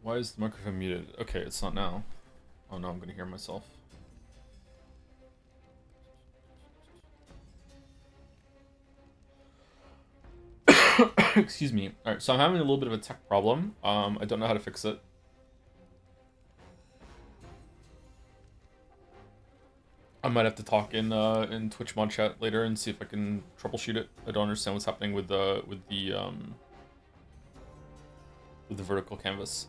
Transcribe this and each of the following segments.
Why is the microphone muted? Okay, it's not now. Oh no, I'm gonna hear myself. Excuse me. Alright, so I'm having a little bit of a tech problem. I don't know how to fix it. I might have to talk in Twitch mod chat later and see if I can troubleshoot it. I don't understand what's happening with the vertical canvas.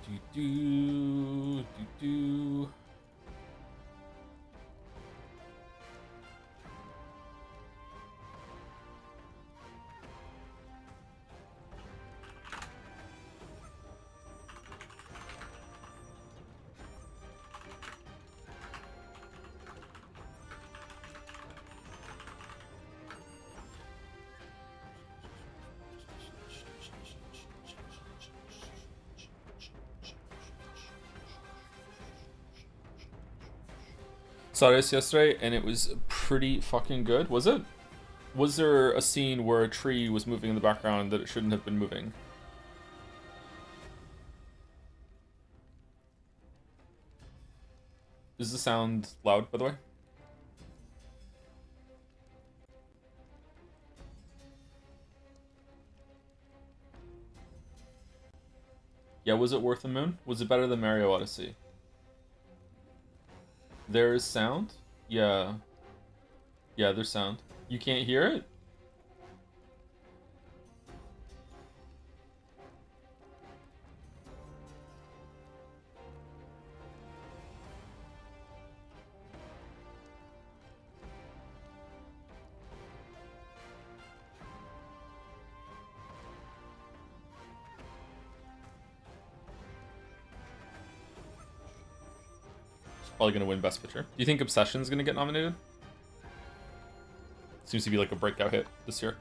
Do do do do. Saw this yesterday and it was pretty fucking good. Was it? Was there a scene where a tree was moving in the background that it shouldn't have been moving? Is the sound loud, by the way? Yeah, was it worth the moon? Was it better than Mario Odyssey? There is sound? Yeah. Yeah, there's sound. You can't hear it? It's probably gonna win Best Picture. Do you think Obsession's gonna get nominated? Seems to be like a breakout hit this year.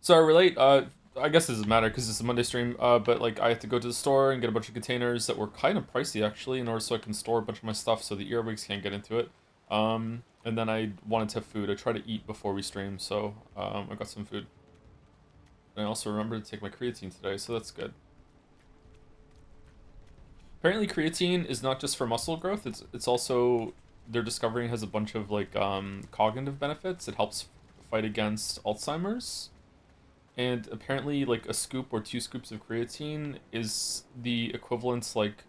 So I relate, I guess it doesn't matter because it's a Monday stream, but like I have to go to the store and get a bunch of containers that were kind of pricey actually in order so I can store a bunch of my stuff so the earwigs can't get into it. And then I wanted to have food. I try to eat before we stream, so I got some food. And I also remembered to take my creatine today, so that's good. Apparently creatine is not just for muscle growth, it's also they're discovering has a bunch of like cognitive benefits. It helps fight against Alzheimer's. And apparently like a scoop or two scoops of creatine is the equivalent like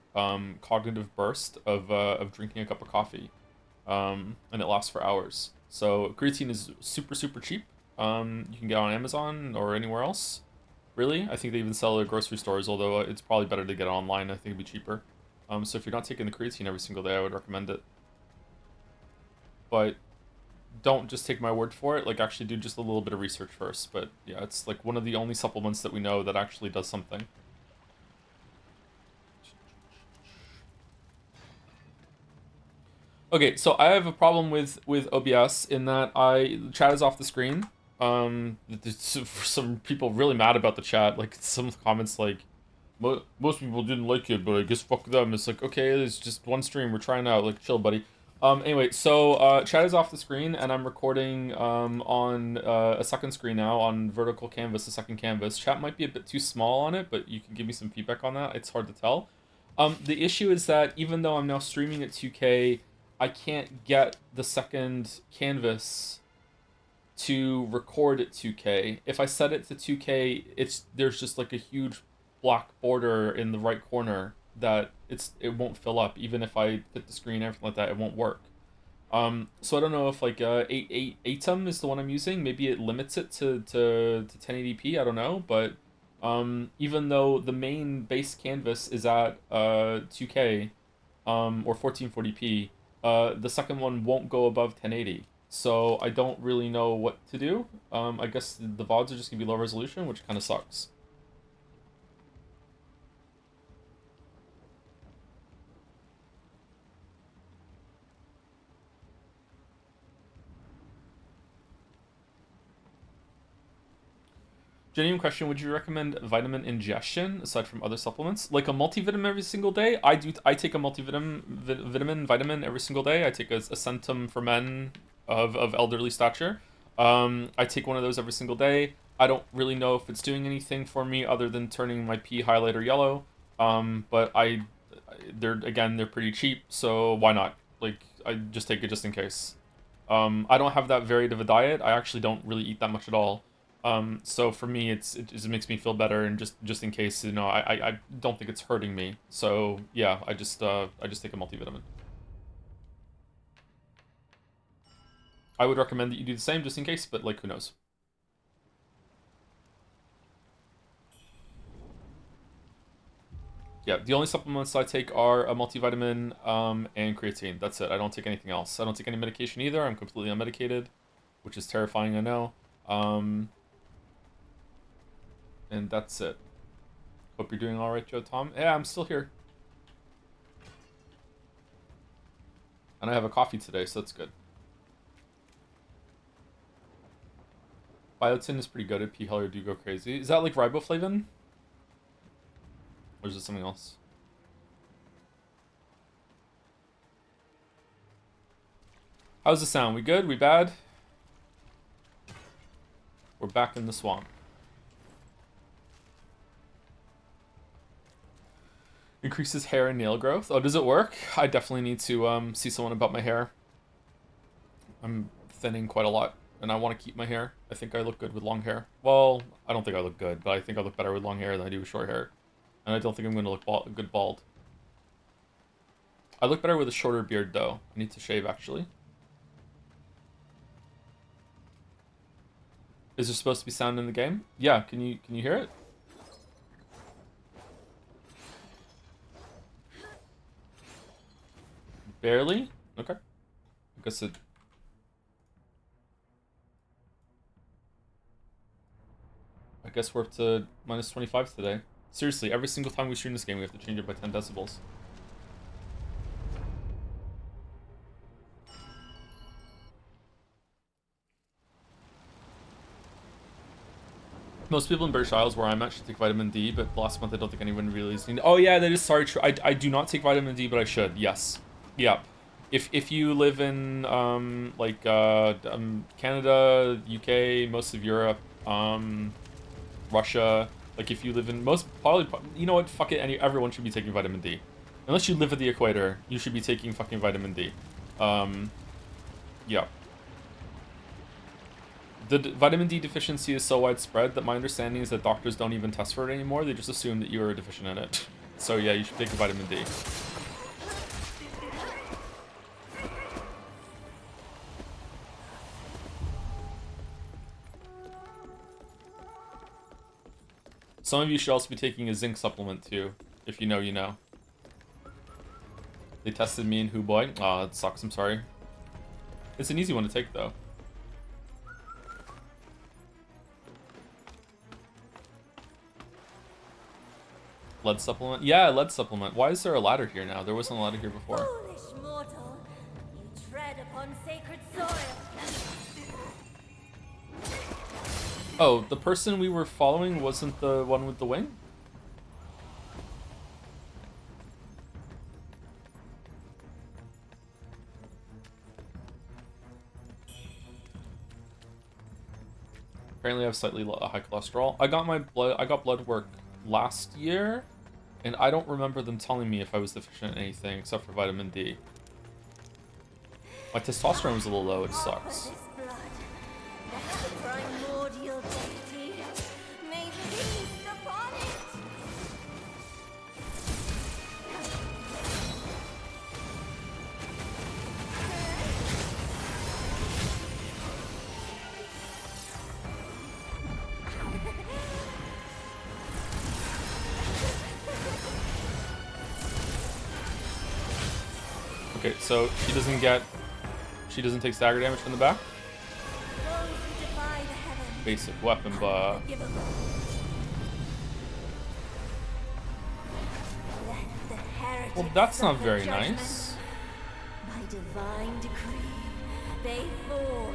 cognitive burst of drinking a cup of coffee. And it lasts for hours. So creatine is super cheap. You can get on Amazon or anywhere else. Really, I think they even sell it at grocery stores. Although it's probably better to get it online. I think it'd be cheaper. So if you're not taking the creatine every single day, I would recommend it. But don't just take my word for it. Like actually do just a little bit of research first. But yeah, it's like one of the only supplements that we know that actually does something. Okay, so I have a problem with OBS in that the chat is off the screen. Some people really mad about the chat. Like some comments like, most people didn't like it, but I guess fuck them. It's like okay, it's just one stream. We're trying out. Like chill, buddy. Anyway, so chat is off the screen, and I'm recording on a second screen now on vertical canvas, a second canvas. Chat might be a bit too small on it, but you can give me some feedback on that. It's hard to tell. The issue is that even though I'm now streaming at 2K, I can't get the second canvas to record at 2K. If I set it to 2K, there's just like a huge black border in the right corner that it won't fill up. Even if I fit the screen, everything like that, it won't work. So I don't know if like 8 is the one I'm using. Maybe it limits it to 1080p. I don't know, but even though the main base canvas is at 2K or 1440p, the second one won't go above 1080. So I don't really know what to do. I guess the VODs are just gonna be low resolution, which kind of sucks. Genuine question: would you recommend vitamin ingestion aside from other supplements, like a multivitamin every single day? I do. I take a vitamin every single day. I take a Centum for men of elderly stature. I take one of those every single day. I don't really know if it's doing anything for me other than turning my pee highlighter yellow. But they're pretty cheap, so why not? Like, I just take it just in case. I don't have that varied of a diet. I actually don't really eat that much at all. So for me, it just makes me feel better, and just in case, you know, I don't think it's hurting me. So yeah, I just take a multivitamin. I would recommend that you do the same just in case, but like, who knows? Yeah, the only supplements I take are a multivitamin and creatine. That's it. I don't take anything else. I don't take any medication either. I'm completely unmedicated, which is terrifying, I know. And that's it. Hope you're doing all right, Joe Tom. Yeah, I'm still here. And I have a coffee today, so that's good. Biotin is pretty good at P. Heller do go crazy. Is that like riboflavin? Or is it something else? How's the sound? We good? We bad? We're back in the swamp. Increases hair and nail growth. Oh, does it work? I definitely need to see someone about my hair. I'm thinning quite a lot, and I want to keep my hair. I think I look good with long hair. Well, I don't think I look good, but I think I look better with long hair than I do with short hair. And I don't think I'm going to look good bald. I look better with a shorter beard, though. I need to shave, actually. Is there supposed to be sound in the game? Yeah, can you hear it? Barely? Okay. I guess it... I guess we're up to minus 25 today. Seriously, every single time we stream this game, we have to change it by 10 decibels. Most people in British Isles, where I'm at, should take vitamin D, but last month I don't think anyone really is needed. Oh yeah, that is sorry. I do not take vitamin D, but I should. Yes. Yeah. If you live in Canada, UK, most of Europe, Russia, like if you live in probably, you know what, fuck it, everyone should be taking vitamin D. Unless you live at the equator, you should be taking fucking vitamin D. Yeah. The vitamin D deficiency is so widespread that my understanding is that doctors don't even test for it anymore. They just assume that you are deficient in it. So yeah, you should take the vitamin D. Some of you should also be taking a zinc supplement too. If you know, you know. They tested me in Who Boy. Aw, it sucks, I'm sorry. It's an easy one to take though. Lead supplement? Yeah, lead supplement. Why is there a ladder here now? There wasn't a ladder here before. Foolish mortal, you tread upon sacred soil. Oh, the person we were following wasn't the one with the wing? Apparently I have slightly high cholesterol. I got blood work last year, and I don't remember them telling me if I was deficient in anything except for vitamin D. My testosterone was a little low, it sucks. Okay, so she doesn't take stagger damage from the back? Basic weapon buff. Well, that's not very nice. By divine decree, they fall.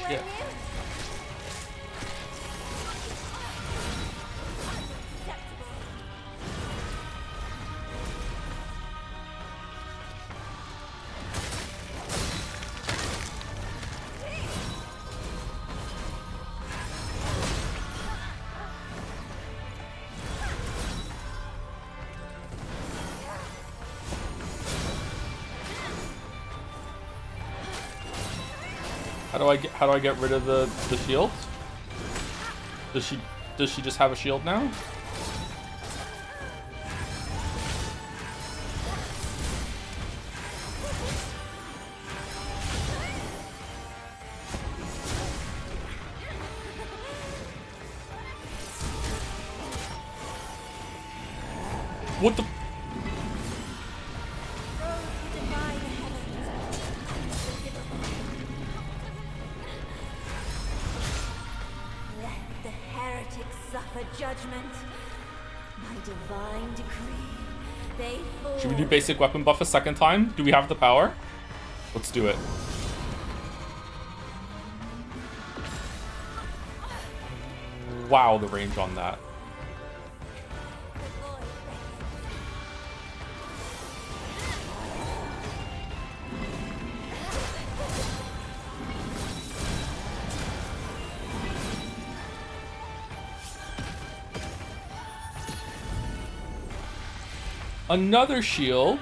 Yeah. How do I get rid of the shield? Does she just have a shield now? What the? Let the heretics suffer judgment. By divine decree, they fall. Should we do basic weapon buff a second time? Do we have the power? Let's do it. Wow, the range on that. Another shield.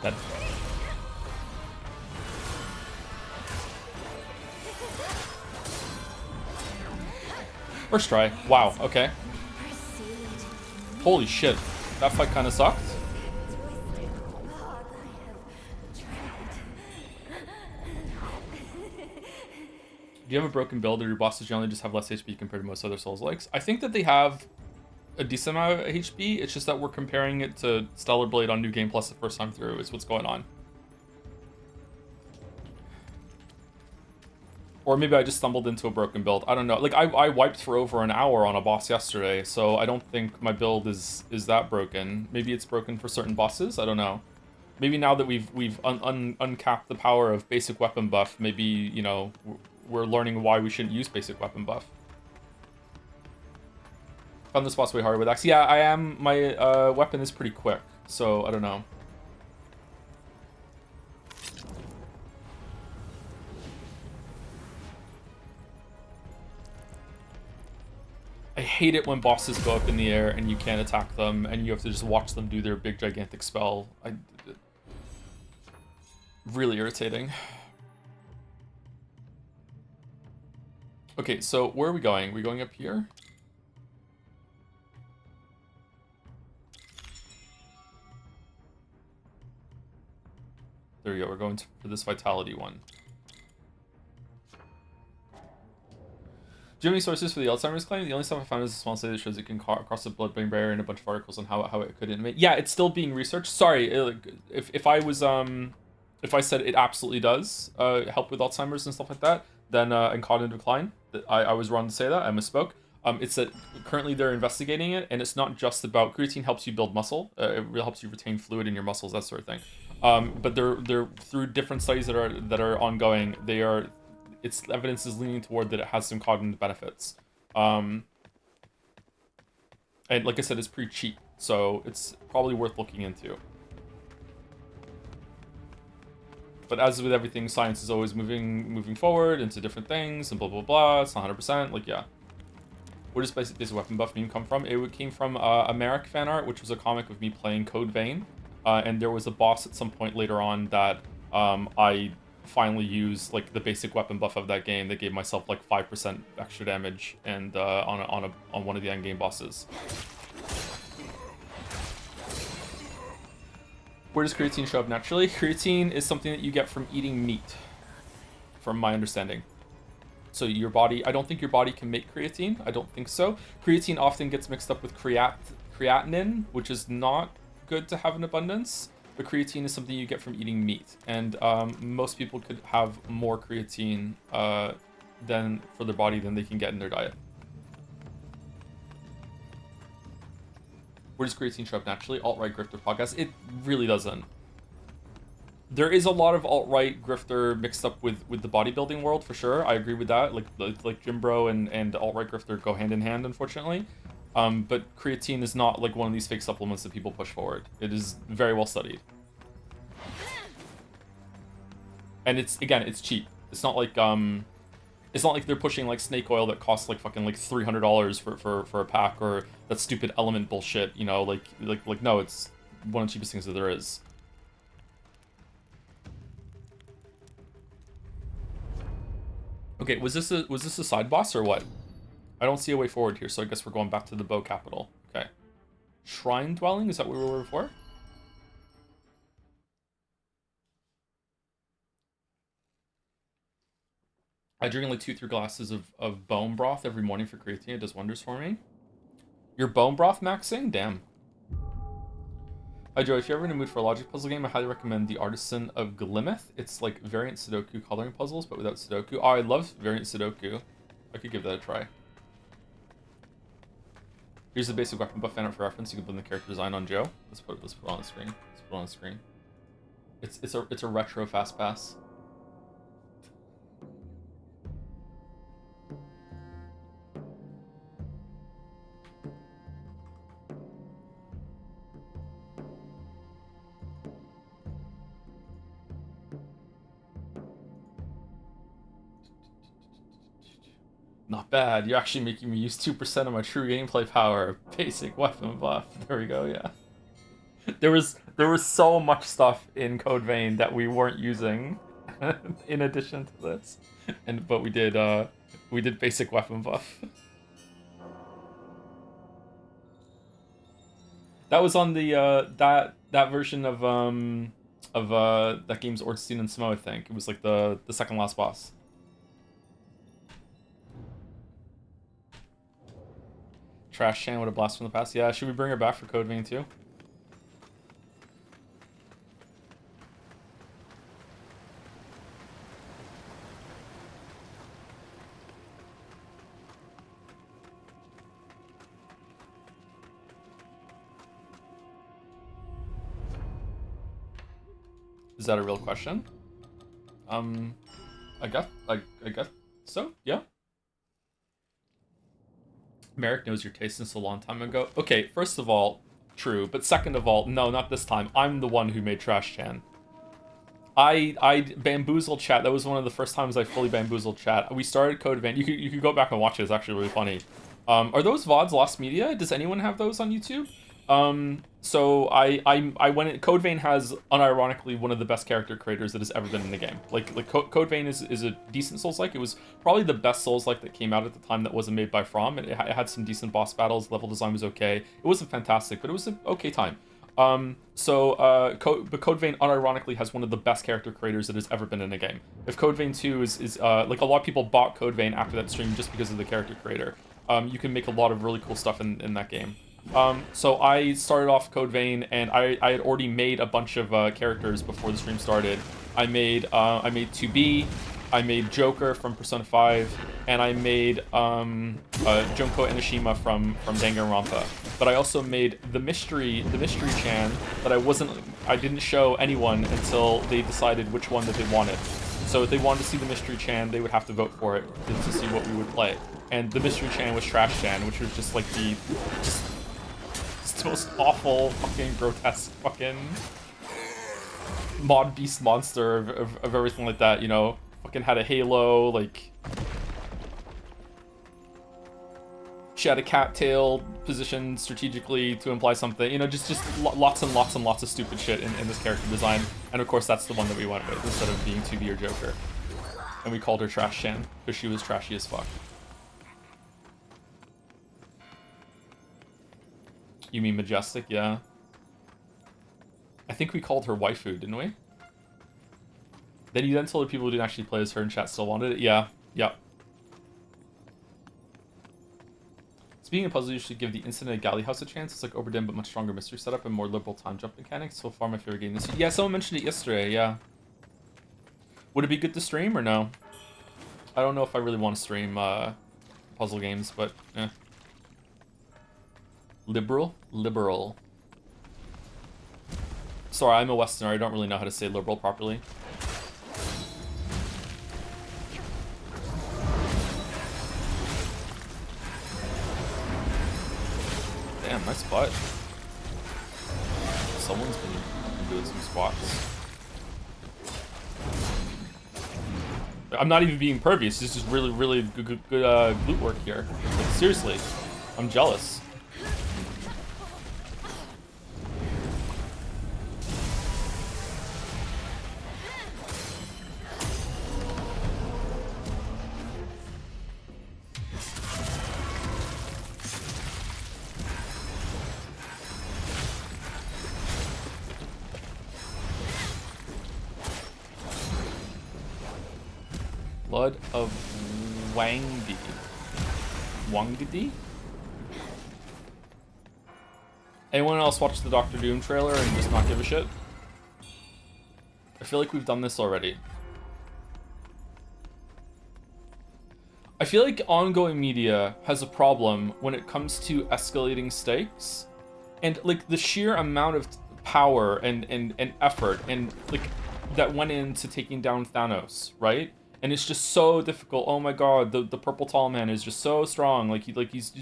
That. First try. Wow, okay. Holy shit. That fight kind of sucked. Do you have a broken build, or your bosses generally just have less HP compared to most other Souls-likes? I think that they have a decent amount of HP. It's just that we're comparing it to Stellar Blade on New Game Plus the first time through is what's going on. Or maybe I just stumbled into a broken build. I don't know. Like, I wiped for over an hour on a boss yesterday, so I don't think my build is that broken. Maybe it's broken for certain bosses. I don't know. Maybe now that we've uncapped the power of basic weapon buff, maybe, you know, we're learning why we shouldn't use basic weapon buff. Found this boss way harder with axe. Yeah, I am. My weapon is pretty quick, so I don't know. I hate it when bosses go up in the air and you can't attack them, and you have to just watch them do their big gigantic spell. Really irritating. Okay, so where are we going? Are we going up here? There we go, we're going for this vitality one. Do you have any sources for the Alzheimer's claim? The only stuff I found is a small study that shows it can cross the blood-brain barrier and a bunch of articles on how it could innovate. Yeah, it's still being researched. Sorry, if I was if I said it absolutely does help with Alzheimer's and stuff like that, then and cognitive decline, I was wrong to say that. I misspoke. It's that currently they're investigating it, and it's not just about creatine helps you build muscle. It really helps you retain fluid in your muscles, that sort of thing. But they're through different studies that are ongoing. Its evidence is leaning toward that it has some cognitive benefits. And like I said, it's pretty cheap, so it's probably worth looking into. But as with everything, science is always moving forward into different things and blah blah blah. It's not 100%. Like, yeah. Where does basic weapon buff meme come from? It came from a Merrick fan art, which was a comic of me playing Code Vein, and there was a boss at some point later on that I finally used like the basic weapon buff of that game that gave myself like 5% extra damage, and on one of the end game bosses. Where does creatine show up naturally? Creatine is something that you get from eating meat. from my understanding. So your body, I don't think your body can make creatine. I don't think so. Creatine often gets mixed up with creatinine, which is not good to have in abundance. But creatine is something you get from eating meat, and most people could have more creatine than for their body than they can get in their diet. Where does creatine show up naturally? Alt-right grifter podcast. It really doesn't. There is a lot of alt-right grifter mixed up with the bodybuilding world, for sure. I agree with that. Like Gym Bro and alt-right grifter go hand in hand, unfortunately. But creatine is not like one of these fake supplements that people push forward. It is very well studied. And it's cheap. It's not like they're pushing like snake oil that costs like fucking like $300 for a pack, or that stupid element bullshit, you know, like no, it's one of the cheapest things that there is. Okay, was this a side boss or what? I don't see a way forward here, so I guess we're going back to the bow capital. Okay. Shrine dwelling, is that where we were before? I drink like 2-3 glasses of bone broth every morning for creatine. It does wonders for me. Your bone broth maxing? Damn. Hi Joe, if you're ever in a mood for a logic puzzle game, I highly recommend The Artisan of Glimeth. It's like variant Sudoku coloring puzzles, but without Sudoku. Oh, I love variant Sudoku. I could give that a try. Here's the basic weapon buff fan for reference. You can blend the character design on Joe. Let's put it on the screen. Let's put it on the screen. It's a retro fast pass. Not bad. You're actually making me use 2% of my true gameplay power. Basic weapon buff. There we go, yeah. There was so much stuff in Code Vein that we weren't using in addition to this. But we did basic weapon buff. That was on the that version of that game's Ornstein and Smo, I think. It was like the second last boss. Trash Chan with a blast from the past. Yeah, should we bring her back for Code Vein too? Is that a real question? I guess so. Yeah. Merrick knows your taste since a long time ago. Okay, first of all, true. But second of all, no, not this time. I'm the one who made Trash Chan. I bamboozled chat. That was one of the first times I fully bamboozled chat. We started Code Vein. You could go back and watch it. It's actually really funny. Are those VODs lost media? Does anyone have those on YouTube? So I went in, Code Vein has unironically one of the best character creators that has ever been in the game. Code Vein is a decent Souls-like. It was probably the best Souls-like that came out at the time that wasn't made by From. It had some decent boss battles. Level design was okay. It wasn't fantastic, but it was an okay time. But Code Vein unironically has one of the best character creators that has ever been in a game. If Code Vein 2 is like, a lot of people bought Code Vein after that stream just because of the character creator. You can make a lot of really cool stuff in that game. So I started off Code Vein, and I had already made a bunch of characters before the stream started. I made 2B, I made Joker from Persona 5, and I made Junko Enoshima from Danganronpa. But I also made the mystery Chan that I didn't show anyone until they decided which one that they wanted. So if they wanted to see the mystery Chan, they would have to vote for it to see what we would play. And the mystery Chan was Trash Chan, which was just like the most awful, fucking grotesque, fucking mod beast monster of everything like that, you know? Fucking had a halo, like, she had a cattail positioned strategically to imply something, you know, just lots and lots and lots of stupid shit in this character design. And of course that's the one that we went with instead of being 2B or Joker. And we called her Trash Chan because she was trashy as fuck. You mean Majestic? Yeah. I think we called her Waifu, didn't we? Then you then told the people who didn't actually play as her in chat still wanted it. Yeah. Yep. Speaking of puzzles, you should give the Incident at Galley House a chance. It's like overdone but much stronger mystery setup and more liberal time jump mechanics. So far, my favorite game this year. Yeah, someone mentioned it yesterday. Yeah. Would it be good to stream or no? I don't know if I really want to stream puzzle games, but eh. Liberal? Liberal. Sorry, I'm a Westerner. I don't really know how to say liberal properly. Damn, nice butt. Someone's been doing some squats. I'm not even being pervious. This is really, really good glute work here. Like, seriously, I'm jealous. Blood of Wangdi. Wangdi? Anyone else watch the Doctor Doom trailer and just not give a shit? I feel like we've done this already. I feel like ongoing media has a problem when it comes to escalating stakes. And like the sheer amount of power and effort and like that went into taking down Thanos, right? And it's just so difficult. Oh my god, the purple tall man is just so strong. Like he's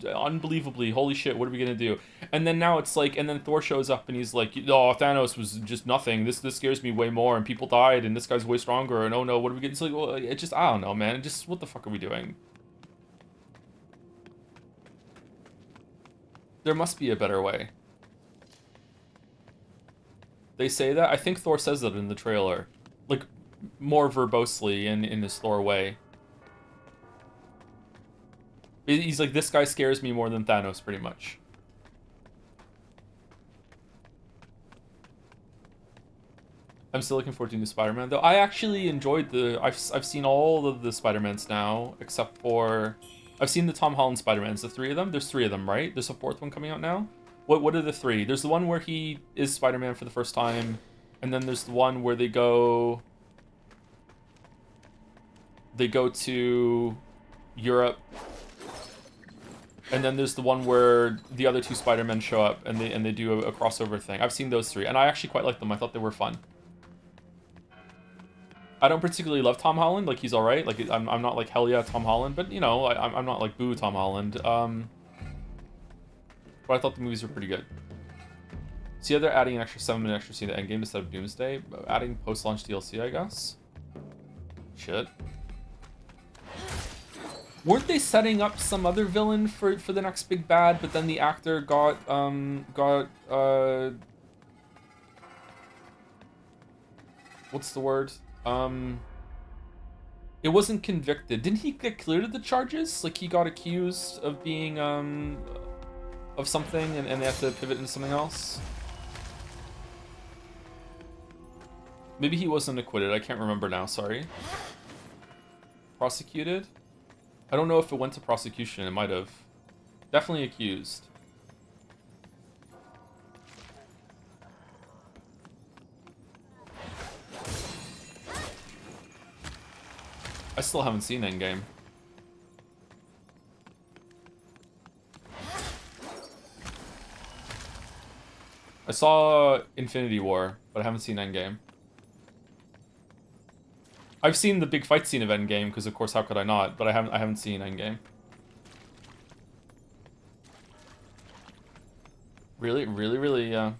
unbelievably, holy shit, what are we gonna do? And then now it's like, and then Thor shows up and he's like, oh, Thanos was just nothing. This scares me way more, and people died, and this guy's way stronger. And oh no, what are we getting? It's like, well, it just, I don't know, man. It just, what the fuck are we doing? There must be a better way. They say that. I think Thor says that in the trailer, like more verbosely in his Thor way. He's like, this guy scares me more than Thanos, pretty much. I'm still looking forward to new Spider-Man, though. I actually enjoyed the... I've seen all of the Spider-Mans now, except for... I've seen the Tom Holland Spider-Mans, the 3 of them. There's 3 of them, right? There's a 4th one coming out now? What are the 3? There's the one where he is Spider-Man for the first time, and then there's the one where they go to Europe, and then there's the one where the other 2 Spider-Men show up and they do a crossover thing. I've seen those 3, and I actually quite like them. I thought they were fun. I don't particularly love Tom Holland. Like, he's alright. Like, I'm not like, hell yeah, Tom Holland. But, you know, I'm not like, boo, Tom Holland. But I thought the movies were pretty good. So yeah, they're adding an extra 7-minute extra scene to Endgame instead of Doomsday. Adding post-launch DLC, I guess. Shit. Weren't they setting up some other villain for the next big bad, but then the actor got what's the word? It wasn't convicted. Didn't he get cleared of the charges? Like, he got accused of being of something, and they have to pivot into something else. Maybe he wasn't acquitted. I can't remember now, sorry. Prosecuted? I don't know if it went to prosecution. It might have. Definitely accused. I still haven't seen Endgame. I saw Infinity War, but I haven't seen Endgame. I've seen the big fight scene of Endgame, because of course, how could I not? But I haven't seen Endgame. Really, really, really, yeah.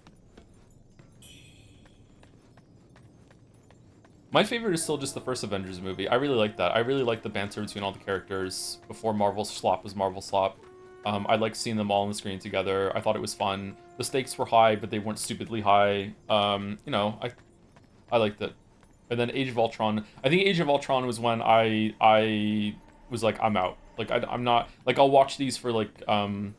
My favorite is still just the first Avengers movie. I really like that. I really like the banter between all the characters before Marvel Slop was Marvel Slop. I liked seeing them all on the screen together. I thought it was fun. The stakes were high, but they weren't stupidly high. You know, I liked it. And then Age of Ultron. I think Age of Ultron was when I was like, I'm out. Like, I'm not... Like, I'll watch these for, like, fun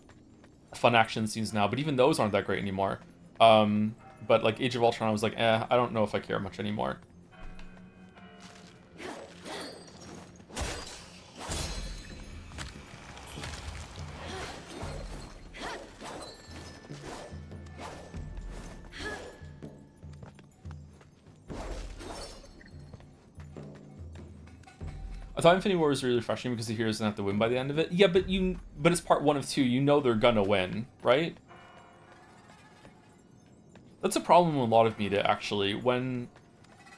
action scenes now, but even those aren't that great anymore. But, like, Age of Ultron, I was like, I don't know if I care much anymore. I thought Infinity War was really refreshing because the heroes didn't have to win by the end of it. Yeah, but it's part 1 of 2. You know they're gonna win, right? That's a problem with a lot of media, actually. When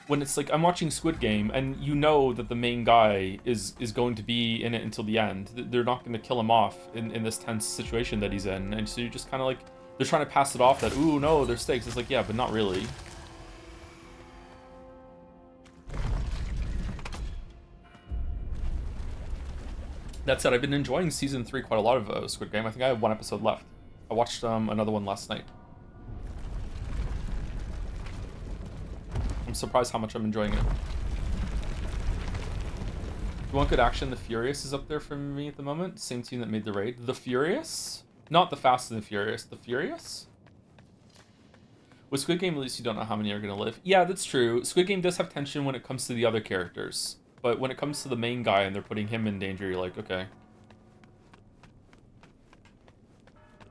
it's like I'm watching Squid Game and you know that the main guy is going to be in it until the end. They're not going to kill him off in this tense situation that he's in, and so you're just kind of like, they're trying to pass it off that, ooh no, there's stakes. It's like, yeah, but not really. That said, I've been enjoying season 3 quite a lot of Squid Game. I think I have 1 episode left. I watched another one last night. I'm surprised how much I'm enjoying it. If you want good action, The Furious is up there for me at the moment. Same team that made the raid. The Furious? Not The Fast and the Furious. The Furious? With Squid Game, at least you don't know how many are going to live. Yeah, that's true. Squid Game does have tension when it comes to the other characters. But when it comes to the main guy and they're putting him in danger, you're like, okay.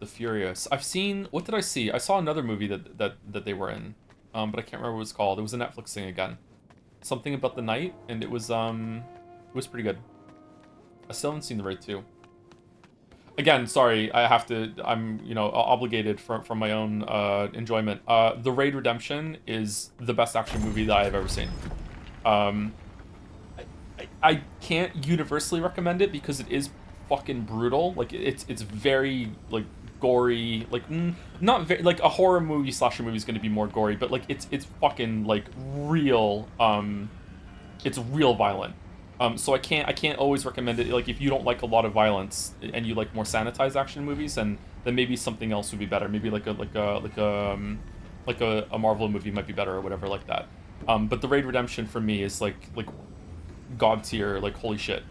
The Furious. I've seen... What did I see? I saw another movie that they were in. But I can't remember what it was called. It was a Netflix thing again. Something about the night, and it was pretty good. I still haven't seen The Raid 2. Again, sorry, I'm, you know, obligated from my own enjoyment. The Raid Redemption is the best action movie that I have ever seen. I can't universally recommend it because it is fucking brutal. Like, it's very, like, gory, like, not very, like, a horror movie, slasher movie is going to be more gory, but, like, it's fucking, like, real, it's real violent. So I can't always recommend it. Like, if you don't like a lot of violence and you like more sanitized action movies, then maybe something else would be better. Maybe like a Marvel movie might be better or whatever like that. But The Raid Redemption for me is like god tier, like holy shit.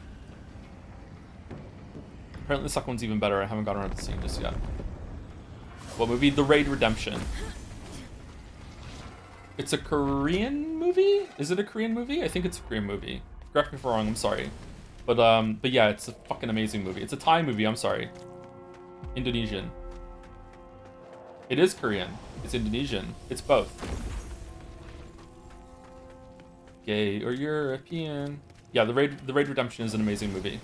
Apparently the second one's even better. I haven't gotten around to seeing this yet. What movie? The Raid Redemption. It's a Korean movie? Is it a Korean movie? I think it's a Korean movie. Correct me if I'm wrong, I'm sorry. But yeah, it's a fucking amazing movie. It's a Thai movie, I'm sorry. Indonesian. It is Korean. It's Indonesian. It's both. Gay or European. Yeah, The Raid Redemption is an amazing movie.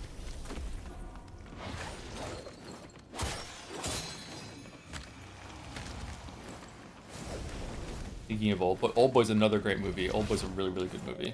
Speaking of Old Boy's another great movie. Old Boy's a really, really good movie.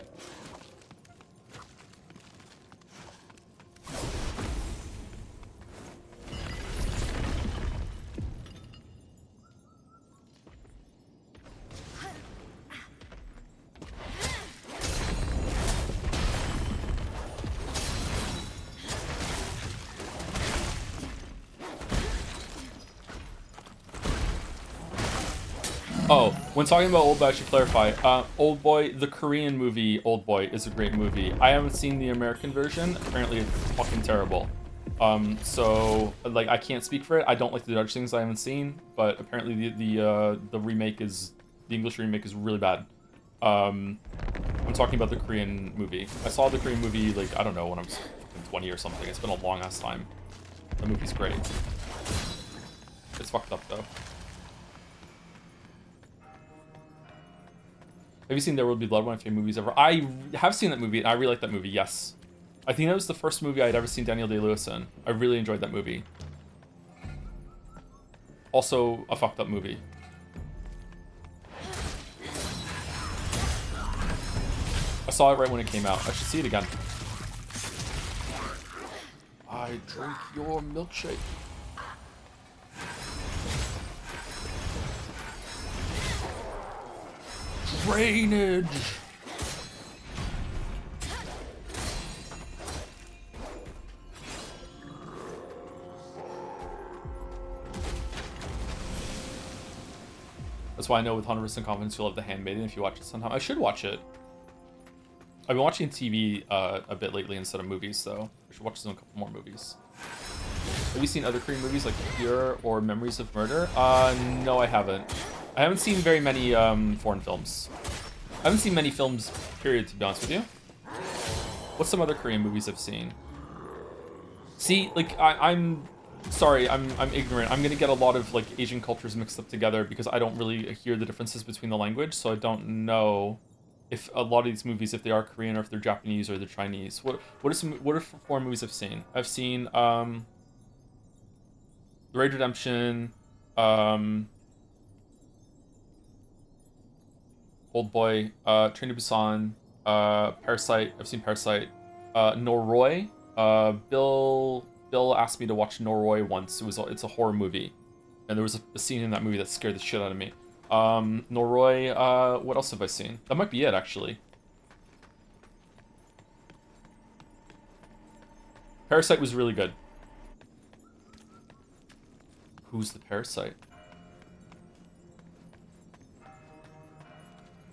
Oh, when talking about Old Boy, I should clarify. Old Boy, the Korean movie Old Boy is a great movie. I haven't seen the American version. Apparently it's fucking terrible. So, like, I can't speak for it. I don't like to judge things I haven't seen, but apparently the remake is... The English remake is really bad. I'm talking about the Korean movie. I saw the Korean movie, like, I don't know, when I was 20 or something. It's been a long-ass time. The movie's great. It's fucked up, though. Have you seen There Will Be Blood, one of my favorite movies ever? I have seen that movie, and I really like that movie, yes. I think that was the first movie I'd ever seen Daniel Day-Lewis in. I really enjoyed that movie. Also, a fucked up movie. I saw it right when it came out. I should see it again. I drink your milkshake. Drainage! That's why I know with 100% confidence you'll love The Handmaiden if you watch it sometime. I should watch it. I've been watching TV a bit lately instead of movies, so I should watch some couple more movies. Have you seen other Korean movies like Pure or Memories of Murder? No, I haven't. I haven't seen very many foreign films. I haven't seen many films, period, to be honest with you. What's some other Korean movies I've seen? See, like, I'm sorry, I'm ignorant. I'm gonna get a lot of, like, Asian cultures mixed up together because I don't really hear the differences between the language, so I don't know if a lot of these movies, if they are Korean or if they're Japanese or they're Chinese. What are foreign movies I've seen? I've seen The Raid Redemption, Old Boy, Train to Busan, Parasite. I've seen Parasite. Noroi. Bill asked me to watch Noroi once. It's a horror movie, and there was a scene in that movie that scared the shit out of me. Noroi. What else have I seen? That might be it, actually. Parasite was really good. Who's the Parasite?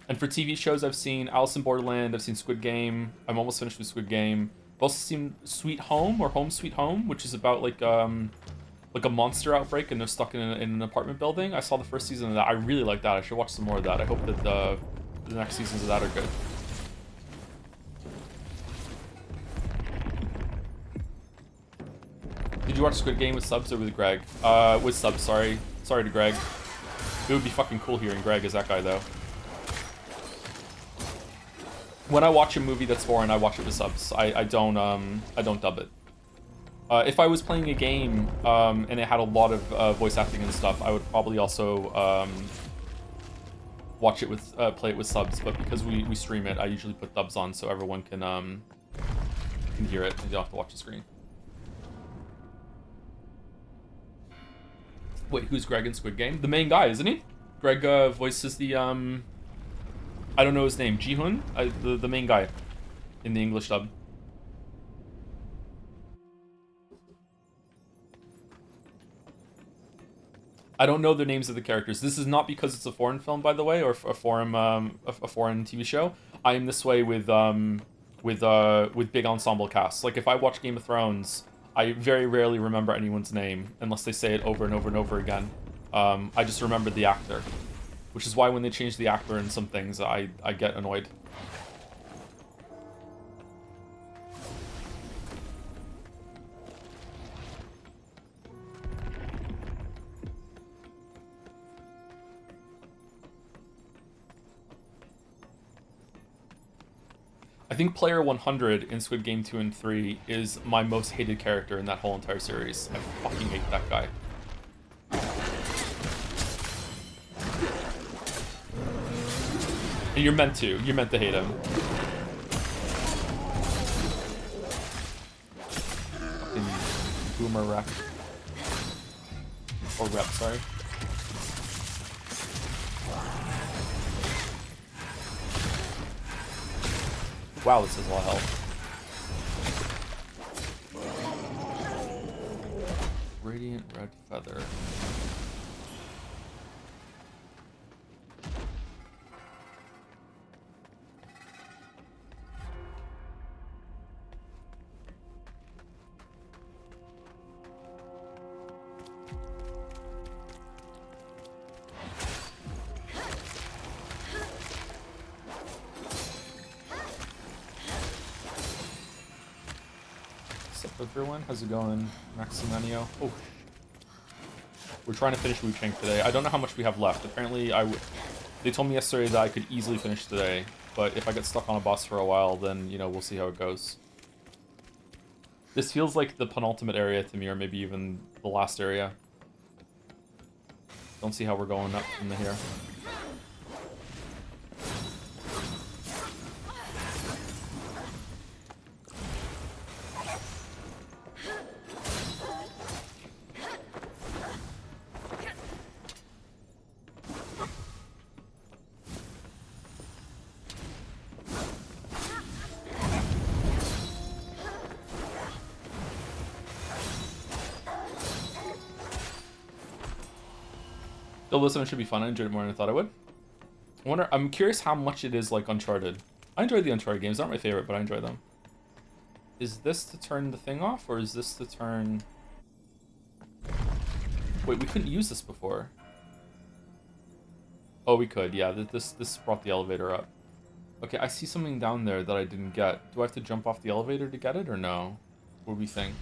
And for TV shows, I've seen Alice in Borderland, I've seen Squid Game. I'm almost finished with Squid Game. I've also seen Sweet Home or Home Sweet Home, which is about like a monster outbreak and they're stuck in an apartment building. I saw the first season of that. I really like that. I should watch some more of that. I hope that the next seasons of that are good. Did you watch Squid Game with subs or with Greg? With subs, sorry. Sorry to Greg. It would be fucking cool hearing Greg as that guy, though. When I watch a movie that's foreign, I watch it with subs. I don't dub it. If I was playing a game and it had a lot of voice acting and stuff, I would probably also watch it with play it with subs. But because we stream it, I usually put dubs on so everyone can hear it and you don't have to watch the screen. Wait, who's Greg in Squid Game? The main guy, isn't he? Greg voices the I don't know his name. Ji-hoon, the main guy in the English dub. I don't know the names of the characters. This is not because it's a foreign film, by the way, or a foreign TV show. I am this way with big ensemble casts. Like if I watch Game of Thrones, I very rarely remember anyone's name unless they say it over and over and over again. I just remember the actor, which is why when they change the actor in some things, I get annoyed. I think Player 100 in Squid Game 2 and 3 is my most hated character in that whole entire series. I fucking hate that guy. And you're meant to. You're meant to hate him. Fucking boomer rep. Or rep, sorry. Wow, this is a lot of health. Radiant red feather. Everyone, how's it going, Maximenio? Oh, we're trying to finish Wuchang today. I don't know how much we have left. Apparently, they told me yesterday that I could easily finish today, but if I get stuck on a boss for a while, then, you know, we'll see how it goes. This feels like the penultimate area to me, or maybe even the last area. Don't see how we're going up from here. Still, this one should be fun. I enjoyed it more than I thought I would. I'm curious how much it is like Uncharted. I enjoy the Uncharted games. They're not my favorite, but I enjoy them. Is this to turn the thing off, or is this to turn... Wait, we couldn't use this before. Oh, we could. Yeah, this brought the elevator up. Okay, I see something down there that I didn't get. Do I have to jump off the elevator to get it, or no? What do we think?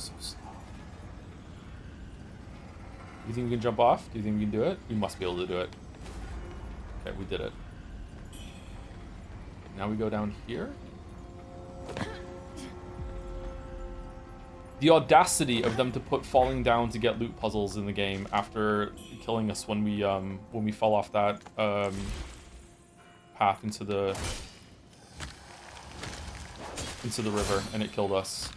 So slow. Do you think we can jump off? Do you think we can do it? We must be able to do it. Okay, we did it. Now we go down here. The audacity of them to put falling down to get loot puzzles in the game after killing us when we fell off that path into the river and it killed us.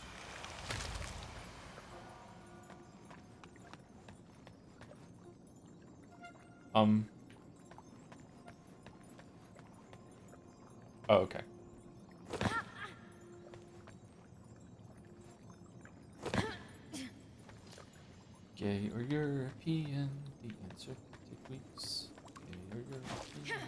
Oh, okay. Gay or European, the answer could take weeks. Gay or European.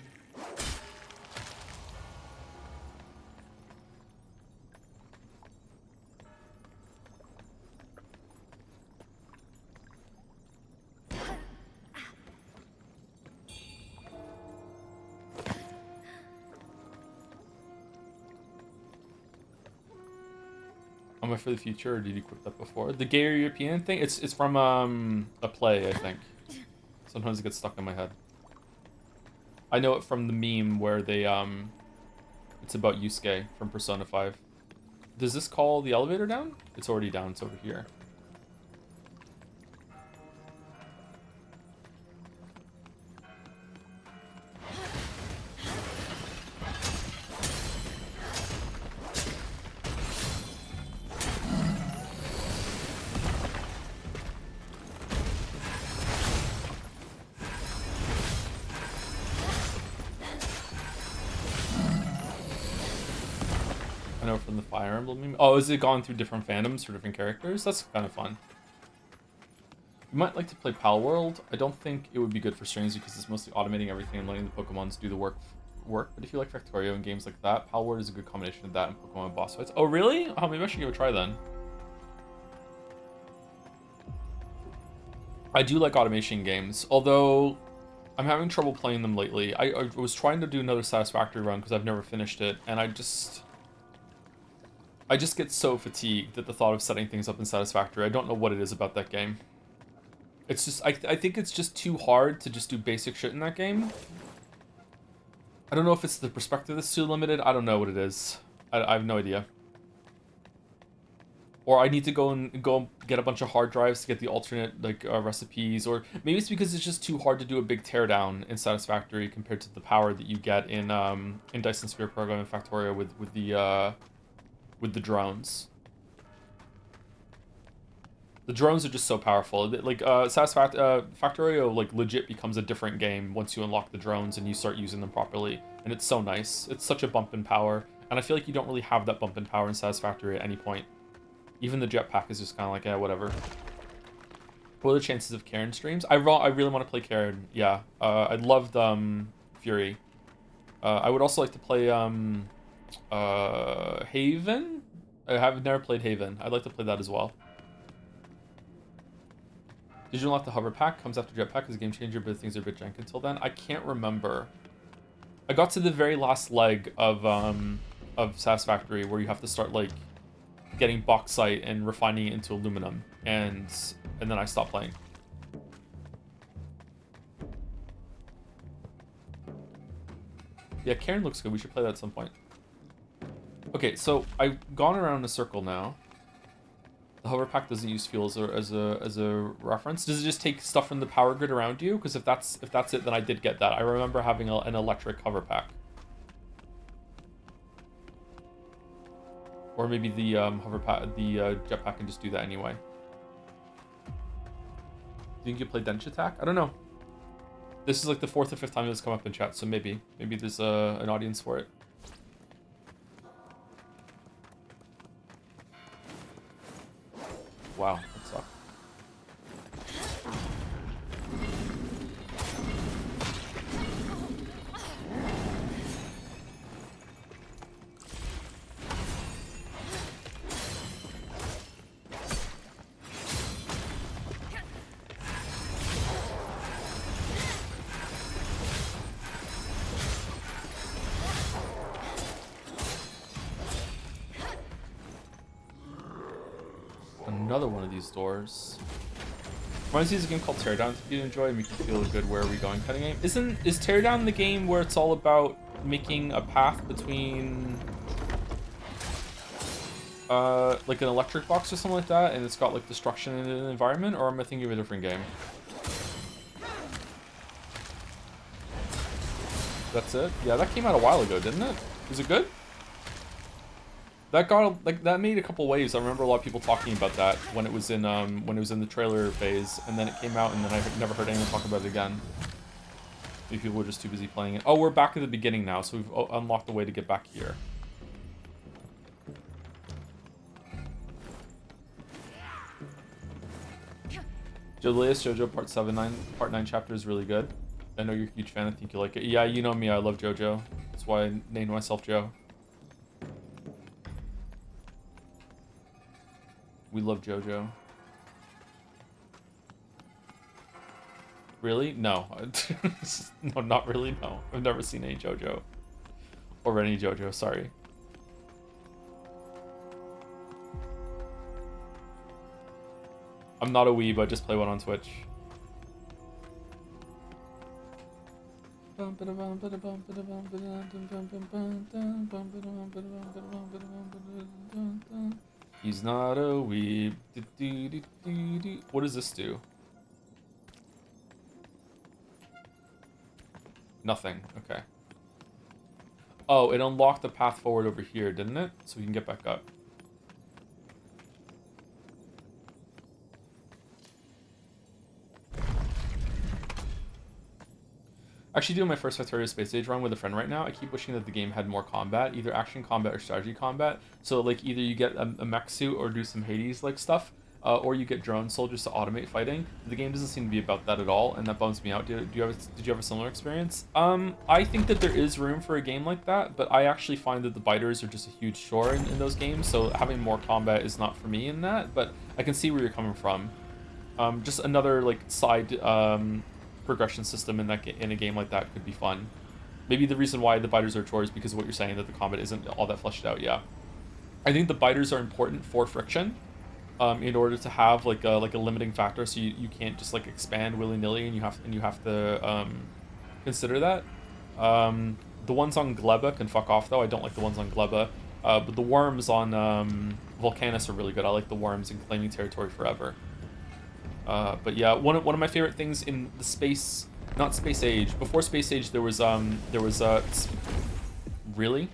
Am I for the future, or did you quit that before? The gay or European thing? It's from a play, I think. Sometimes it gets stuck in my head. I know it from the meme where they it's about Yusuke from Persona 5. Does this call the elevator down? It's already down, it's over here. I know from the Fire Emblem meme. Oh, is it gone through different fandoms for different characters? That's kind of fun. You might like to play Pal World. I don't think it would be good for streams because it's mostly automating everything and letting the Pokemons do the work. But if you like Factorio and games like that, Pal World is a good combination of that and Pokemon boss fights. Oh, really? Oh, maybe I should give it a try then. I do like automation games, although I'm having trouble playing them lately. I was trying to do another Satisfactory run because I've never finished it, and I just get so fatigued at the thought of setting things up in Satisfactory. I don't know what it is about that game. It's just, I think it's just too hard to just do basic shit in that game. I don't know if it's the perspective that's too limited. I don't know what it is. I have no idea. Or I need to go get a bunch of hard drives to get the alternate like recipes, or maybe it's because it's just too hard to do a big teardown in Satisfactory compared to the power that you get in Dyson Sphere Program and Factorio with the drones. The drones are just so powerful. Like Factorio like legit becomes a different game once you unlock the drones and you start using them properly, and it's so nice. It's such a bump in power, and I feel like you don't really have that bump in power in Satisfactory at any point. Even the jetpack is just kind of like, yeah, whatever. What are the chances of Karen streams? I really want to play Karen. Yeah, I loved Fury. I would also like to play Haven. I've never played Haven. I'd like to play that as well. Did you unlock the hover pack? Comes after jetpack as a game changer, but things are a bit jank until then. I can't remember. I got to the very last leg of Satisfactory where you have to start like getting bauxite and refining it into aluminum, and then I stopped playing. Yeah, Karen looks good. We should play that at some point. Okay, so I've gone around in a circle now. The hover pack doesn't use fuel as a reference. Does it just take stuff from the power grid around you? Because if that's it, then I did get that. I remember having an electric hover pack. Or maybe the jetpack can just do that anyway. Do you think you play Dench Attack? I don't know. This is like the 4th or 5th time it's come up in chat, so maybe there's an audience for it. Wow, that sucked. another one of these doors. Reminds me of a game called Teardown if you enjoy, make you feel good where are we going kind of game. Is Teardown the game where it's all about making a path between like an electric box or something like that, and it's got like destruction in the environment, or am I thinking of a different game? That's it? Yeah, that came out a while ago, didn't it? Is it good? That got like that made a couple waves. I remember a lot of people talking about that when it was in the trailer phase, and then it came out, and then I never heard anyone talk about it again. Maybe people were just too busy playing it. Oh, we're back at the beginning now, so we've unlocked the way to get back here. Julius JoJo Part 9 chapter is really good. I know you're a huge fan. I think you like it. Yeah, you know me. I love JoJo. That's why I named myself Joe. We love JoJo. Really? No. No, not really, no. I've never seen any JoJo. Or any JoJo, sorry. I'm not a weeb, I just play one on Twitch. He's not a weeb. What does this do? Nothing. Okay. Oh, it unlocked the path forward over here, didn't it? So we can get back up. Actually doing my first Factorio Space Age run with a friend right now. I keep wishing that the game had more combat, either action combat or strategy combat. So like either you get a mech suit or do some Hades like stuff, or you get drone soldiers to automate fighting. The game doesn't seem to be about that at all, and that bums me out. Did you have a similar experience? I think that there is room for a game like that, but I actually find that the biters are just a huge chore in those games. So having more combat is not for me in that, but I can see where you're coming from. Just another like side progression system in a game like that could be fun. Maybe the reason why the biters are chores because of what you're saying, that the combat isn't all that fleshed out. Yeah, I think the biters are important for friction, in order to have like a limiting factor, so you can't just like expand willy-nilly, and you have to consider that. The ones on Gleba can fuck off though. I don't like the ones on Gleba, but the worms on Volcanus are really good. I like the worms in claiming territory forever. But yeah, one of my favorite things in the space, not Space Age. Before Space Age, there was really,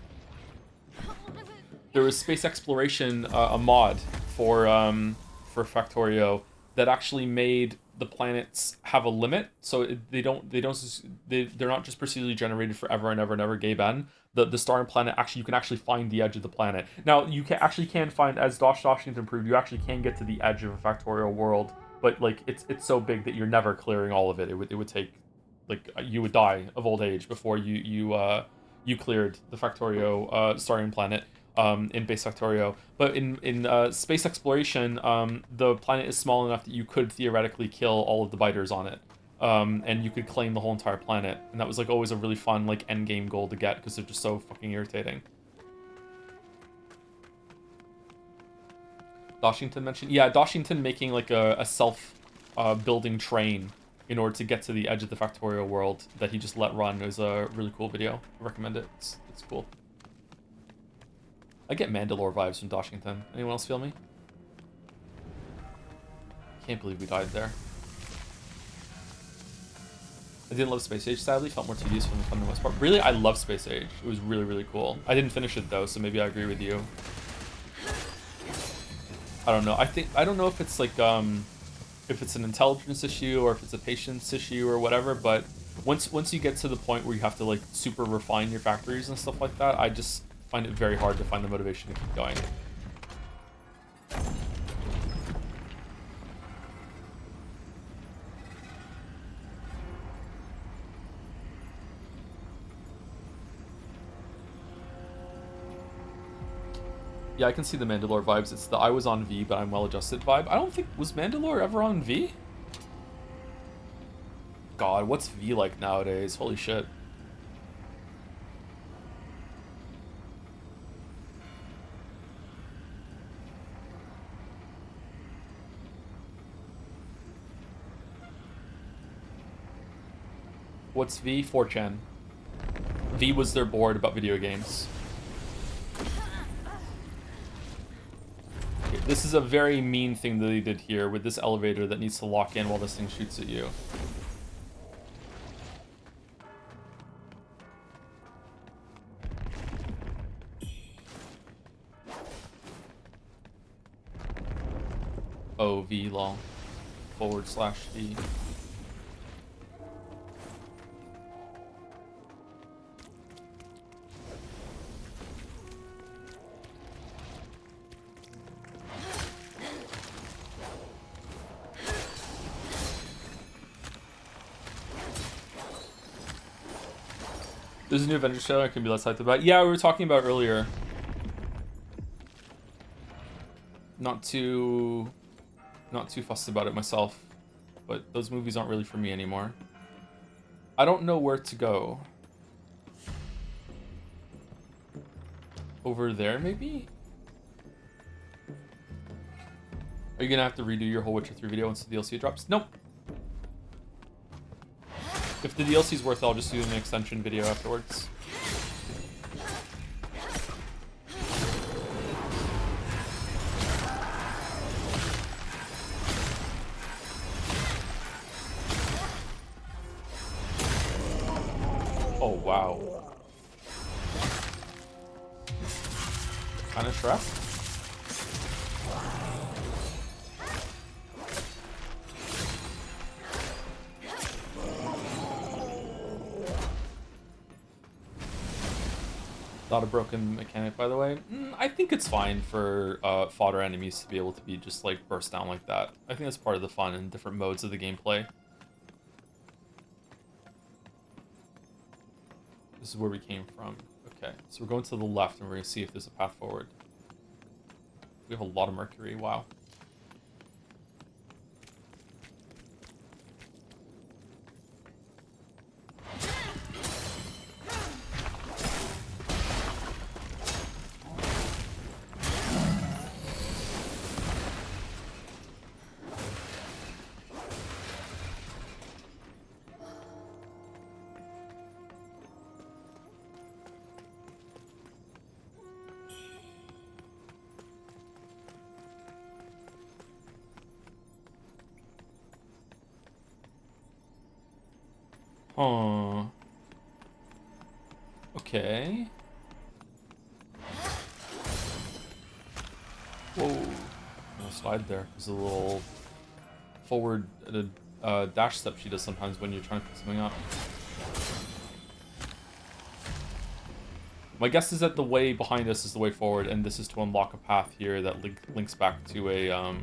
there was space exploration, a mod for Factorio that actually made the planets have a limit, so they're not just procedurally generated forever and ever and ever. Gay Ben, the star and planet, actually you can actually find the edge of the planet. Now you can find, as Washington proved, you actually can get to the edge of a Factorio world. But like it's so big that you're never clearing all of it. It would take, like, you would die of old age before you cleared the Factorio Starian planet in base Factorio. But in space exploration, the planet is small enough that you could theoretically kill all of the biters on it, and you could claim the whole entire planet. And that was like always a really fun like end game goal to get because they're just so fucking irritating. Washington mentioned, yeah, Washington making like a self building train in order to get to the edge of the Factorio world that he just let run. It was a really cool video. I recommend it. It's cool. I get Mandalore vibes from Washington. Anyone else feel me? Can't believe we died there. I didn't love Space Age, sadly. Felt more tedious from the most part. Really, I love Space Age. It was really, really cool. I didn't finish it though, so maybe I agree with you. I don't know. I don't know if it's like if it's an intelligence issue or if it's a patience issue or whatever, but once you get to the point where you have to like super refine your factories and stuff like that, I just find it very hard to find the motivation to keep going. Yeah, I can see the Mandalore vibes. It's the I was on V, but I'm well adjusted vibe. I don't think, was Mandalore ever on V? God, what's V like nowadays? Holy shit. What's V? 4chan. V was their board about video games. Okay, this is a very mean thing that they did here with this elevator that needs to lock in while this thing shoots at you. Oh, V lol. /V. There's a new Avengers show I can be less hyped about. Yeah, we were talking about earlier. Not too fussed about it myself, but those movies aren't really for me anymore. I don't know where to go. Over there, maybe? Are you gonna have to redo your whole Witcher 3 video once the DLC drops? Nope. If the DLC's worth it, I'll just do an extension video afterwards. Oh, wow. Kinda stressed? Not a broken mechanic, by the way. I think it's fine for fodder enemies to be able to be just like burst down like that. I think that's part of the fun and different modes of the gameplay. This is where we came from. Okay, so we're going to the left and we're going to see if there's a path forward. We have a lot of mercury, wow. Huh. Okay. Whoa. No slide there. There's a little forward dash step she does sometimes when you're trying to pick something up. My guess is that the way behind us is the way forward, and this is to unlock a path here that links back to a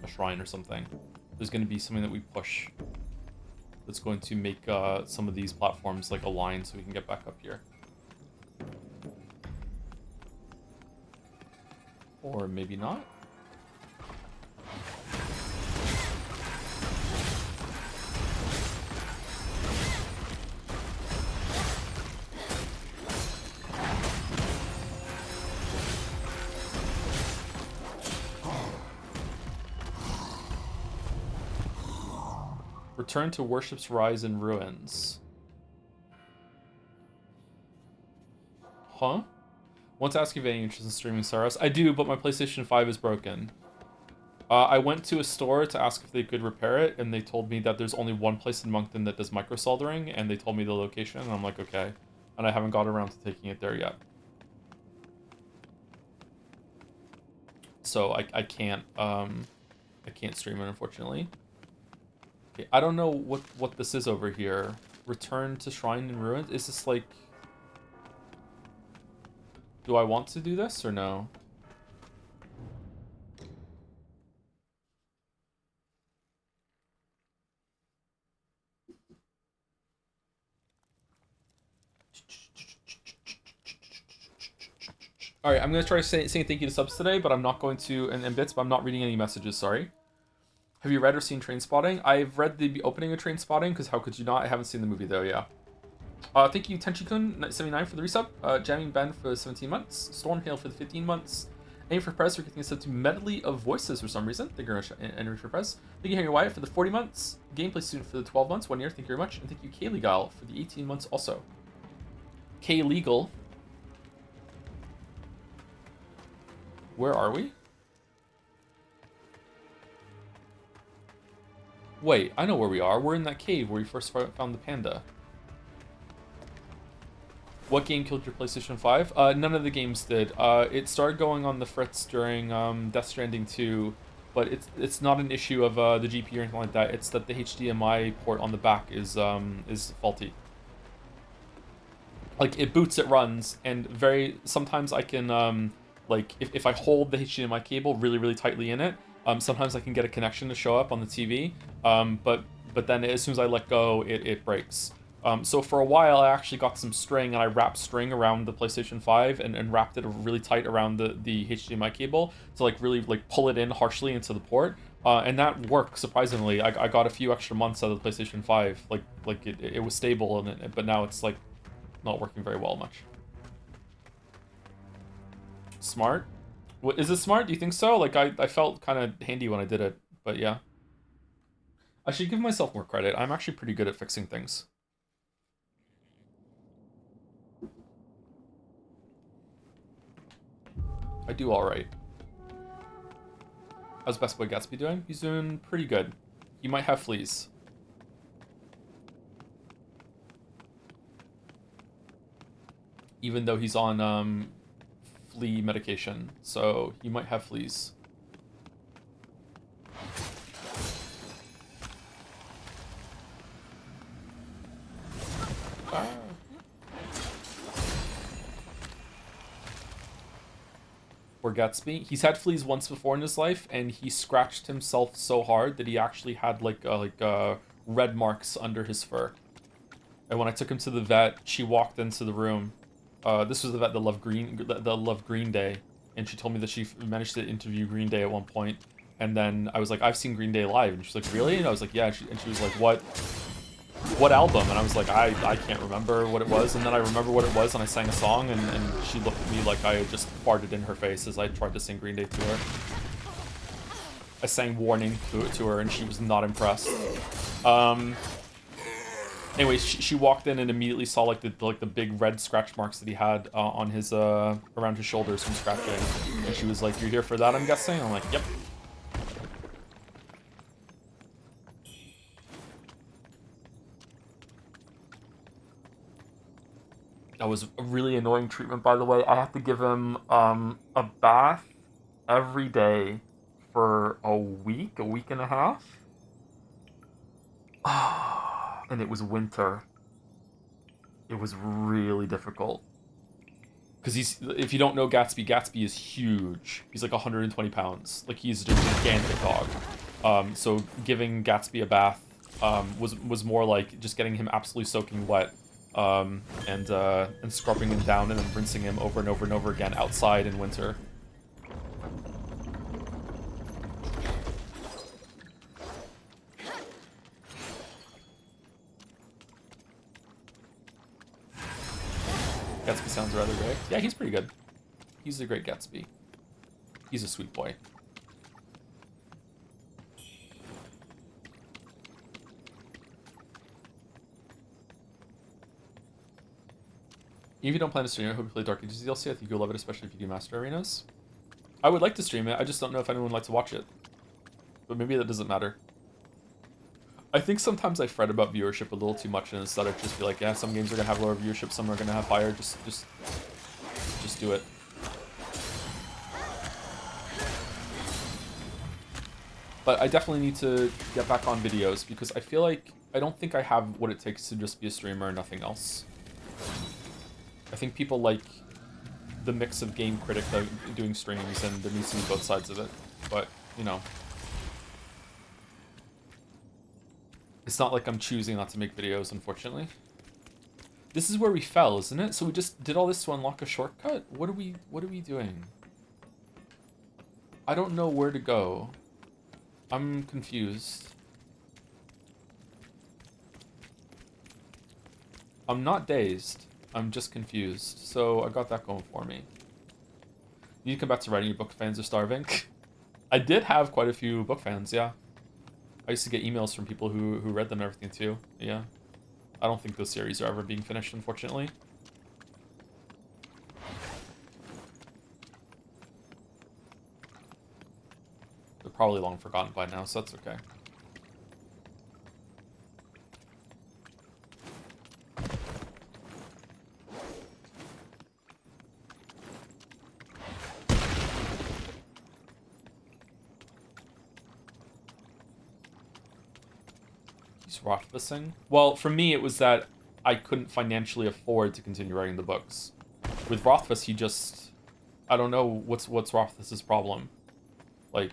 shrine or something. There's going to be something that we push that's going to make some of these platforms like align so we can get back up here. Or maybe not. Return to Worship's Rise in Ruins. Huh? Want to ask you if you have any interest in streaming Saros? I do, but my PlayStation 5 is broken. I went to a store to ask if they could repair it, and they told me that there's only one place in Moncton that does micro soldering, and they told me the location, and I'm like, okay. And I haven't got around to taking it there yet. So I can't stream it, unfortunately. Okay, I don't know what this is over here. Return to Shrine in Ruins? Is this like... Do I want to do this or no? Alright, I'm going to try saying thank you to subs today, but I'm not going to... And bits, but I'm not reading any messages, sorry. Have you read or seen Trainspotting? I've read the opening of Trainspotting, because how could you not? I haven't seen the movie, though, yeah. Thank you, Tenchi-kun, 79 for the resub. Jamming Ben for 17 months. Stormhail for the 15 months. Aim for Press for getting us to medley of voices for some reason. Thank you very much, Henry for Press. Thank you, Henry Wyatt, for the 40 months. Gameplay student for the 12 months, 1 year. Thank you very much. And thank you, Kay Legal, for the 18 months also. Kay Legal. Where are we? Wait, I know where we are. We're in that cave where we first found the panda. What game killed your PlayStation 5? None of the games did. It started going on the fritz during Death Stranding 2, but it's not an issue of the GPU or anything like that. It's that the HDMI port on the back is faulty. Like, it boots, it runs, and sometimes I can like if I hold the HDMI cable really, really tightly in it, sometimes I can get a connection to show up on the TV. But then as soon as I let go, it breaks. So for a while, I actually got some string, and I wrapped string around the PlayStation 5 and wrapped it really tight around the HDMI cable to like really like pull it in harshly into the port. And that worked surprisingly. I got a few extra months out of the PlayStation 5. Like it was stable, but now it's like not working very well much. Smart? What is it smart? Do you think so? Like I felt kind of handy when I did it, but yeah. I should give myself more credit. I'm actually pretty good at fixing things. I do alright. How's Best Boy Gatsby doing? He's doing pretty good. He might have fleas. Even though he's on flea medication, so he might have fleas. Ah. Poor Gatsby. He's had fleas once before in his life, and he scratched himself so hard that he actually had like red marks under his fur. And when I took him to the vet, she walked into the room. This was the vet that loved Green Day, and she told me that she managed to interview Green Day at one point. And then I was like, I've seen Green Day live, and she's like, really? And I was like, yeah. And she was like, what album? And I was like, I can't remember what it was. And then I remember what it was, and I sang a song, and she looked at me like I had just farted in her face as I tried to sing Green Day to her. I sang Warning to her, and she was not impressed. Anyway, she walked in and immediately saw like the big red scratch marks that he had on his around his shoulders from scratching, and she was like, "You're here for that, I'm guessing?" I'm like, "Yep." That was a really annoying treatment, by the way. I have to give him a bath every day for a week and a half. And it was winter. It was really difficult. Because if you don't know Gatsby is huge. He's like 120 pounds. Like, he's a gigantic dog. So giving Gatsby a bath was more like just getting him absolutely soaking wet. And scrubbing him down and then rinsing him over and over and over again outside in winter. Gatsby sounds rather great. Yeah, he's pretty good. He's a great Gatsby. He's a sweet boy. Even if you don't plan to stream it, I hope you play Dark Ages DLC. I think you'll love it, especially if you do Master Arenas. I would like to stream it, I just don't know if anyone would like to watch it. But maybe that doesn't matter. I think sometimes I fret about viewership a little too much, and instead I just be like, yeah, some games are gonna have lower viewership, some are gonna have higher. Just do it. But I definitely need to get back on videos because I feel like I don't think I have what it takes to just be a streamer and nothing else. I think people like the mix of game critic doing streams, and there needs to be both sides of it. But, you know. It's not like I'm choosing not to make videos, unfortunately. This is where we fell, isn't it? So we just did all this to unlock a shortcut? What are we doing? I don't know where to go. I'm confused. I'm not dazed. I'm just confused. So I got that going for me. You need to come back to writing. Your book fans are starving. I did have quite a few book fans, yeah. I used to get emails from people who read them and everything too, yeah. I don't think those series are ever being finished, unfortunately. They're probably long forgotten by now, so that's okay. He's Rothfussing? Well, for me, it was that I couldn't financially afford to continue writing the books. With Rothfuss, he just... I don't know what's Rothfuss's problem. Like...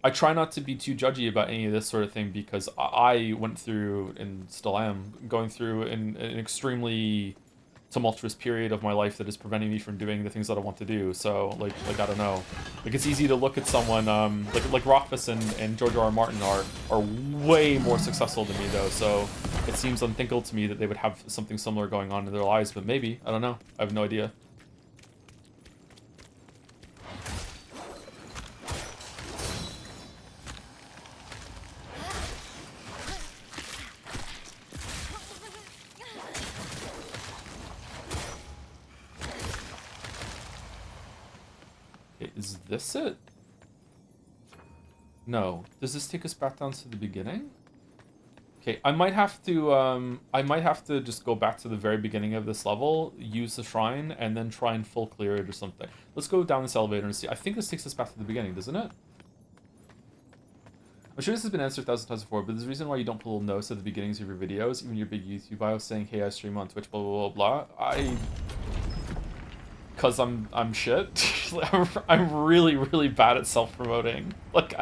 I try not to be too judgy about any of this sort of thing because I went through, and still am, going through an extremely tumultuous period of my life that is preventing me from doing the things that I want to do. So, like I don't know. Like, it's easy to look at someone, like Rothfuss and George R. R. Martin are way more successful than me, though. So, it seems unthinkable to me that they would have something similar going on in their lives, but maybe. I don't know. I have no idea. Is this it? No. Does this take us back down to the beginning? Okay, I might have to just go back to the very beginning of this level, use the shrine, and then try and full clear it or something. Let's go down this elevator and see. I think this takes us back to the beginning, doesn't it? I'm sure this has been answered 1,000 times before, but there's a reason why you don't put little notes at the beginnings of your videos, even your big YouTube bio saying, hey, I stream on Twitch, blah, blah, blah, blah. Because I'm shit. I'm really, really bad at self-promoting. Like,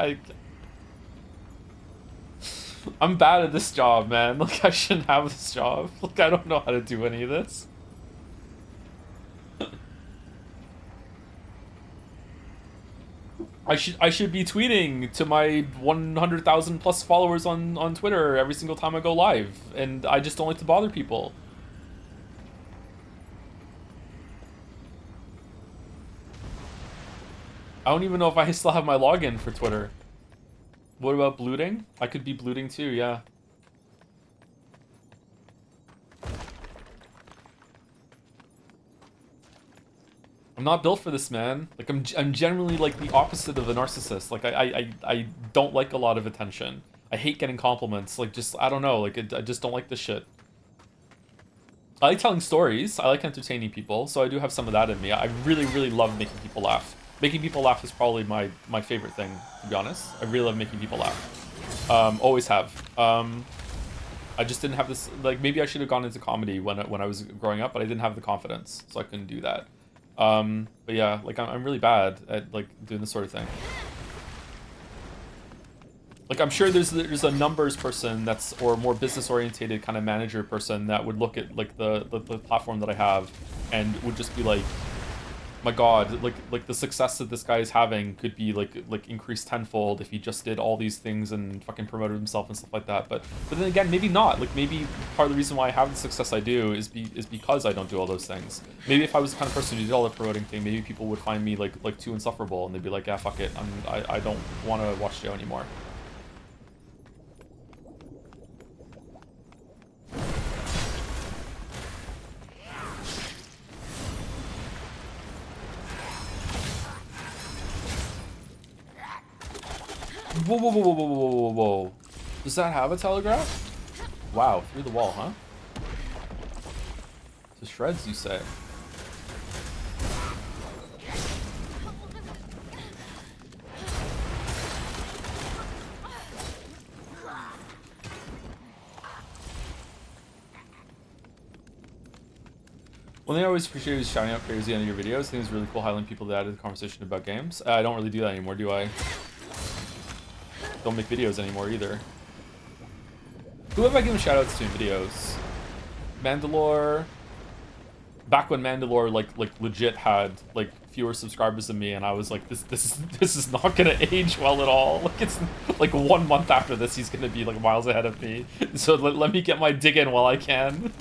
I'm bad at this job, man. Like, I shouldn't have this job. Like, I don't know how to do any of this. I should be tweeting to my 100,000 plus followers on Twitter every single time I go live, and I just don't like to bother people. I don't even know if I still have my login for Twitter. What about blooting? I could be blooting too, yeah. I'm not built for this, man. Like, I'm generally like the opposite of a narcissist. Like, I don't like a lot of attention. I hate getting compliments. Like, just, I don't know. Like, I just don't like this shit. I like telling stories. I like entertaining people. So I do have some of that in me. I really, really love making people laugh. Making people laugh is probably my favorite thing, to be honest. I really love making people laugh. Always have. I just didn't have this, like, maybe I should have gone into comedy when I was growing up, but I didn't have the confidence, so I couldn't do that. But yeah, like, I'm really bad at, like, doing this sort of thing. Like, I'm sure there's a numbers person that's, or more business-orientated kind of manager person that would look at, like, the platform that I have and would just be like, my god, like the success that this guy is having could be like increased tenfold if he just did all these things and fucking promoted himself and stuff like that. But then again, maybe not. Like, maybe part of the reason why I have the success I do is because I don't do all those things. Maybe if I was the kind of person who did all the promoting thing, maybe people would find me like too insufferable and they'd be like, yeah, fuck it, I don't want to watch Joe anymore. Whoa, whoa, whoa, whoa, whoa, whoa, whoa, whoa. Does that have a telegraph? Wow, through the wall, huh? To shreds, you say? One thing I always appreciate is shouting out crazy on your videos. I think it's really cool highlighting people that added the conversation about games. I don't really do that anymore, do I? Don't make videos anymore either. Who have I given shoutouts to in videos? Mandalore. Back when Mandalore like legit had like fewer subscribers than me, and I was like, this is not gonna age well at all. Like, it's like 1 month after this, he's gonna be like miles ahead of me. So let me get my dig in while I can.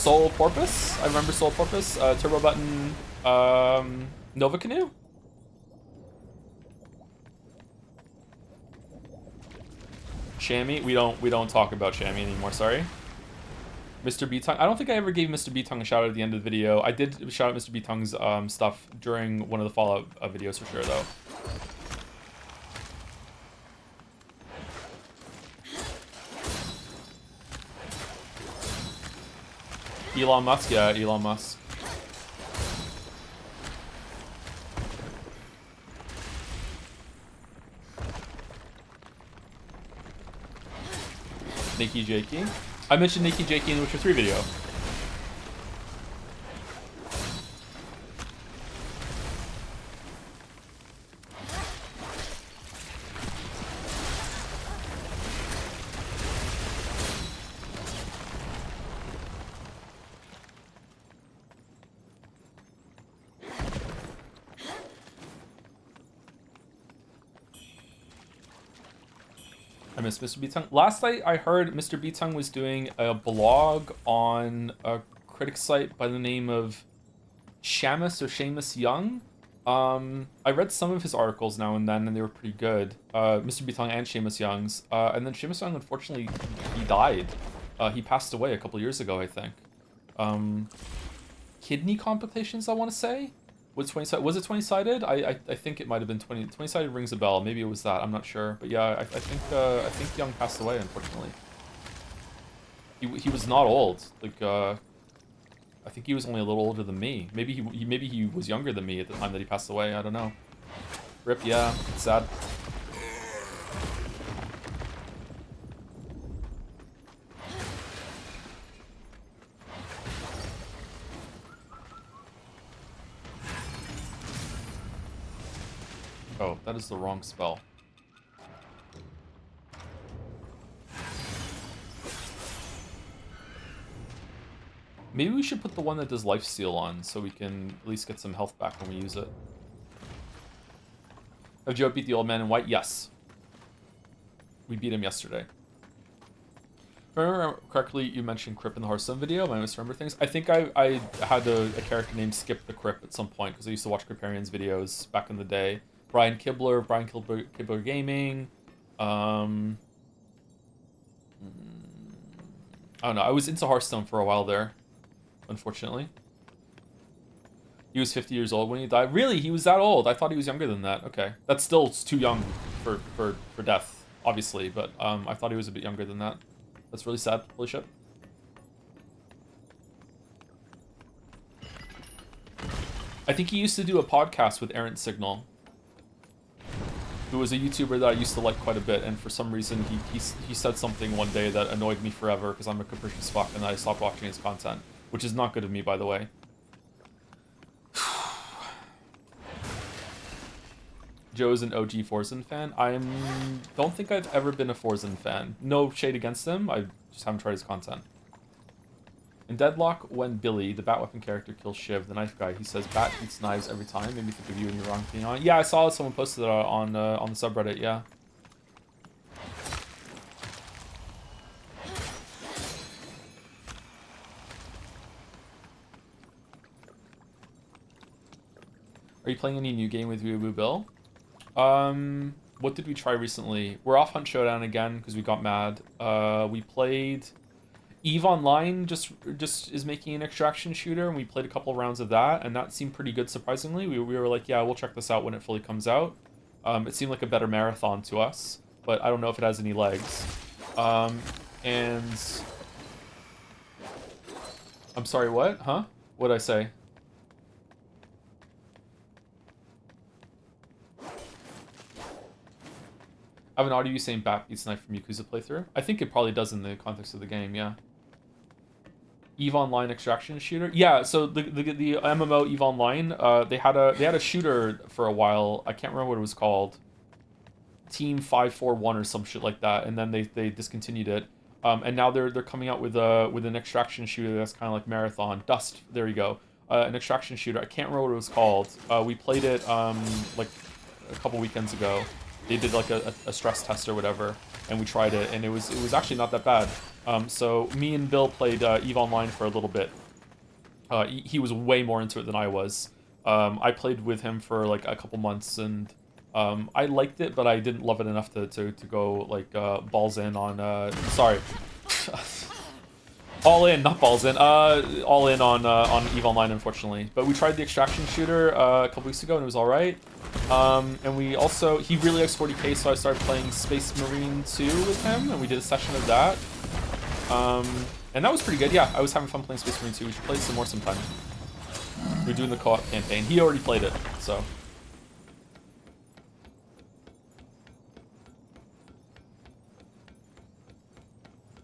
Soul Porpoise. I remember Soul Porpoise. Turbo Button. Nova Canoe. Shammy. We don't talk about Shammy anymore. Sorry. Mr. B-Tongue. I don't think I ever gave Mr. B-Tongue a shout out at the end of the video. I did shout out Mr. B-Tongue's stuff during one of the Fallout videos for sure, though. Elon Musk, yeah, Elon Musk. Nikki Jakey. I mentioned Nikki Jakey in the Witcher 3 video. I miss Mr. B-Tongue. Last night I heard Mr. B-Tongue was doing a blog on a critic site by the name of Shamus or Seamus Young. I read some of his articles now and then, and they were pretty good. Mr. B-Tongue and Seamus Young's. And then Seamus Young, unfortunately, he died. He passed away a couple years ago, I think. Kidney complications, I want to say? Was it 20-sided? I think it might have been 20. 20-sided rings a bell. Maybe it was that. I'm not sure. But yeah, I think Young passed away, unfortunately. He was not old. Like I think he was only a little older than me. Maybe he was younger than me at the time that he passed away. I don't know. Rip. Yeah, it's sad. Oh, that is the wrong spell. Maybe we should put the one that does lifesteal on so we can at least get some health back when we use it. Have Joe beat the old man in white? Yes. We beat him yesterday. If I remember correctly, you mentioned Crip in the Hearthstone video. I misremember things. I think I had a character named Skip the Crip at some point because I used to watch Criparian's videos back in the day. Brian Kibler Gaming. I don't know. I was into Hearthstone for a while there, unfortunately. He was 50 years old when he died. Really? He was that old? I thought he was younger than that. Okay. That's still too young for death, obviously, but I thought he was a bit younger than that. That's really sad. Holy shit. I think he used to do a podcast with Errant Signal, who was a YouTuber that I used to like quite a bit, and for some reason he said something one day that annoyed me forever because I'm a capricious fuck, and I stopped watching his content, which is not good of me, by the way. Joe's an OG Forzen fan. Don't think I've ever been a Forzen fan. No shade against him, I just haven't tried his content. In Deadlock, when Billy, the Bat Weapon character, kills Shiv, the knife guy, he says Bat eats knives every time. Made me think of you and your wrong opinion on it. Yeah, I saw someone posted it on the subreddit, yeah. Are you playing any new game with Weeaboo Bill? What did we try recently? We're off Hunt Showdown again because we got mad. We played EVE Online just is making an extraction shooter, and we played a couple rounds of that, and that seemed pretty good, surprisingly. We were like, yeah, we'll check this out when it fully comes out. It seemed like a better marathon to us, but I don't know if it has any legs. And... I'm sorry, what? Huh? What'd I say? I have an audio saying Bat beats knife from Yakuza playthrough. I think it probably does in the context of the game, yeah. EVE Online extraction shooter. Yeah, so the MMO EVE Online, they had a shooter for a while. I can't remember what it was called. Team 541 or some shit like that, and then they discontinued it. And now they're coming out with an extraction shooter that's kind of like Marathon. Dust, there you go. An extraction shooter. I can't remember what it was called. We played it like a couple weekends ago. They did like a stress test or whatever. and we tried it, and it was actually not that bad. So me and Bill played EVE Online for a little bit. He was way more into it than I was. I played with him for like a couple months, and I liked it, but I didn't love it enough to go like balls in on. Sorry, all in, not balls in. All in on EVE Online, unfortunately. But we tried the extraction shooter a couple weeks ago, and it was all right. And we also, he really likes 40k, so I started playing Space Marine 2 with him, and we did a session of that. And that was pretty good. Yeah, I was having fun playing Space Marine 2. We should play some more sometime. We're doing the co-op campaign. He already played it, so.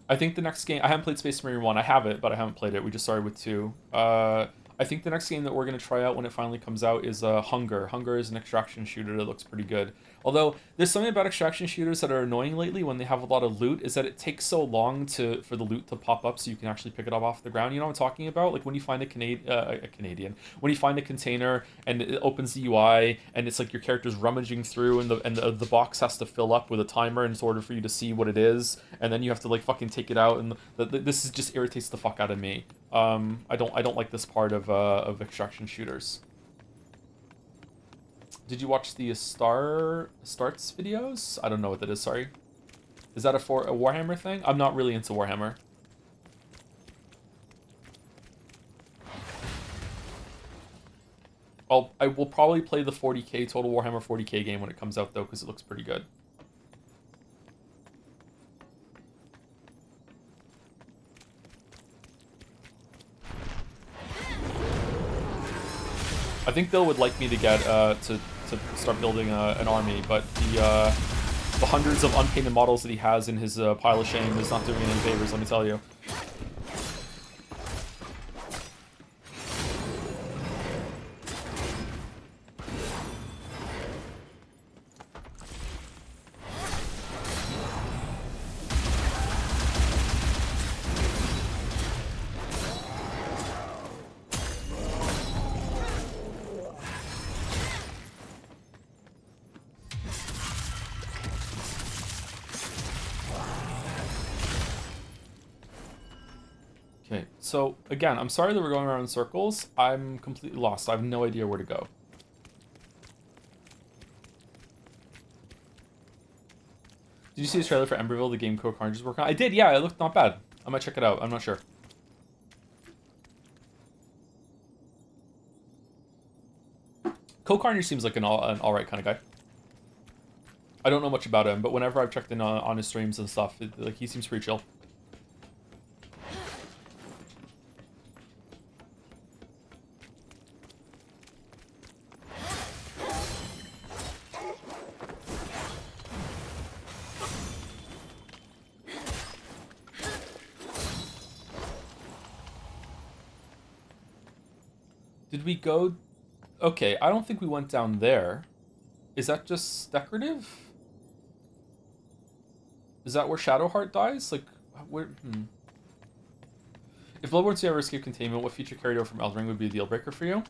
I think the next game, I haven't played Space Marine 1. I have it, but I haven't played it. We just started with 2. I think the next game that we're going to try out when it finally comes out is Hunger. Hunger is an extraction shooter that looks pretty good. Although, there's something about extraction shooters that are annoying lately when they have a lot of loot, is that it takes so long for the loot to pop up so you can actually pick it up off the ground. You know what I'm talking about? Like when you find when you find a container and it opens the UI and it's like your character's rummaging through and the box has to fill up with a timer in order for you to see what it is, and then you have to like fucking take it out, and this just irritates the fuck out of me. I don't like this part of extraction shooters. Did you watch the starts videos? I don't know what that is, sorry. Is that a Warhammer thing? I'm not really into Warhammer. I will probably play the 40k, Total Warhammer 40k game when it comes out, though, because it looks pretty good. I think Bill would like me to get to start building an army, but the hundreds of unpainted models that he has in his pile of shame is not doing him any favors, let me tell you. Okay, so again, I'm sorry that we're going around in circles. I'm completely lost. I have no idea where to go. Did you see the trailer for Emberville, the game Code Carnage is working on? I did, yeah, it looked not bad. I might check it out. I'm not sure. Code Carnage seems like an alright kind of guy. I don't know much about him, but whenever I've checked in on his streams and stuff, like he seems pretty chill. Did we go... Okay, I don't think we went down there. Is that just decorative? Is that where Shadowheart dies? Like, where... If Bloodborne 2 ever escaped containment, what feature carried over from Elden Ring would be a deal breaker for you?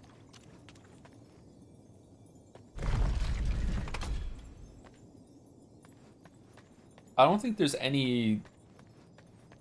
I don't think there's any...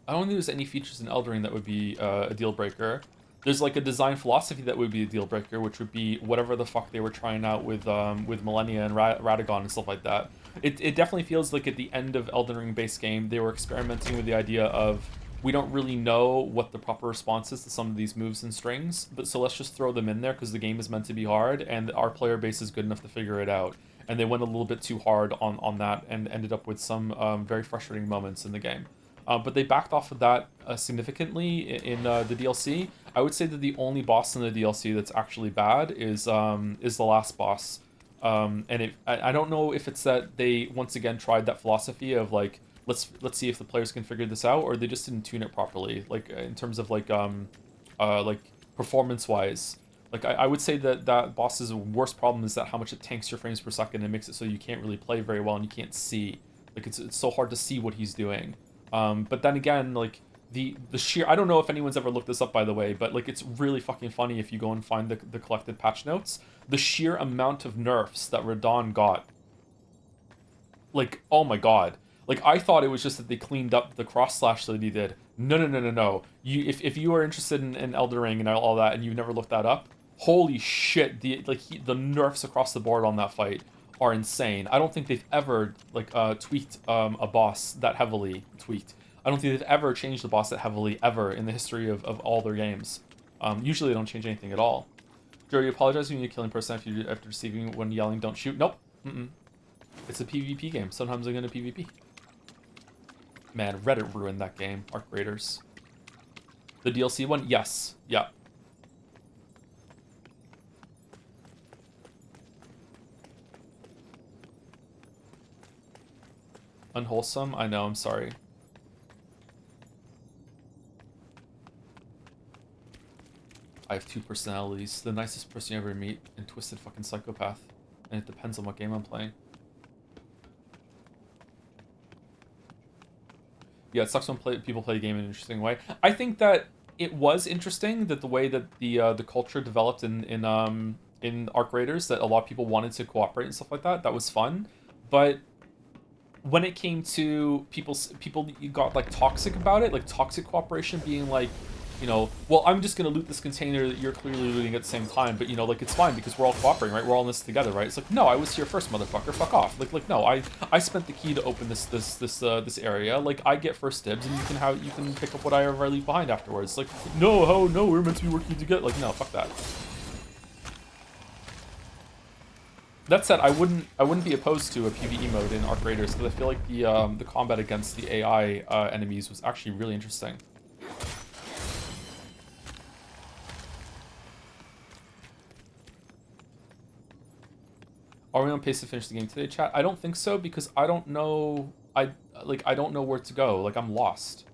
I don't think there's any features in Elden Ring that would be a deal breaker. There's like a design philosophy that would be a deal breaker, which would be whatever the fuck they were trying out with Millennia and Radagon and stuff like that. It definitely feels like at the end of Elden Ring base game, they were experimenting with the idea of, we don't really know what the proper response is to some of these moves and strings, but so let's just throw them in there because the game is meant to be hard and our player base is good enough to figure it out. And they went a little bit too hard on that and ended up with some very frustrating moments in the game. But they backed off of that significantly in the DLC. I would say that the only boss in the DLC that's actually bad is the last boss. And I don't know if it's that they once again tried that philosophy of like, let's see if the players can figure this out, or they just didn't tune it properly, like in terms of like performance wise. Like I would say that that boss's worst problem is that how much it tanks your frames per second and makes it so you can't really play very well and you can't see. Like it's so hard to see what he's doing. But then again, like the sheer, I don't know if anyone's ever looked this up, by the way, but like it's really fucking funny if you go and find the collected patch notes. The sheer amount of nerfs that Radon got, like, oh my god. Like, I thought it was just that they cleaned up the cross slash that he did. No, no, no, no, no. If you are interested in Elden Ring and all that, and you've never looked that up, holy shit! The nerfs across the board on that fight are insane. I don't think they've ever tweaked a boss that heavily. I don't think they've ever changed the boss that heavily ever in the history of all their games. Usually they don't change anything at all. Joe, you apologize when you're killing person after receiving when yelling don't shoot. Nope. It's a PvP game. Sometimes I'm gonna PvP. Man, Reddit ruined that game. Arc Raiders. The DLC one? Yes. Yeah. Unwholesome? I know, I'm sorry. I have two personalities. The nicest person you ever meet and twisted fucking psychopath. And it depends on what game I'm playing. Yeah, it sucks when people play the game in an interesting way. I think that it was interesting that the way that the culture developed in Arc Raiders, that a lot of people wanted to cooperate and stuff like that. That was fun, but when it came to people got like toxic about it, like toxic cooperation being like, you know, well, I'm just gonna loot this container that you're clearly looting at the same time, but you know, like, it's fine because we're all cooperating, right? We're all in this together, right? It's like, no, I was here first, motherfucker. Fuck off. Like, no, I spent the key to open this area. Like, I get first dibs, and you can pick up whatever I leave behind afterwards. Like, no, we're meant to be working together. Like, no, fuck that. That said, I wouldn't be opposed to a PvE mode in Arc Raiders because I feel like the combat against the AI enemies was actually really interesting. Are we on pace to finish the game today, chat? I don't think so because I don't know. I don't know where to go. Like, I'm lost.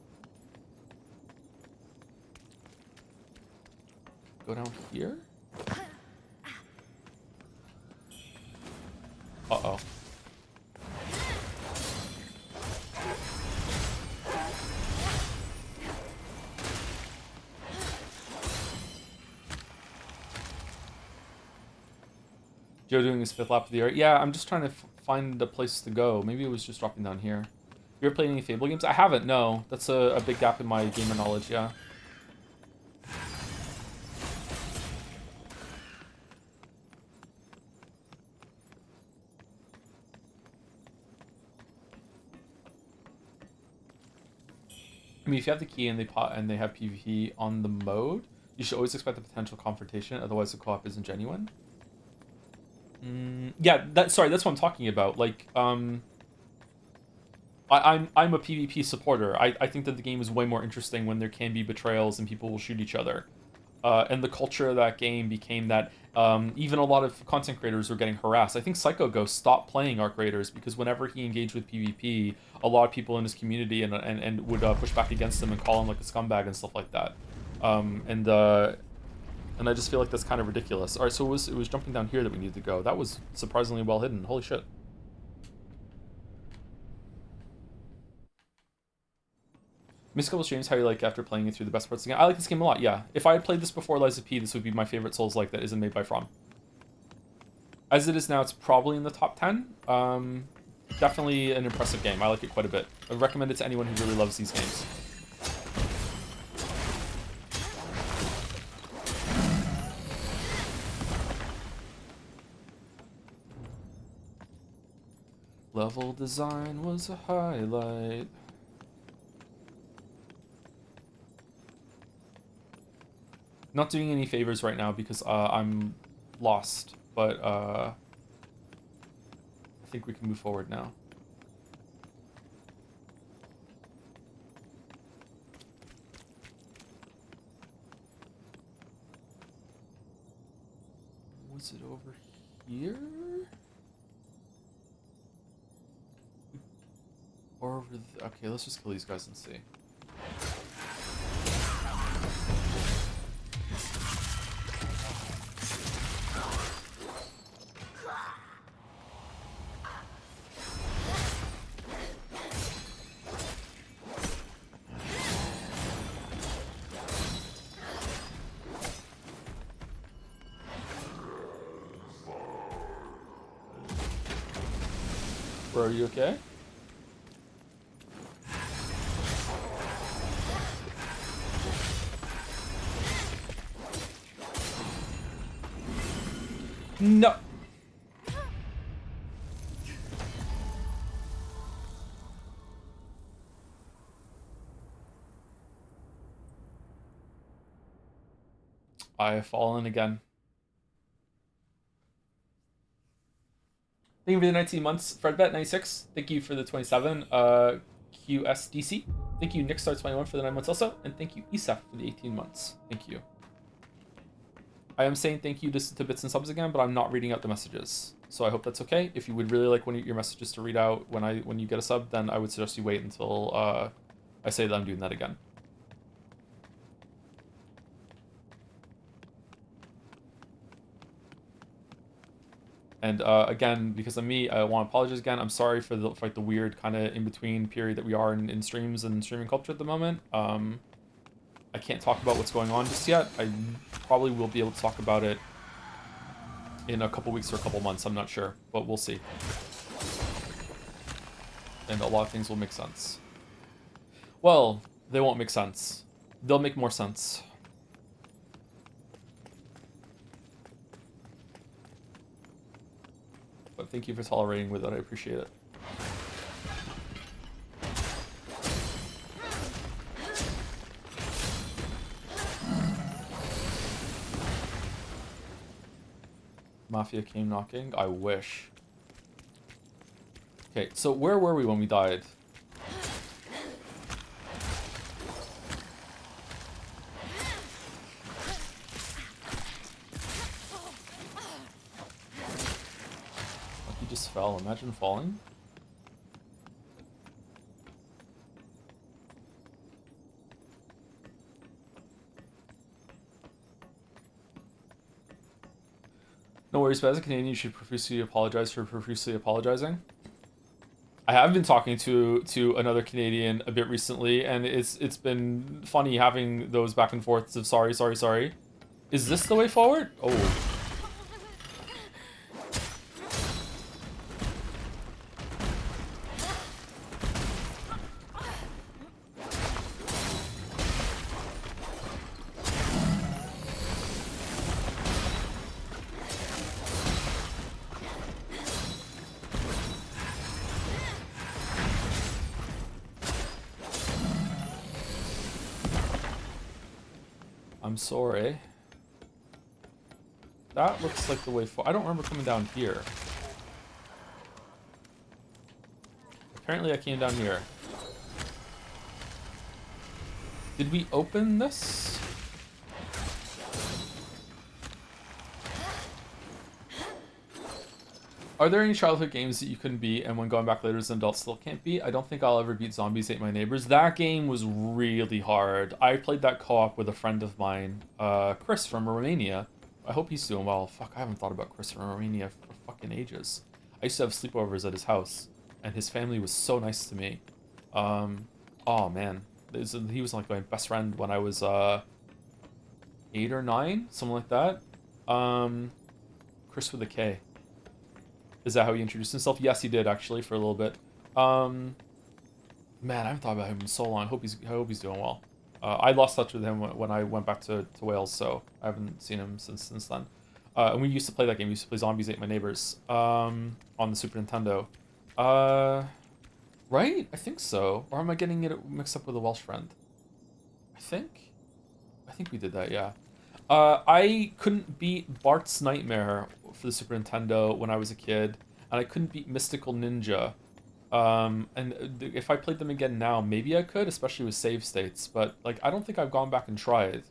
Go down here? Uh-oh. Joe doing his 5th lap of the area. Yeah, I'm just trying to find a place to go. Maybe it was just dropping down here. You ever played any Fable games? I haven't, no. That's a big gap in my gamer knowledge, yeah. I mean, if you have the key and they have PvP on the mode, you should always expect a potential confrontation, otherwise the co-op isn't genuine. Yeah, that's what I'm talking about. Like, I'm a PvP supporter. I think that the game is way more interesting when there can be betrayals and people will shoot each other. And the culture of that game became that even a lot of content creators were getting harassed. I think Psycho Ghost stopped playing Arc Raiders because whenever he engaged with PvP, a lot of people in his community and would push back against him and call him like a scumbag and stuff like that. And I just feel like that's kind of ridiculous. All right, so it was jumping down here that we needed to go. That was surprisingly well hidden. Holy shit. Missed a couple streams, how you like after playing it through the best parts again? I like this game a lot, yeah. If I had played this before Lies of P, this would be my favorite Souls-like that isn't made by From. As it is now, it's probably in the top 10. Definitely an impressive game. I like it quite a bit. I recommend it to anyone who really loves these games. Level design was a highlight. Not doing any favors right now because I'm lost, but I think we can move forward now. Was it over here? Or over the... Okay, let's just kill these guys and see. Bro, are you okay? No. I have fallen again. Thank you for the 19 months. Fredbet96, thank you for the 27. QSDC, thank you. Nickstar21 for the 9 months also. And thank you, Isaf, for the 18 months. Thank you. I am saying thank you to bits and subs again, but I'm not reading out the messages. So I hope that's okay. If you would really like your messages to read out when you get a sub, then I would suggest you wait until I say that I'm doing that again. And again, because of me, I want to apologize again. I'm sorry for the weird kind of in-between period that we are in streams and streaming culture at the moment. I can't talk about what's going on just yet. I probably will be able to talk about it in a couple weeks or a couple months. I'm not sure, but we'll see. And a lot of things will make sense. Well, they won't make sense. They'll make more sense. But thank you for tolerating with it. I appreciate it. Mafia came knocking. I wish. Okay, so where were we when we died? He just fell. Imagine falling. No worries, but as a Canadian, you should profusely apologize for profusely apologizing. I have been talking to another Canadian a bit recently, and it's been funny having those back and forths of sorry, sorry, sorry. Is this the way forward? Oh. I'm sorry. That looks like the way forward. I don't remember coming down here. Apparently I came down here. Did we open this? Are there any childhood games that you couldn't beat and when going back later as an adult still can't beat? I don't think I'll ever beat Zombies Ate My Neighbors. That game was really hard. I played that co-op with a friend of mine, Chris from Romania. I hope he's doing well. Fuck, I haven't thought about Chris from Romania for fucking ages. I used to have sleepovers at his house, and his family was so nice to me. Oh man. He was like my best friend when I was 8 or 9, something like that. Chris with a K. Is that how he introduced himself? Yes, he did actually for a little bit. Man, I haven't thought about him in so long. I hope he's doing well. I lost touch with him when I went back to Wales, so I haven't seen him since then. And we used to play that game. We used to play Zombies Ate My Neighbors on the Super Nintendo. Right? I think so. Or am I getting it mixed up with a Welsh friend? I think we did that, yeah. I couldn't beat Bart's Nightmare for the Super Nintendo when I was a kid, and I couldn't beat Mystical Ninja. And if I played them again now, maybe I could, especially with save states, but like I don't think I've gone back and tried.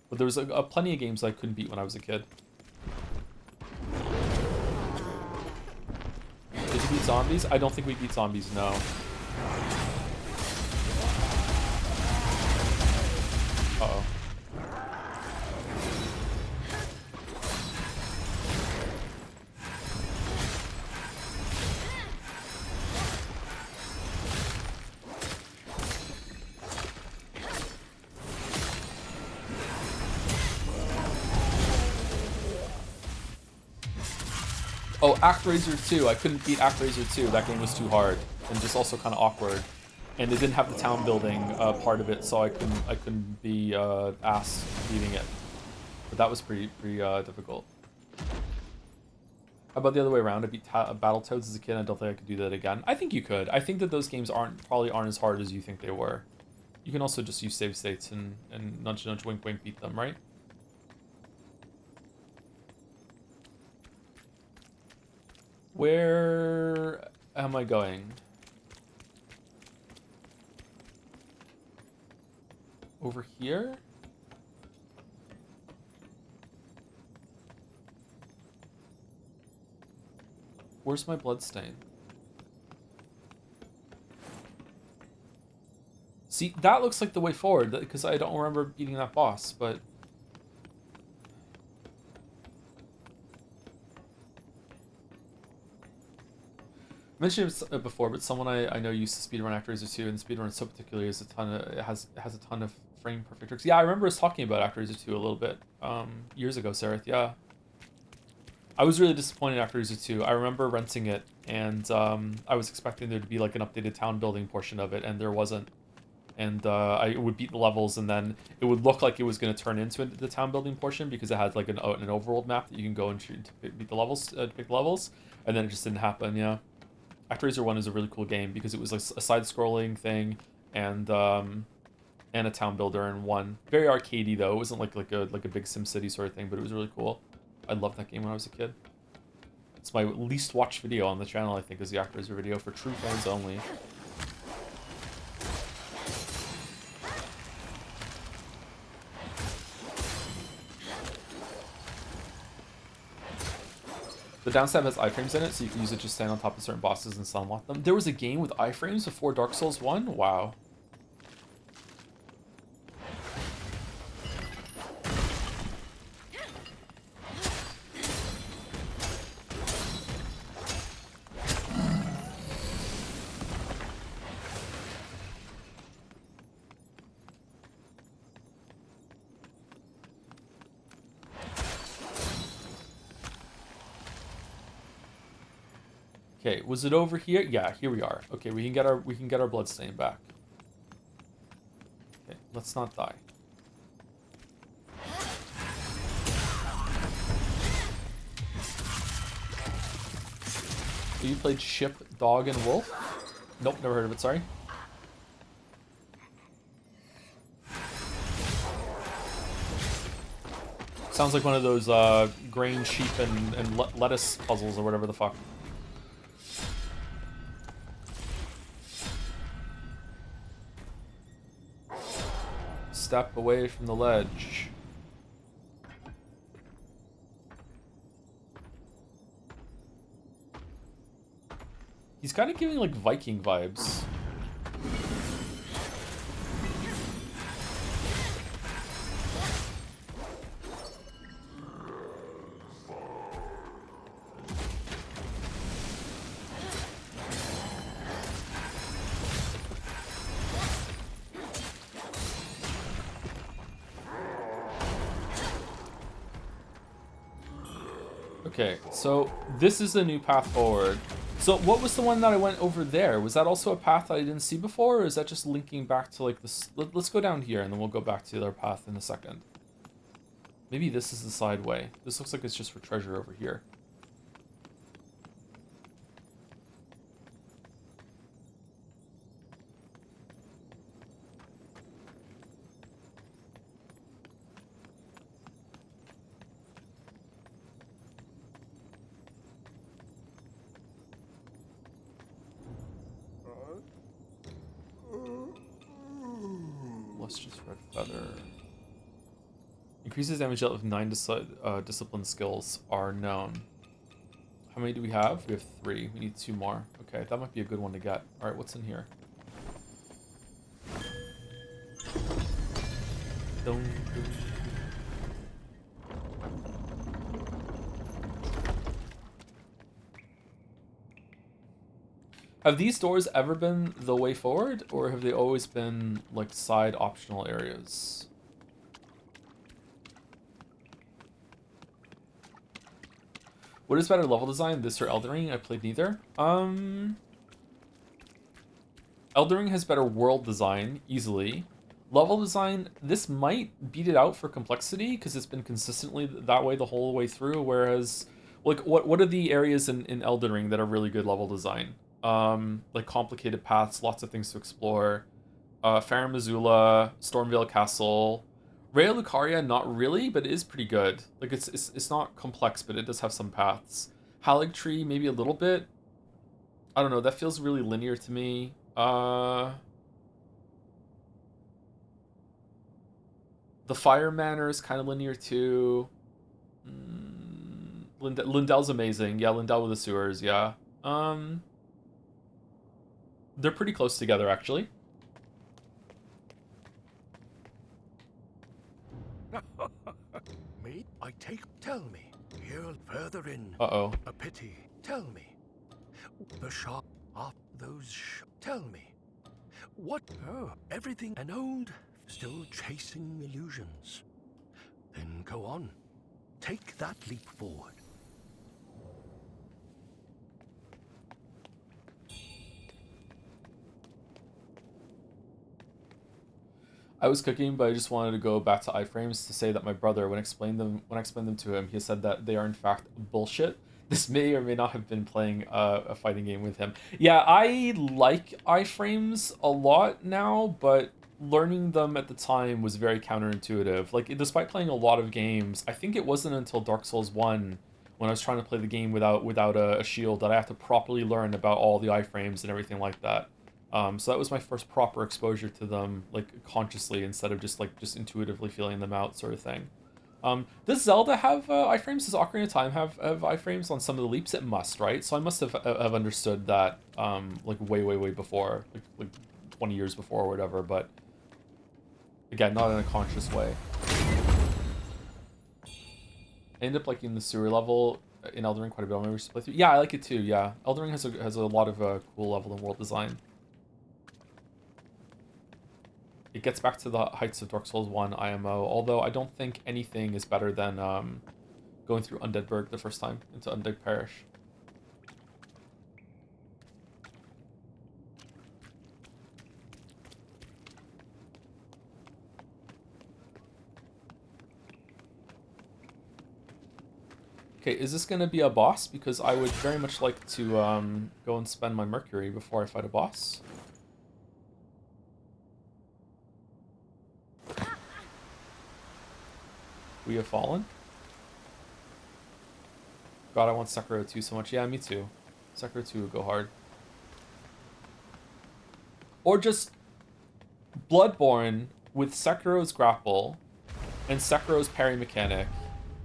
But there was plenty of games I couldn't beat when I was a kid. Did you beat Zombies? I don't think we beat Zombies, no. Uh-oh. Oh, ActRaiser 2. I couldn't beat ActRaiser 2. That game was too hard and just also kind of awkward. And it didn't have the town building part of it, so I couldn't be asked beating it. But that was pretty difficult. How about the other way around? I beat Battletoads as a kid. I don't think I could do that again. I think you could. I think that those games probably aren't as hard as you think they were. You can also just use save states and nudge nudge wink wink beat them, right? Where am I going? Over here? Where's my bloodstain? See, that looks like the way forward, because I don't remember beating that boss, but... I mentioned it before, but someone I know used to speedrun ActRaiser 2, and speedrun so particularly has a ton of frame perfect tricks. Yeah, I remember us talking about ActRaiser 2 a little bit years ago, Sarah. Yeah, I was really disappointed in ActRaiser 2. I remember renting it, and I was expecting there to be like an updated town building portion of it, and there wasn't. And I would beat the levels, and then it would look like it was going to turn into the town building portion because it had like an overworld map that you can go and shoot to beat the levels, pick the levels, and then it just didn't happen. Yeah. ActRaiser 1 is a really cool game because it was like a side-scrolling thing and a town builder in one. Very arcadey though. It wasn't like a big SimCity sort of thing, but it was really cool. I loved that game when I was a kid. It's my least watched video on the channel, I think, is the ActRaiser video for true fans only. The downstab has iframes in it, so you can use it to stand on top of certain bosses and sunlock them. There was a game with iframes before Dark Souls 1? Wow. Okay, was it over here? Yeah, here we are. Okay, we can get our bloodstain back. Okay, let's not die. So you played Ship, Dog, and Wolf? Nope, never heard of it, sorry. Sounds like one of those grain, sheep, and lettuce puzzles or whatever the fuck. Step away from the ledge. He's kind of giving like Viking vibes. Okay, so this is the new path forward. So what was the one that I went over there? Was that also a path that I didn't see before, or is that just linking back to like this? Let's go down here and then we'll go back to the other path in a second. Maybe this is the side way. This looks like it's just for treasure over here. Lustrous red feather. Increases damage dealt with 9 discipline skills are known. How many do we have? We have 3. We need 2 more. Okay, that might be a good one to get. Alright, what's in here? Dun, dun. Have these doors ever been the way forward, or have they always been, like, side optional areas? What is better level design, this or Elden Ring? I played neither. Elden Ring has better world design, easily. Level design, this might beat it out for complexity, because it's been consistently that way the whole way through, whereas Like, what are the areas in Elden Ring that are really good level design? Like complicated paths, lots of things to explore. Farum Azula, Stormvale Castle, Raya Lucaria, not really, but it is pretty good. Like it's not complex, but it does have some paths. Haligtree, maybe a little bit. I don't know. That feels really linear to me. The Fire Manor is kind of linear too. Lindell's amazing. Yeah, Lindell with the sewers. Yeah. They're pretty close together actually. Me? I take. Tell me. Here, further in. Uh-oh. A pity. Tell me. The shop. Up those. Tell me. What? Oh, everything. An old. Still chasing illusions. Then go on. Take that leap forward. I was cooking, but I just wanted to go back to iframes to say that my brother, when I explained them to him, he said that they are in fact bullshit. This may or may not have been playing a fighting game with him. Yeah, I like iframes a lot now, but learning them at the time was very counterintuitive. Like, despite playing a lot of games, I think it wasn't until Dark Souls 1, when I was trying to play the game without a shield, that I have to properly learn about all the iframes and everything like that. So that was my first proper exposure to them, like consciously instead of just intuitively feeling them out, sort of thing. Does Zelda have iframes? Does Ocarina of Time have iframes on some of the leaps? It must, right? So I must have understood that like way before, like 20 years before or whatever. But again, not in a conscious way. I end up liking the sewer level in Elden Ring quite a bit on my recent playthrough. Yeah, I like it too. Yeah, Elden Ring has a lot of cool level and world design. It gets back to the heights of Dark Souls 1 IMO, although I don't think anything is better than going through Undeadburg the first time into Undead Parish. Okay, is this going to be a boss? Because I would very much like to go and spend my Mercury before I fight a boss. We have fallen. God, I want Sekiro 2 so much. Yeah, me too. Sekiro 2 would go hard. Or just Bloodborne with Sekiro's grapple and Sekiro's parry mechanic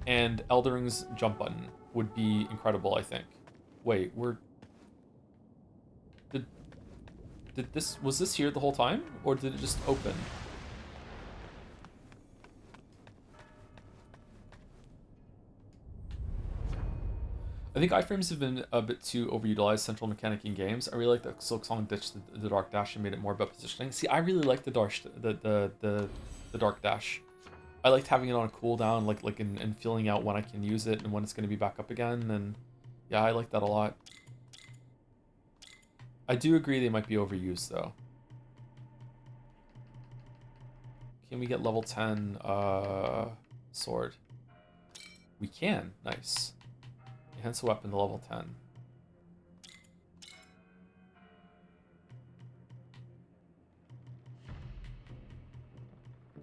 and Elden Ring's jump button would be incredible, I think. Wait, was this here the whole time? Or did it just open? I think iframes have been a bit too overutilized central mechanic in games. I really like that Silksong ditched the dark dash and made it more about positioning. See, I really like the dark dash. I liked having it on a cooldown, and feeling out when I can use it and when it's going to be back up again. And yeah, I like that a lot. I do agree they might be overused though. Can we get level 10 sword? We can. Nice. Enhance a weapon to level 10.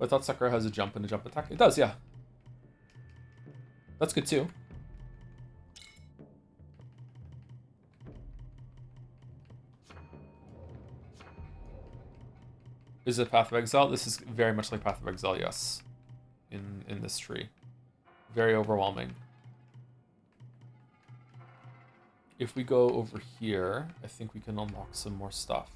I thought Sekiro has a jump and a jump attack. It does, yeah. That's good too. Is it Path of Exile? This is very much like Path of Exile, yes. In this tree. Very overwhelming. If we go over here, I think we can unlock some more stuff.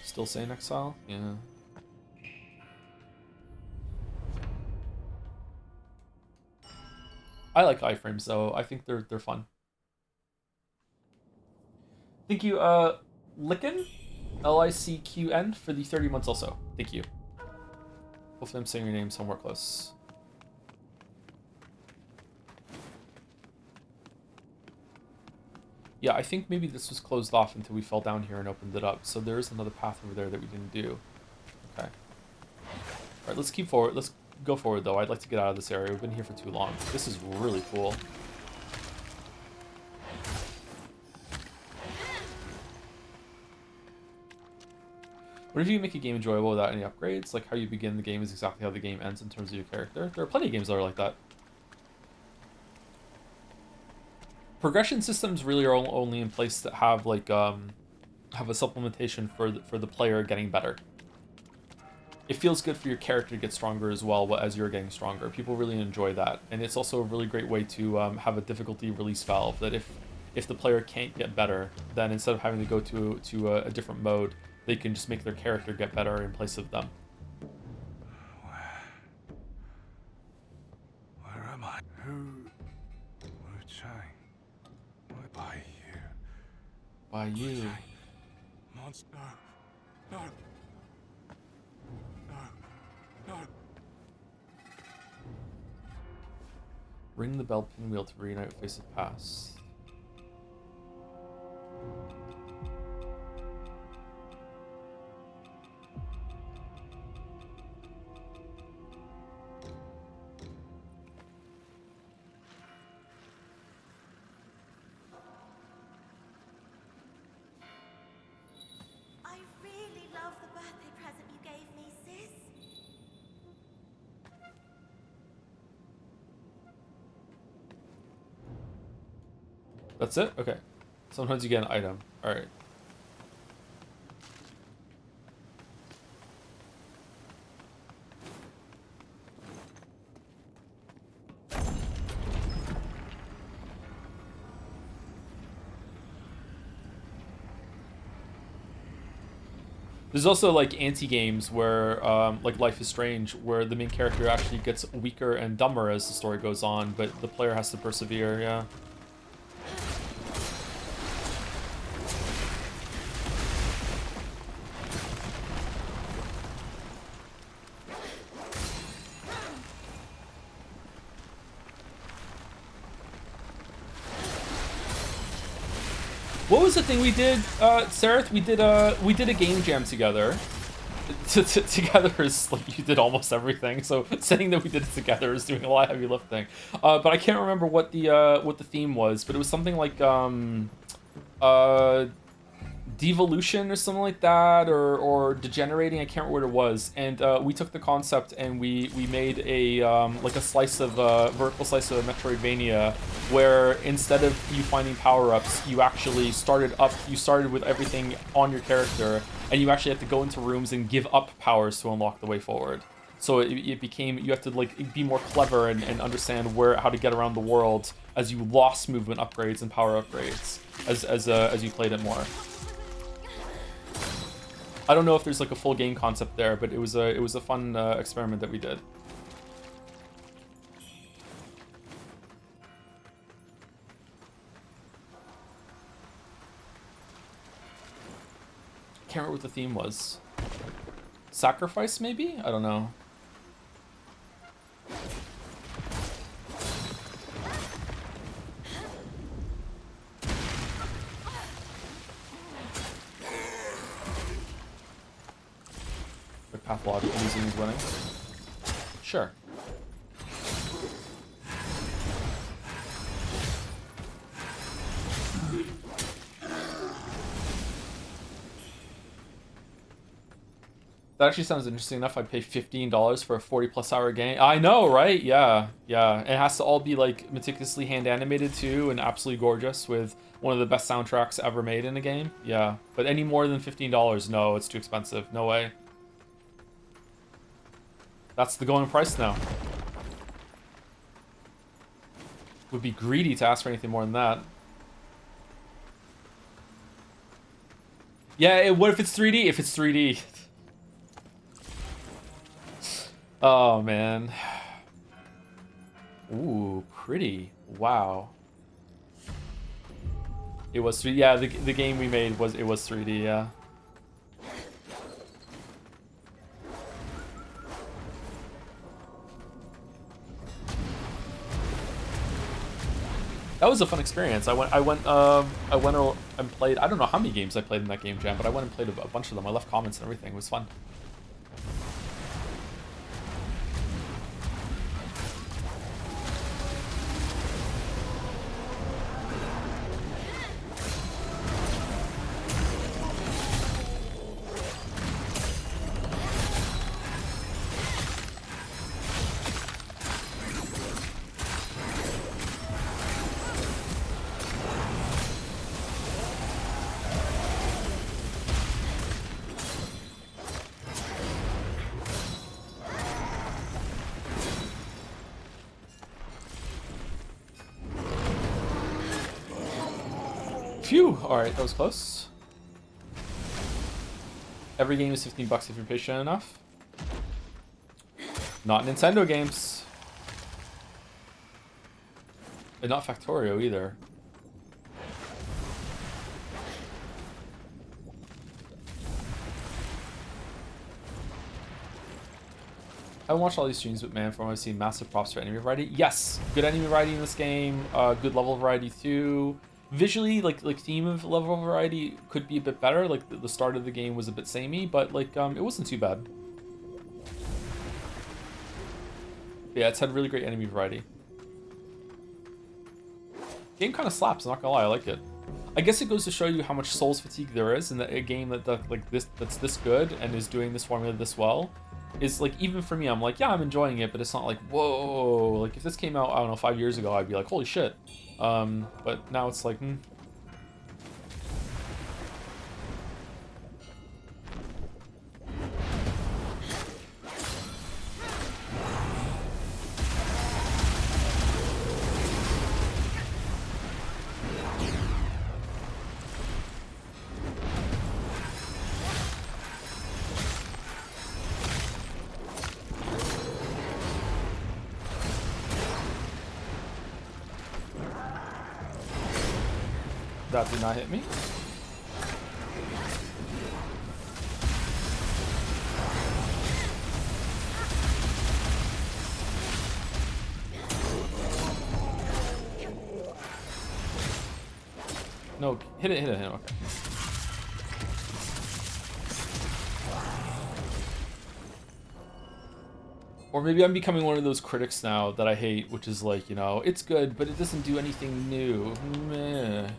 Still saying Exile? Yeah. I like iframes though. I think they're fun. Thank you, Licken, LICQN, for the 30 months also. Thank you. Hopefully I'm saying your name somewhere close. Yeah, I think maybe this was closed off until we fell down here and opened it up. So there is another path over there that we didn't do. Okay. All right, let's keep forward. Let's go forward, though. I'd like to get out of this area. We've been here for too long. This is really cool. What if you make a game enjoyable without any upgrades? Like how you begin the game is exactly how the game ends in terms of your character. There are plenty of games that are like that. Progression systems really are only in place that have like have a supplementation for the player getting better. It feels good for your character to get stronger as well as you're getting stronger. People really enjoy that, and it's also a really great way to have a difficulty release valve. That if the player can't get better, then instead of having to go to a different mode, they can just make their character get better in place of them. Where am I? Who? Wuchang. By you. By you. Wuchang. Monster. No. No. No. Ring the bell pinwheel to reunite with Face of Past. I really love the birthday present you gave me, sis. That's it? Okay. Sometimes you get an item. Alright. There's also like anti-games where, like Life is Strange, where the main character actually gets weaker and dumber as the story goes on, but the player has to persevere, yeah. What was the thing we did, Sareth? We did a game jam together. Together is like you did almost everything. So saying that we did it together is doing a lot of heavy lifting. But I can't remember what the theme was. But it was something like devolution or something like that, or degenerating. I can't remember what it was. And we took the concept and we made a like a slice of vertical slice of a Metroidvania, where instead of you finding power-ups, you actually started with everything on your character, and you actually had to go into rooms and give up powers to unlock the way forward. So it became, you have to like be more clever and understand how to get around the world as you lost movement upgrades and power upgrades as you played it more. I don't know if there's like a full game concept there, but it was a fun experiment that we did. Can't remember what the theme was. Sacrifice, maybe? I don't know. The pathological museum is winning. Sure. That actually sounds interesting enough. I'd pay $15 for a 40+ hour game. I know, right? Yeah, yeah. It has to all be like meticulously hand animated too, and absolutely gorgeous with one of the best soundtracks ever made in a game. Yeah, but any more than $15, no, it's too expensive. No way. That's the going price now. Would be greedy to ask for anything more than that. Yeah, what if it's 3D? If it's 3D. Oh, man. Ooh, pretty. Wow. It was 3D. Yeah, the game we made was 3D, yeah. That was a fun experience. I went and played. I don't know how many games I played in that game jam, but I went and played a bunch of them. I left comments and everything. It was fun. Phew! Alright, that was close. Every game is $15 if you're patient enough. Not Nintendo games. And not Factorio either. I watched all these streams, but man, from what I've seen, massive props for enemy variety. Yes, good enemy variety in this game. Good level variety too. Visually, like theme of level variety could be a bit better. Like the start of the game was a bit samey, but like it wasn't too bad. But yeah, it's had really great enemy variety. Game kind of slaps. I'm not gonna lie, I like it. I guess it goes to show you how much Souls fatigue there is in a game that's this good and is doing this formula this well. Is like, even for me, I'm like, yeah, I'm enjoying it, but it's not like, whoa. Like if this came out, I don't know, 5 years ago, I'd be like, holy shit. But now it's like, that did not hit me. No, hit it, okay. Or maybe I'm becoming one of those critics now that I hate, which is like, you know, it's good, but it doesn't do anything new. Meh.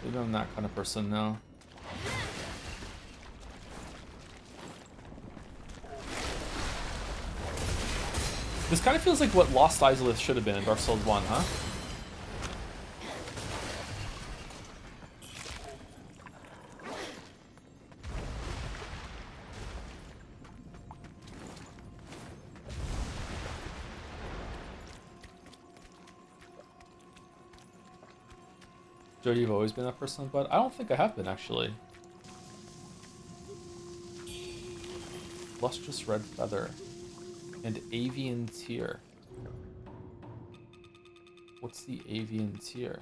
Maybe I'm that kind of person now. This kind of feels like what Lost Izalith should have been in Dark Souls 1, huh? Joe, you've always been that person, but I don't think I have been, actually. Lustrous red feather. And avian tear. What's the avian tear?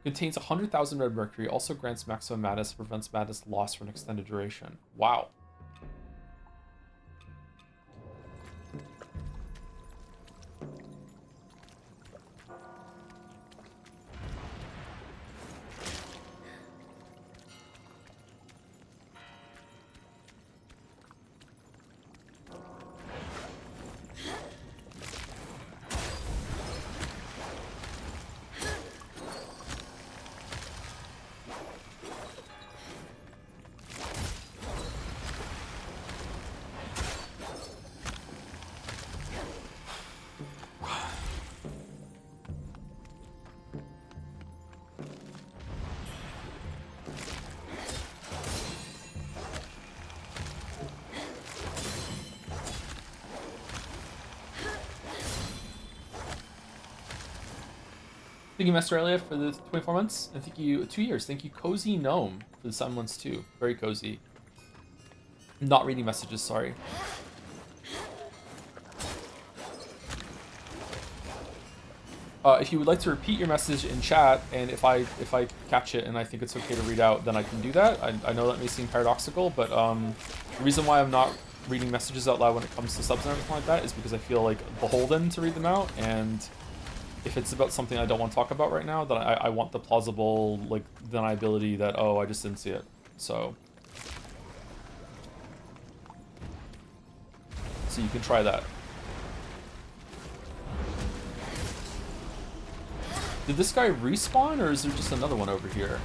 Contains 100,000 red mercury, also grants maximum madness, prevents madness loss for an extended duration. Wow. Thank you, Master Australia, for the 24 months, and thank you, 2 years. Thank you, Cozy Gnome, for the 7 months too. Very cozy. Not reading messages, sorry. If you would like to repeat your message in chat, and if I catch it and I think it's okay to read out, then I can do that. I know that may seem paradoxical, but the reason why I'm not reading messages out loud when it comes to subs and everything like that is because I feel like beholden to read them out, and if it's about something I don't want to talk about right now, then I want the plausible, like, deniability that, oh, I just didn't see it. So you can try that. Did this guy respawn, or is there just another one over here?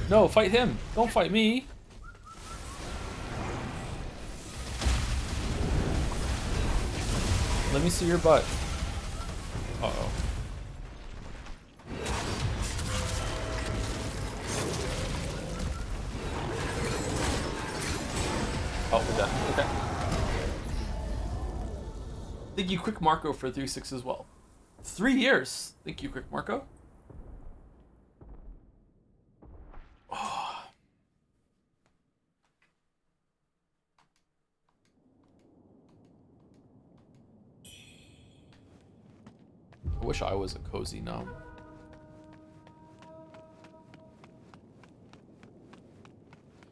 No, fight him. Don't fight me. Let me see your butt. Uh-oh. Oh, we're done. Okay. Thank you, Quick Marco, for 3-6 as well. 3 years. Thank you, Quick Marco. I wish I was a cozy gnome.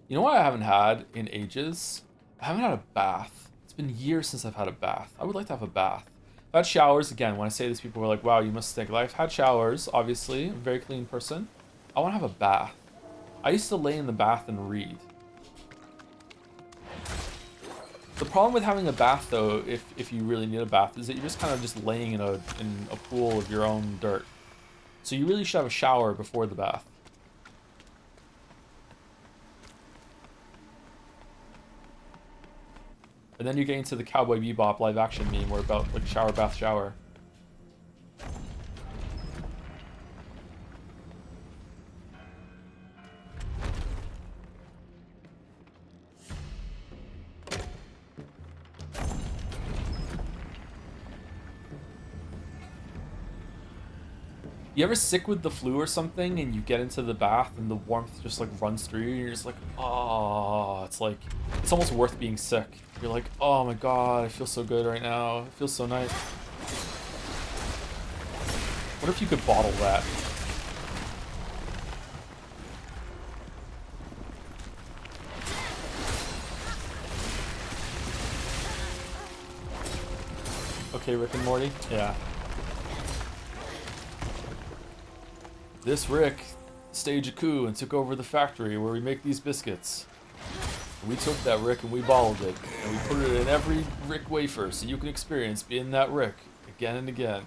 You know what I haven't had in ages? I haven't had a bath. It's been years since I've had a bath. I would like to have a bath. I've had showers. Again, when I say this, people are like, wow, you must stink. I've had showers, obviously. I'm a very clean person. I want to have a bath. I used to lay in the bath and read. The problem with having a bath, though, if you really need a bath, is that you're just kind of just laying in a pool of your own dirt. So you really should have a shower before the bath. And then you get into the Cowboy Bebop live action meme where about like shower, bath, shower. You ever sick with the flu or something and you get into the bath and the warmth just like runs through you and you're just like, oh, it's like, it's almost worth being sick. You're like, oh my god, I feel so good right now. It feels so nice. What if you could bottle that? Okay, Rick and Morty? Yeah. This Rick staged a coup and took over the factory where we make these biscuits. We took that Rick and we bottled it, and we put it in every Rick wafer so you can experience being that Rick again and again.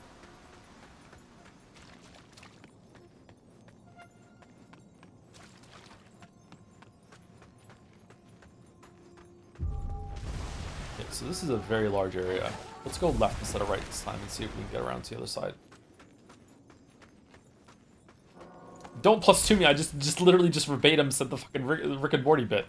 Okay, so this is a very large area. Let's go left instead of right this time and see if we can get around to the other side. Don't +2 me, I just literally just verbatim said the fucking Rick and Morty bit.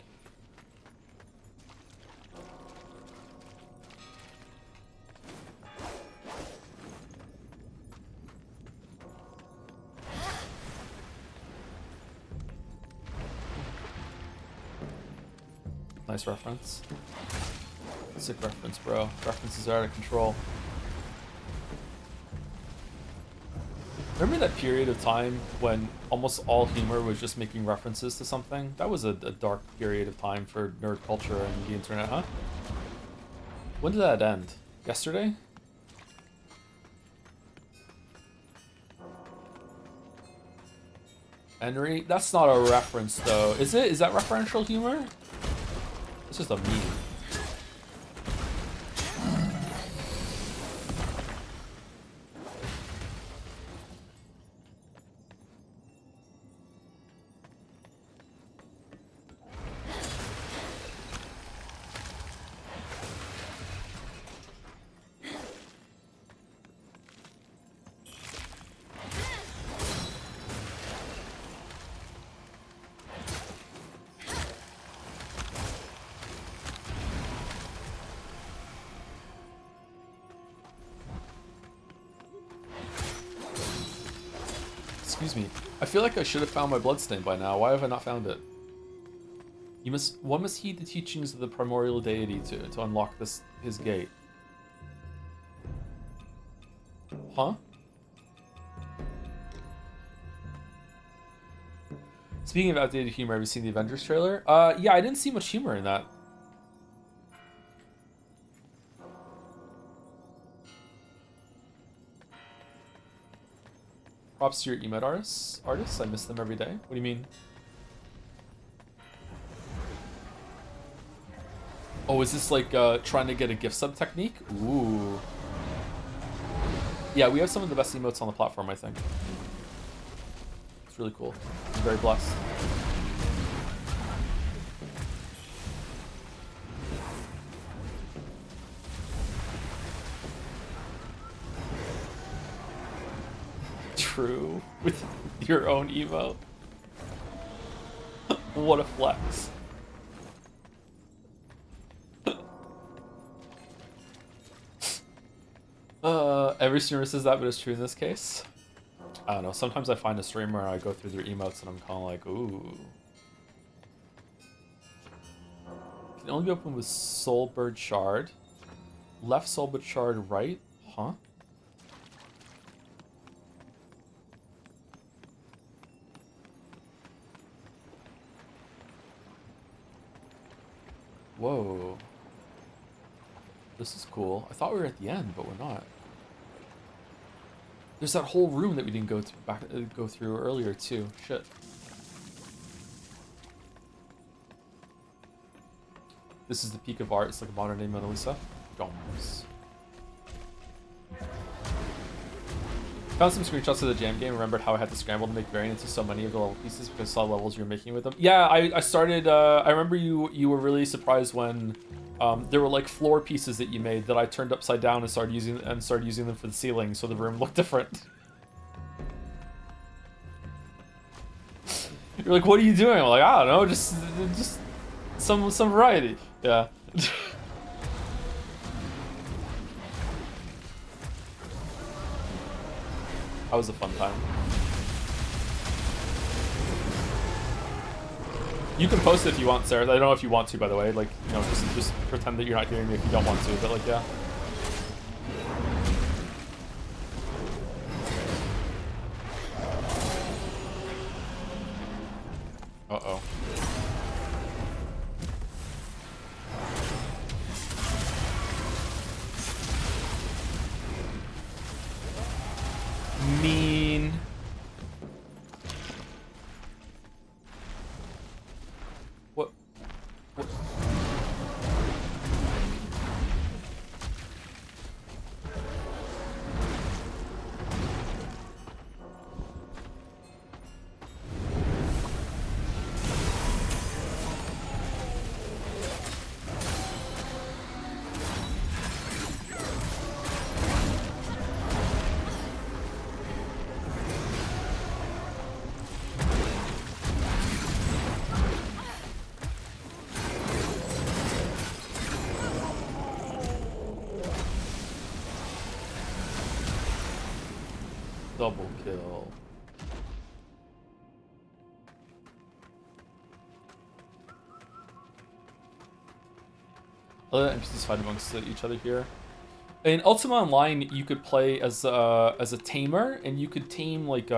Nice reference. Sick reference, bro. References are out of control. Remember that period of time when almost all humor was just making references to something? That was a dark period of time for nerd culture and the internet, huh? When did that end? Yesterday? Henry? That's not a reference, though. Is it? Is that referential humor? It's just a meme. Excuse me. I feel like I should have found my bloodstain by now. Why have I not found it? One must heed the teachings of the primordial deity to unlock his gate. Huh? Speaking of outdated humor, have you seen the Avengers trailer? Yeah, I didn't see much humor in that. Props to your emote artists. I miss them every day. What do you mean? Oh, is this like trying to get a gift sub technique? Ooh. Yeah, we have some of the best emotes on the platform, I think. It's really cool. I'm very blessed. True. With your own emote. What a flex. Every streamer says that, but it's true in this case. I don't know. Sometimes I find a streamer and I go through their emotes and I'm kind of like, ooh. Can only be opened with Soulbird Shard. Left Soulbird Shard, right? Huh? Whoa. This is cool. I thought we were at the end, but we're not. There's that whole room that we didn't go through earlier too. Shit. This is the peak of art. It's like a modern day Mona Lisa. Doms. Found some screenshots of the jam game. Remembered how I had to scramble to make variants of so many of the level pieces because I saw levels you were making with them. Yeah, I started. I remember you were really surprised when there were like floor pieces that you made that I turned upside down and started using them for the ceiling, so the room looked different. You're like, what are you doing? I'm like, I don't know, just some variety. Yeah. That was a fun time. You can post it if you want, Sarah. I don't know if you want to, by the way. Like, you know, just pretend that you're not hearing me if you don't want to. But like, yeah. Uh-oh. Mean. What? Double kill. Other NPCs fight amongst each other here. In Ultima Online, you could play as a tamer, and you could tame like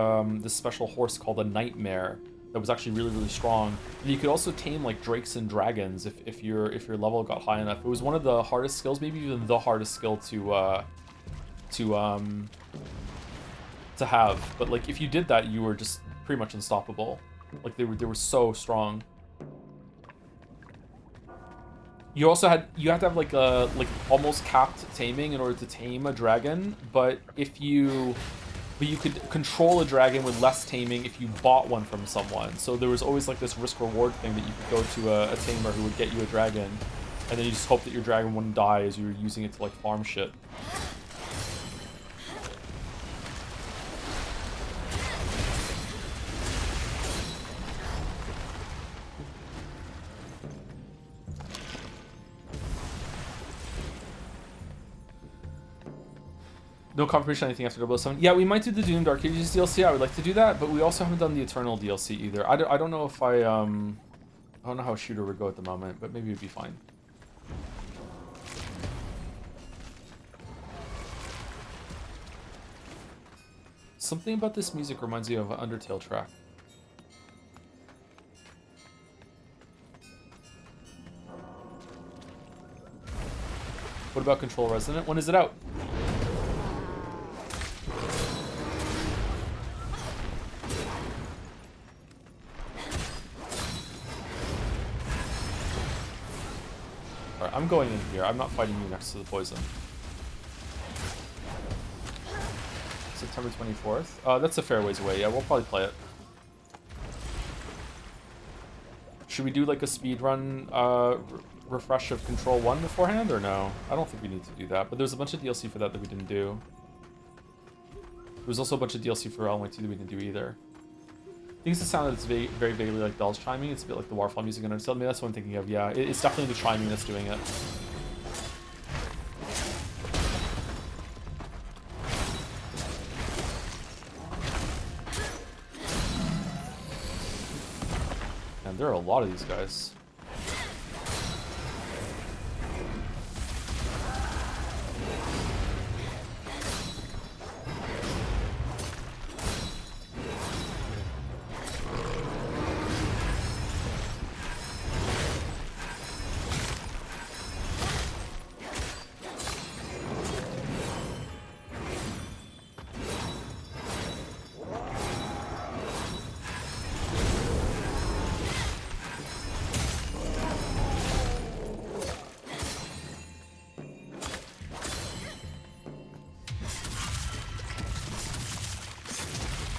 this special horse called a Nightmare that was actually really strong. And you could also tame like drakes and dragons if your level got high enough. It was one of the hardest skills, maybe even the hardest skill to have. But like if you did that, you were just pretty much unstoppable. Like they were so strong. You also you have to have like a almost capped taming in order to tame a dragon, but you could control a dragon with less taming if you bought one from someone. So there was always like this risk reward thing that you could go to a tamer who would get you a dragon, and then you just hope that your dragon wouldn't die as you were using it to like farm shit. No confirmation anything after 007. Yeah, we might do the Doomed Dark Ages DLC. I would like to do that, but we also haven't done the Eternal DLC either. I don't know if I don't know how Shooter would go at the moment, but maybe it'd be fine. Something about this music reminds me of an Undertale track. What about Control Resonant? When is it out? Alright, I'm going in here. I'm not fighting you next to the poison. September 24th. That's a fair ways away. Yeah, we'll probably play it. Should we do like a speed run refresh of Control 1 beforehand, or no? I don't think we need to do that, but there's a bunch of DLC for that we didn't do. There was also a bunch of DLC for Alan Wake 2 that we didn't do either. I think it's the sound that's very vaguely like bells chiming. It's a bit like the Waterfall music in Undertale. Maybe that's what I'm thinking of. Yeah, it's definitely the chiming that's doing it. And there are a lot of these guys.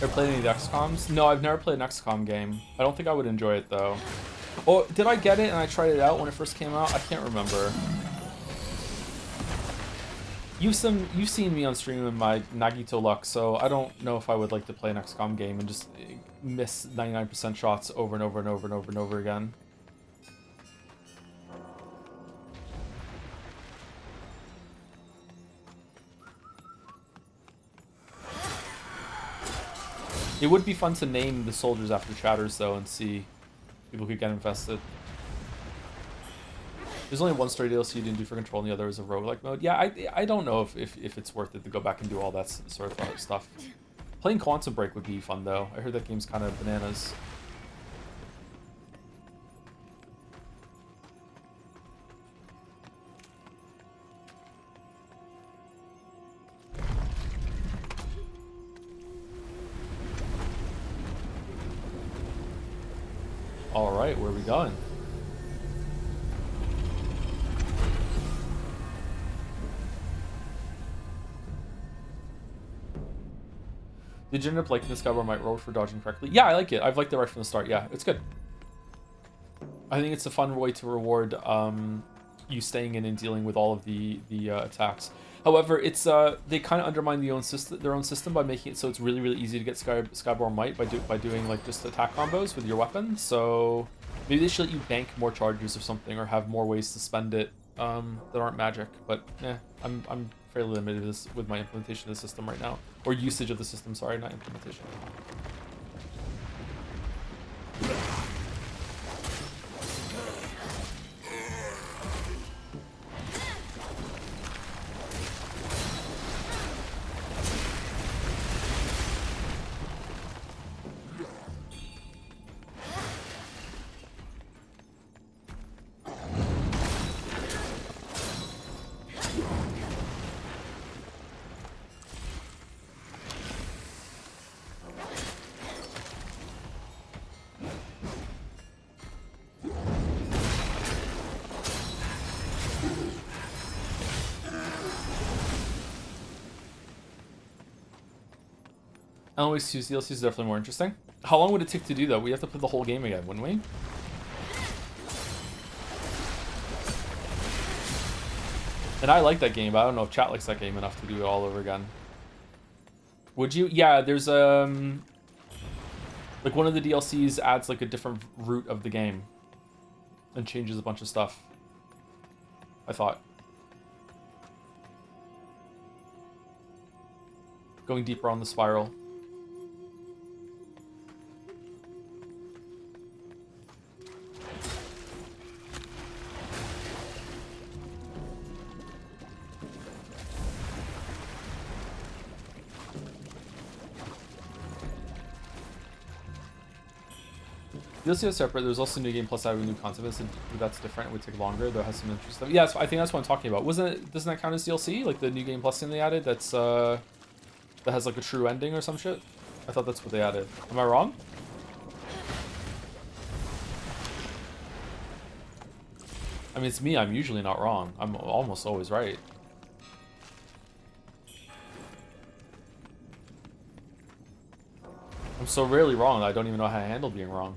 Ever played any of the XCOMs? No, I've never played an XCOM game. I don't think I would enjoy it though. Oh, did I get it and I tried it out when it first came out? I can't remember. You've seen me on stream in my Nagito luck, so I don't know if I would like to play an XCOM game and just miss 99% shots over and over and over and over and over again. It would be fun to name the soldiers after chatters, though, and see people could get infested. There's only one story DLC you didn't do for Control, and the other is a roguelike mode. Yeah, I don't know if it's worth it to go back and do all that sort of stuff. Playing Quantum Break would be fun, though. I heard that game's kind of bananas. Alright, where are we going? Did you end up liking this guy where I might roll for dodging correctly? Yeah, I like it. I've liked it right from the start. Yeah, it's good. I think it's a fun way to reward you staying in and dealing with all of the attacks. However, it's they kind of undermine their own system by making it so it's really easy to get Skyborn Might by doing like just attack combos with your weapon. So maybe they should let you bank more charges or something, or have more ways to spend it that aren't magic. But I'm fairly limited with my implementation of the system right now, or usage of the system. Sorry, not implementation. Alan Wake 2's DLC is definitely more interesting. How long would it take to do, though? We have to play the whole game again, wouldn't we? And I like that game, but I don't know if chat likes that game enough to do it all over again. Would you? Yeah, there's like one of the DLCs adds like a different route of the game and changes a bunch of stuff, I thought. going deeper on the spiral. DLC is separate. There's also New Game Plus adding new content. That's different. It would take longer. Though it has some interesting stuff. Yeah, I think that's what I'm talking about. Wasn't it? Doesn't that count as DLC? Like the New Game Plus thing they added? That's that has like a true ending or some shit. I thought that's what they added. Am I wrong? I mean, it's me. I'm usually not wrong. I'm almost always right. I'm so rarely wrong that I don't even know how to handle being wrong.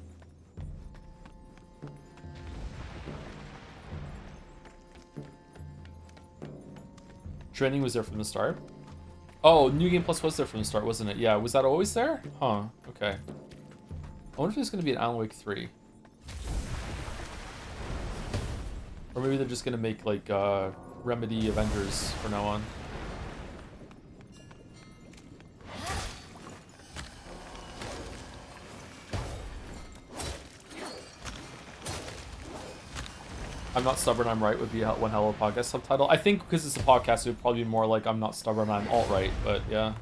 Training was there from the start. Oh, New Game Plus was there from the start, wasn't it? Yeah, was that always there? Huh, okay. I wonder if there's going to be an Alan Wake 3. Or maybe they're just going to make, like, Remedy Avengers from now on. I'm not stubborn, I'm right would be one hell of a podcast subtitle. I think because it's a podcast, it would probably be more like I'm not stubborn, I'm alt-right, but yeah.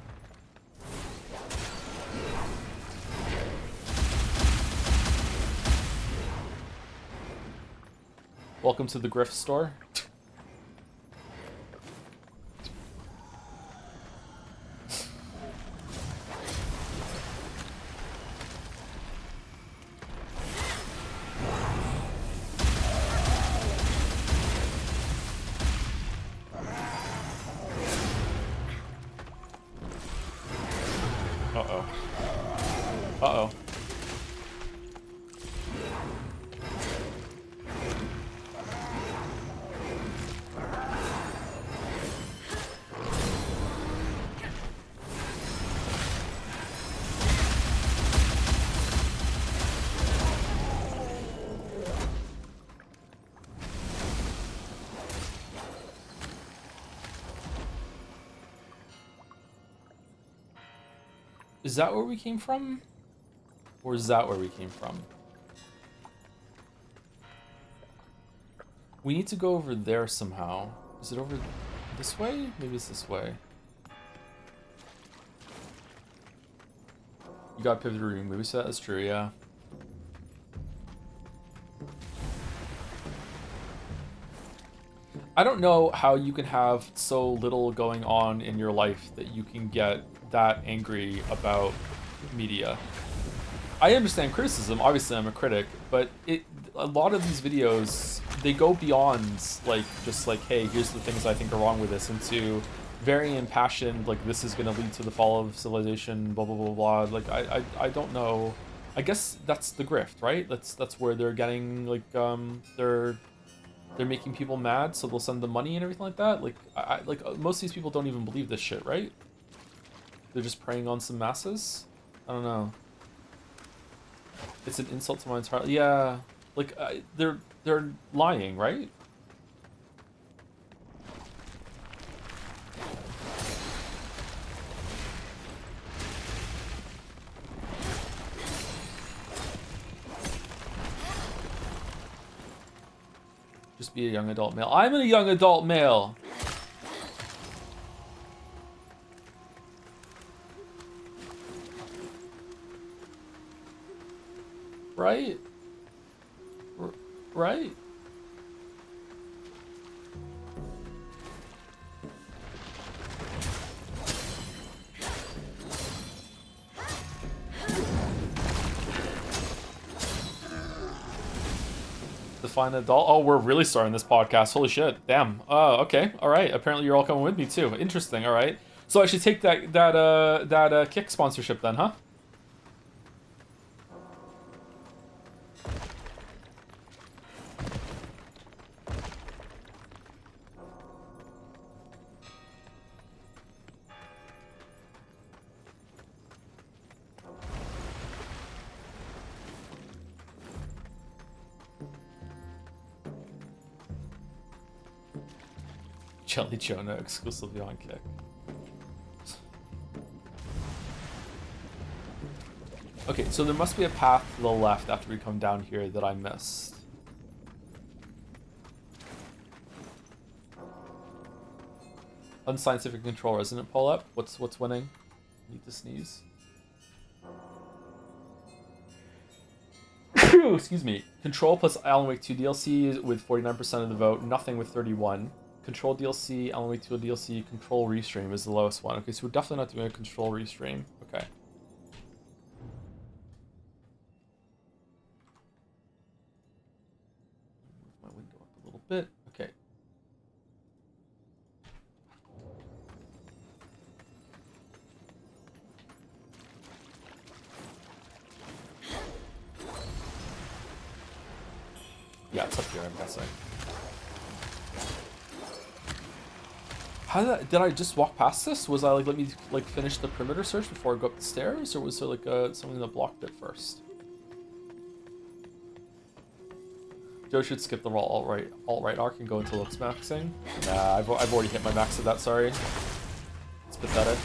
Welcome to the Grift store. Uh-oh. Uh-oh. Is that where we came from? Or is that where we came from? We need to go over there somehow. Is it over this way? Maybe it's this way. You got pivot room. Maybe so that's true, yeah. I don't know how you can have so little going on in your life that you can get that angry about media. I understand criticism, obviously I'm a critic, but a lot of these videos, they go beyond like just like, hey, here's the things I think are wrong with this, into very impassioned, like this is gonna lead to the fall of civilization, blah blah blah blah. Like I don't know. I guess that's the grift, right? That's where they're getting like they're making people mad, so they'll send them money and everything like that. Like most of these people don't even believe this shit, right? They're just preying on some masses. I don't know. It's an insult to my entire... Yeah, like they're lying, right? Just be a young adult male. I'm a young adult male. Right? Right? Define adult. Oh, we're really starting this podcast. Holy shit. Damn. Okay. All right. Apparently you're all coming with me too. Interesting. All right. So I should take that Kick sponsorship then, huh? Jelly Jonah exclusively on Kick. Okay, so there must be a path to the left after we come down here that I missed. Unscientific control resonant pull up. What's winning? Need to sneeze. Excuse me. Control plus Alan Wake 2 DLC with 49% of the vote. Nothing with 31. Control DLC, Alan Wake 2 DLC, Control Restream is the lowest one. Okay, so we're definitely not doing a Control Restream. Okay. Move my window up a little bit. Okay. Yeah, it's up here, I'm guessing. How did I just walk past this? Was I like, let me like finish the perimeter search before I go up the stairs, or was there like something that blocked it first? Joe should skip the alt-right arc and go into looks maxing. Nah, I've already hit my max of that, sorry. It's pathetic.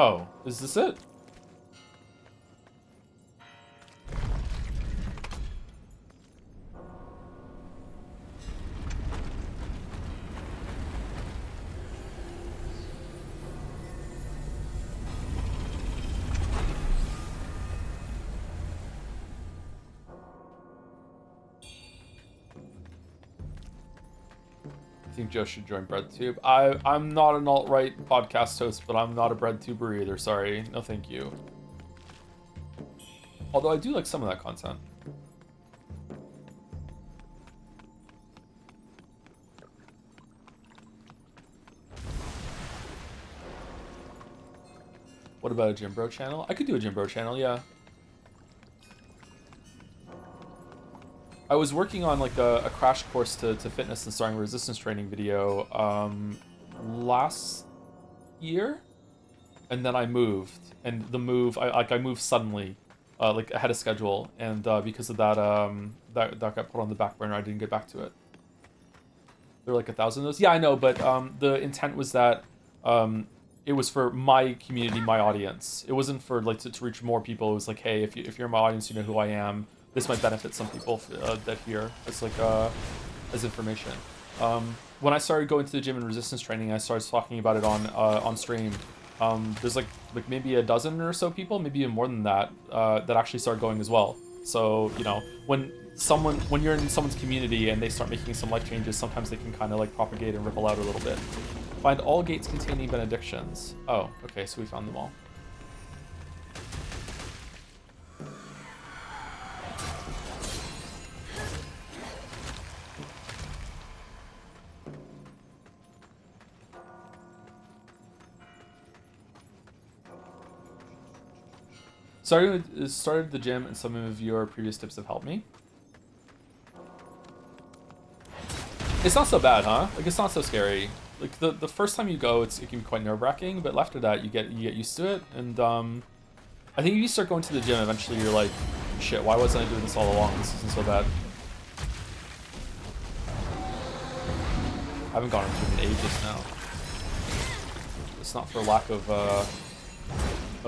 Oh, is this it? I think Joe should join BreadTube. I'm not an alt-right podcast host, but I'm not a BreadTuber either. Sorry, no thank you. Although I do like some of that content. What about a Jim Bro channel? I could do a Jim Bro channel, yeah. I was working on like a crash course to fitness and starting resistance training video last year, and then I moved, and the move I moved suddenly, like ahead of schedule, and because of that that got put on the back burner. I didn't get back to it. There were like 1,000 of those. Yeah, I know, but the intent was that it was for my community, my audience. It wasn't for like to reach more people. It was like, hey, if you're in my audience, you know who I am. This might benefit some people that hear. It's like as information. When I started going to the gym and resistance training, I started talking about it on stream. There's like maybe a dozen or so people, maybe even more than that, that actually started going as well. So you know, when you're in someone's community and they start making some life changes, sometimes they can kind of like propagate and ripple out a little bit. Find all gates containing benedictions. Oh, okay, so we found them all. Started the gym, and some of your previous tips have helped me. It's not so bad, huh? Like, it's not so scary. Like, the first time you go, it can be quite nerve-wracking, but after that, you get used to it, and I think if you start going to the gym, eventually you're like, shit, why wasn't I doing this all along? This isn't so bad. I haven't gone to the gym in ages now. It's not for lack of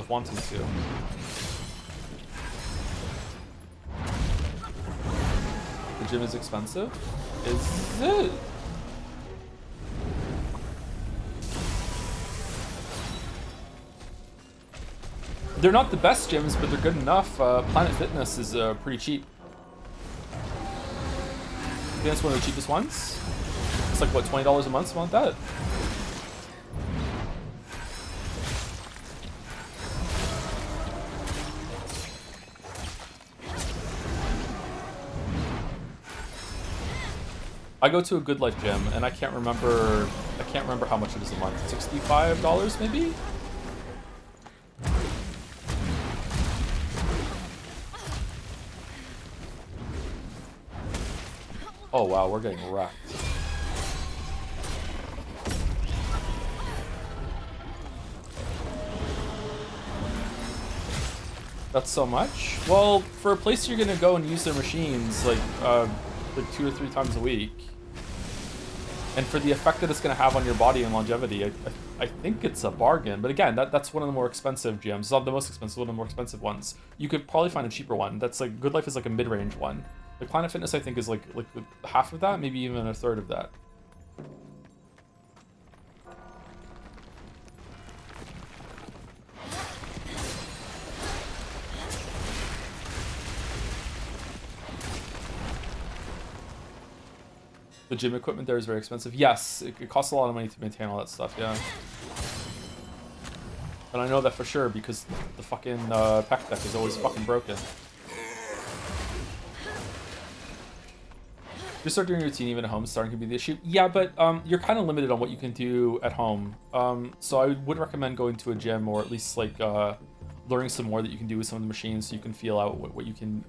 wanting to. The gym is expensive? Is it? They're not the best gyms, but they're good enough. Planet Fitness is pretty cheap. I think that's one of the cheapest ones. It's like, what, $20 a month, something like that? I go to a Good Life gym, and I can't remember how much it is a month. $65 maybe? Oh wow, we're getting wrecked. That's so much? Well, for a place you're gonna go and use their machines like 2 or 3 times a week, and for the effect that it's gonna have on your body and longevity, I think it's a bargain. But again, that's one of the more expensive gyms. It's not the most expensive, one of the more expensive ones. You could probably find a cheaper one. That's like Good Life is like a mid-range one. The Planet Fitness I think is like half of that, maybe even a third of that. The gym equipment there is very expensive. Yes, it costs a lot of money to maintain all that stuff, yeah. And I know that for sure because the fucking pec deck is always fucking broken. Just start doing your routine even at home, starting to be the issue. Yeah, but you're kind of limited on what you can do at home. So I would recommend going to a gym or at least like learning some more that you can do with some of the machines so you can feel out what you can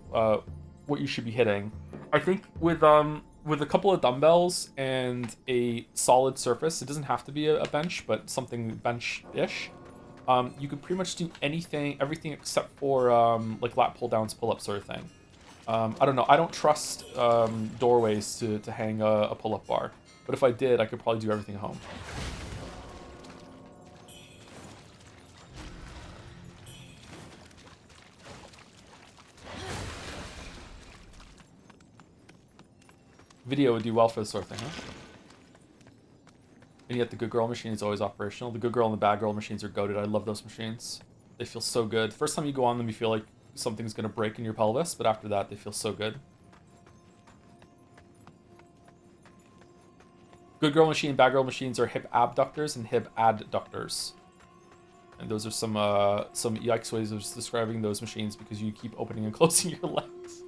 what you should be hitting. I think with a couple of dumbbells and a solid surface, it doesn't have to be a bench, but something bench-ish. You could pretty much do everything except for like lat pull downs, pull up sort of thing. I don't know. I don't trust doorways to hang a pull up bar, but if I did, I could probably do everything at home. Video would do well for this sort of thing, huh? And yet the Good Girl machine is always operational. The Good Girl and the Bad Girl machines are goated. I love those machines. They feel so good. First time you go on them, you feel like something's going to break in your pelvis, but after that, they feel so good. Good Girl machine and Bad Girl machines are hip abductors and hip adductors. And those are some yikes ways of describing those machines because you keep opening and closing your legs.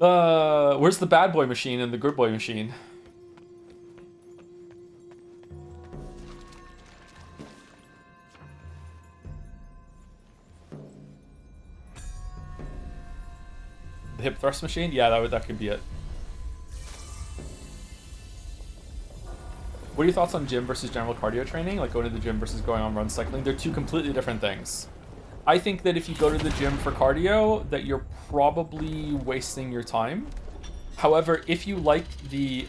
Where's the bad boy machine and the good boy machine? The hip thrust machine? Yeah, that could be it. What are your thoughts on gym versus general cardio training? Like going to the gym versus going on run cycling? They're two completely different things. I think that if you go to the gym for cardio, that you're probably wasting your time. However, if you like the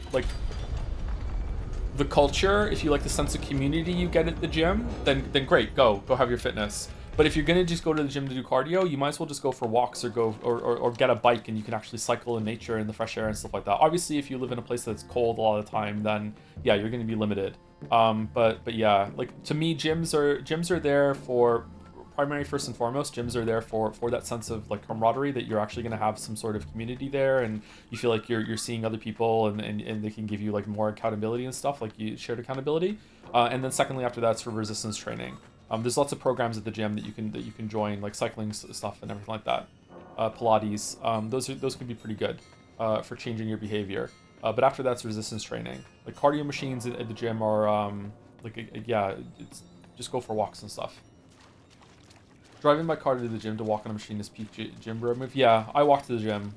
culture, if you like the sense of community you get at the gym, then great, go have your fitness. But if you're gonna just go to the gym to do cardio, you might as well just go for walks or get a bike and you can actually cycle in nature in the fresh air and stuff like that. Obviously, if you live in a place that's cold a lot of the time, then yeah, you're gonna be limited. But yeah, like to me, gyms are there for primary first and foremost. Gyms are there for that sense of like camaraderie, that you're actually going to have some sort of community there and you feel like you're seeing other people and they can give you like more accountability and stuff, like you shared accountability. And then secondly, after that, it's for resistance training. There's lots of programs at the gym that you can join, like cycling stuff and everything like that. Pilates, those can be pretty good for changing your behavior. But after that's resistance training. Like cardio machines at the gym are it's just go for walks and stuff. Driving my car to the gym to walk on a machine is peak gym bro move. Yeah, I walk to the gym.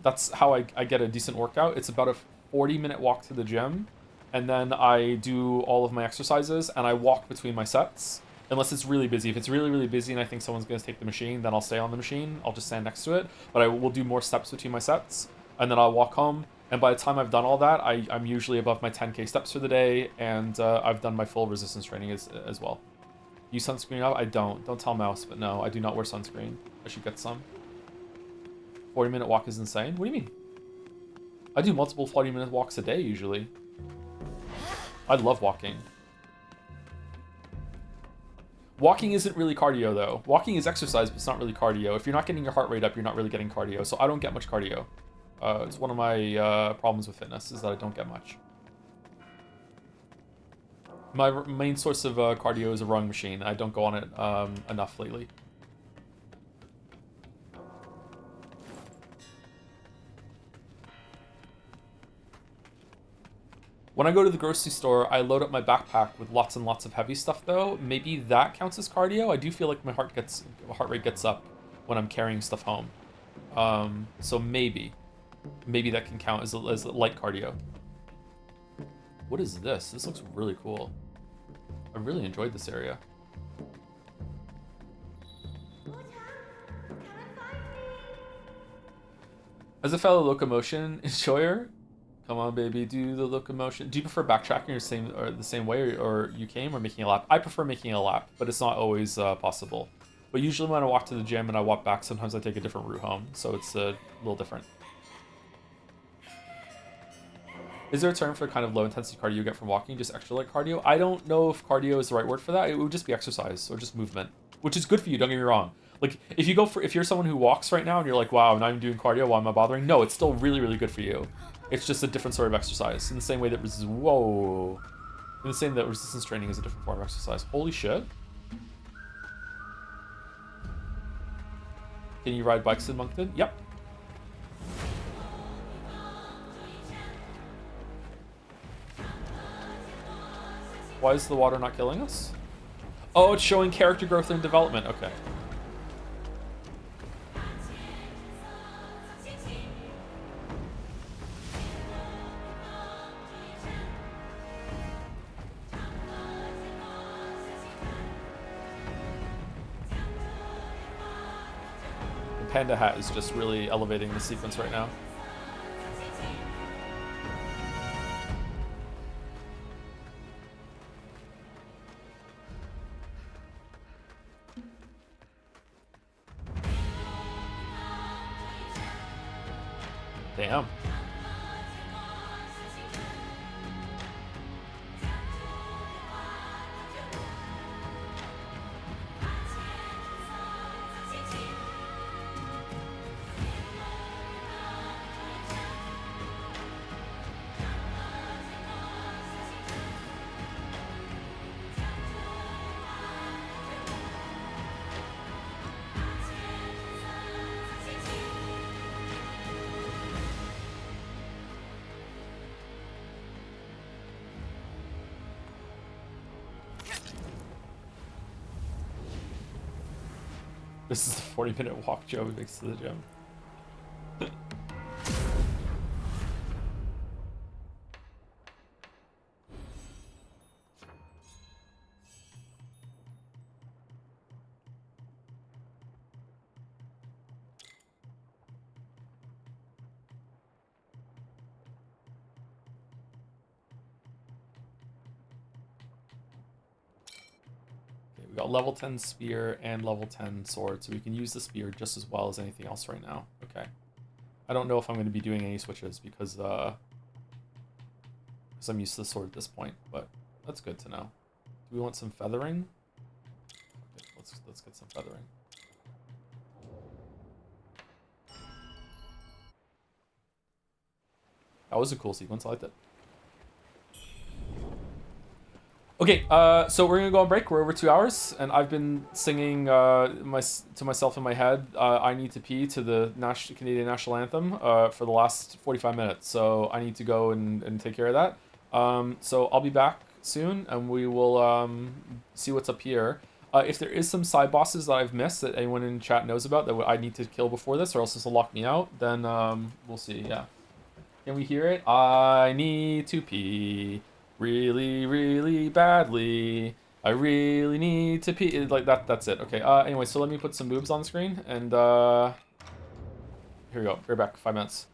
That's how I get a decent workout. It's about a 40-minute walk to the gym, and then I do all of my exercises, and I walk between my sets, unless it's really busy. If it's really, really busy and I think someone's going to take the machine, then I'll stay on the machine. I'll just stand next to it, but I will do more steps between my sets, and then I'll walk home. And by the time I've done all that, I'm usually above my 10K steps for the day, and I've done my full resistance training as well. Use sunscreen up? I don't. Don't tell Mouse, but no, I do not wear sunscreen. I should get some. 40-minute walk is insane? What do you mean? I do multiple 40-minute walks a day, usually. I love walking. Walking isn't really cardio, though. Walking is exercise, but it's not really cardio. If you're not getting your heart rate up, you're not really getting cardio. So I don't get much cardio. It's one of my problems with fitness, is that I don't get much. My main source of cardio is a rowing machine. I don't go on it enough lately. When I go to the grocery store, I load up my backpack with lots and lots of heavy stuff, though. Maybe that counts as cardio. I do feel like my heart rate gets up when I'm carrying stuff home. So maybe that can count as light cardio. What is this? This looks really cool. I really enjoyed this area. As a fellow locomotion enjoyer, come on, baby, do the locomotion. Do you prefer backtracking the same way, or you came, or making a lap? I prefer making a lap, but it's not always possible. But usually when I walk to the gym and I walk back, sometimes I take a different route home, so it's a little different. Is there a term for kind of low intensity cardio you get from walking, just extra light cardio? I don't know if cardio is the right word for that. It would just be exercise or just movement, which is good for you. Don't get me wrong. Like if you're someone who walks right now and you're like, wow, I'm not even doing cardio, why am I bothering? No, it's still really, really good for you. It's just a different sort of exercise. In the same way that in the same that resistance training is a different form of exercise. Holy shit. Can you ride bikes in Moncton? Yep. Why is the water not killing us? Oh, it's showing character growth and development. Okay. The panda hat is just really elevating the sequence right now. Damn. This is the 40-minute walk Joe makes to the gym. We got level 10 spear and level 10 sword, so we can use the spear just as well as anything else right now. Okay. I don't know if I'm going to be doing any switches because I'm used to the sword at this point, but that's good to know. Do we want some feathering? Okay, let's get some feathering. That was a cool sequence. I liked it. Okay, so we're gonna go on break. We're over 2 hours, and I've been singing to myself in my head. I need to pee to the Canadian national anthem for the last 45 minutes. So I need to go and take care of that. So I'll be back soon, and we will see what's up here. If there is some side bosses that I've missed that anyone in chat knows about that I need to kill before this, or else this will lock me out, then we'll see. Yeah. Can we hear it? I need to pee. Really, really badly. I really need to pee. Like that's it. Okay. Anyway, so let me put some boobs on the screen and here we go. We're back. 5 minutes.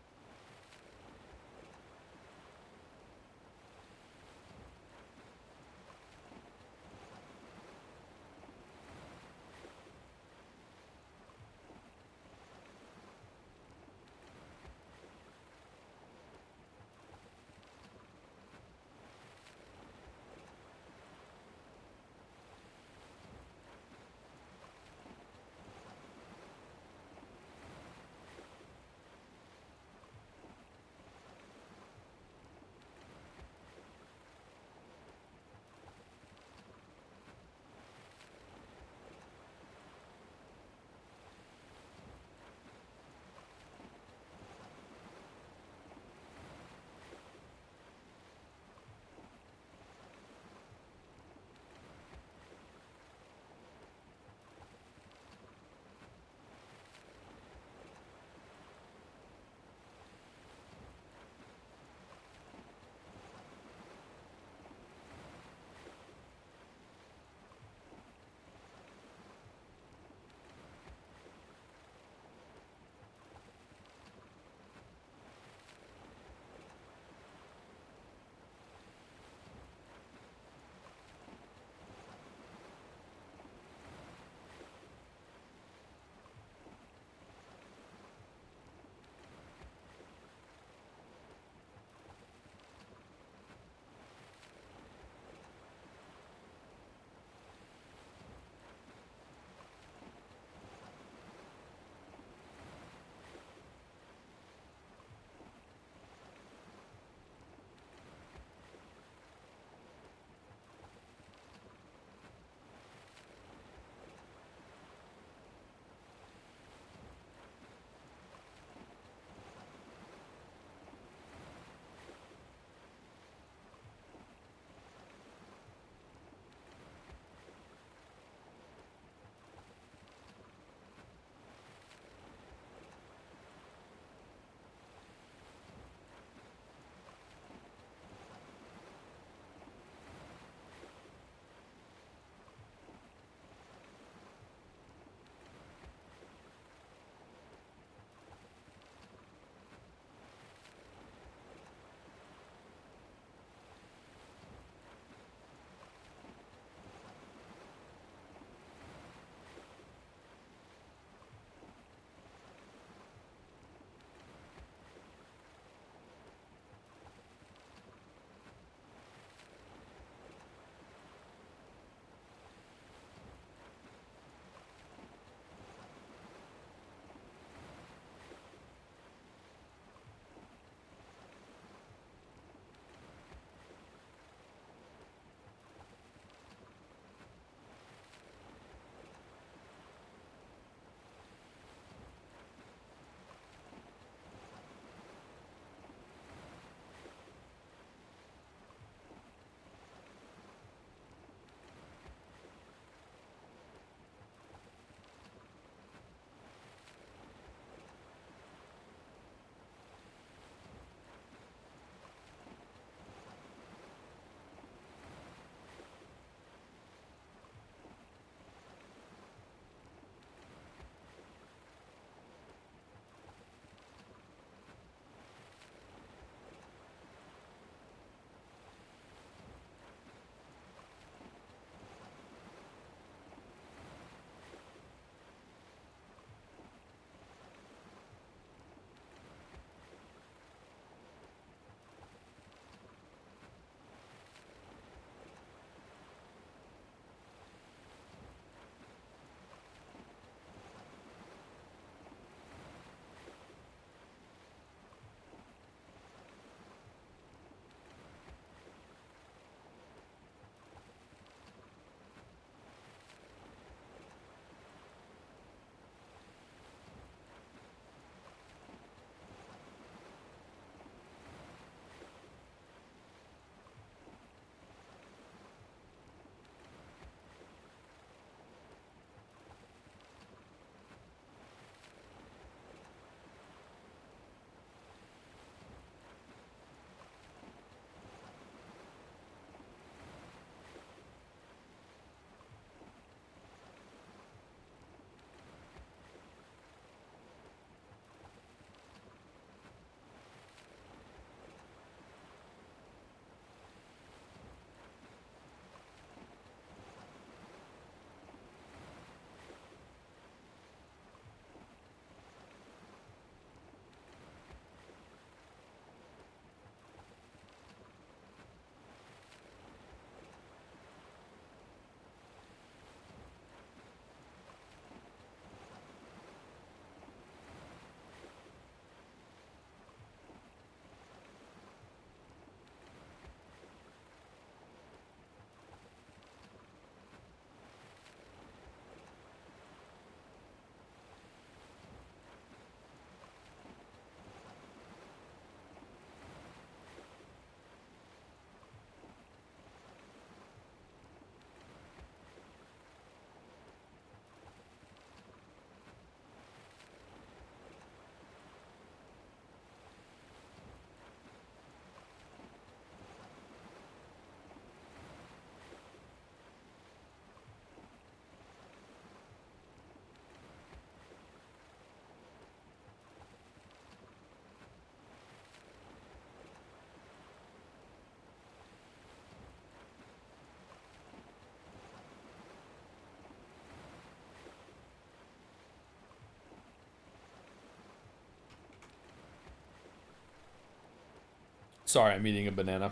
Sorry, I'm eating a banana.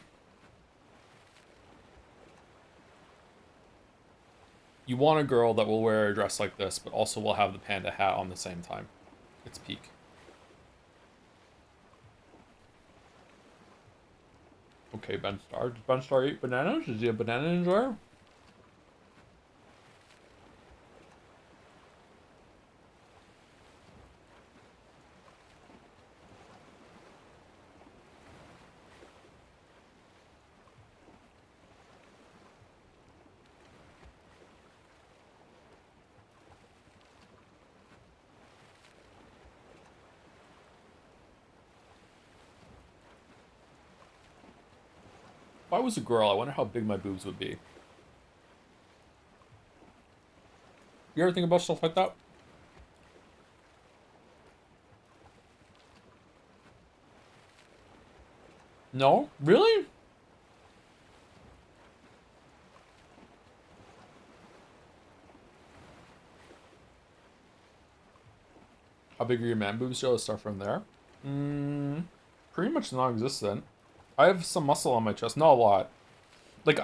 You want a girl that will wear a dress like this, but also will have the panda hat on the same time. It's peak. Okay, Ben Star. Does Ben Star eat bananas? Is he a banana enjoyer? If I was a girl, I wonder how big my boobs would be. You ever think about stuff like that? No? Really? How big are your man boobs, Joe? Let's start from there. Pretty much non-existent. I have some muscle on my chest, not a lot. Like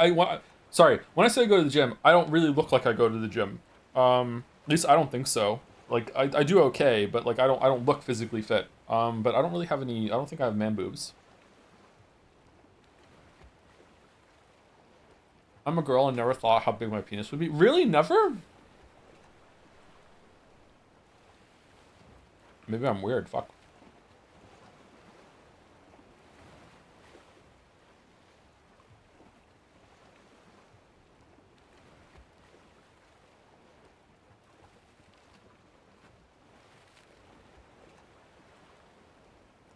sorry, when I say I go to the gym, I don't really look like I go to the gym. At least I don't think so. Like I do okay, but like I don't look physically fit. But I don't really have any. I don't think I have man boobs. I'm a girl and never thought how big my penis would be. Really, never? Maybe I'm weird. Fuck.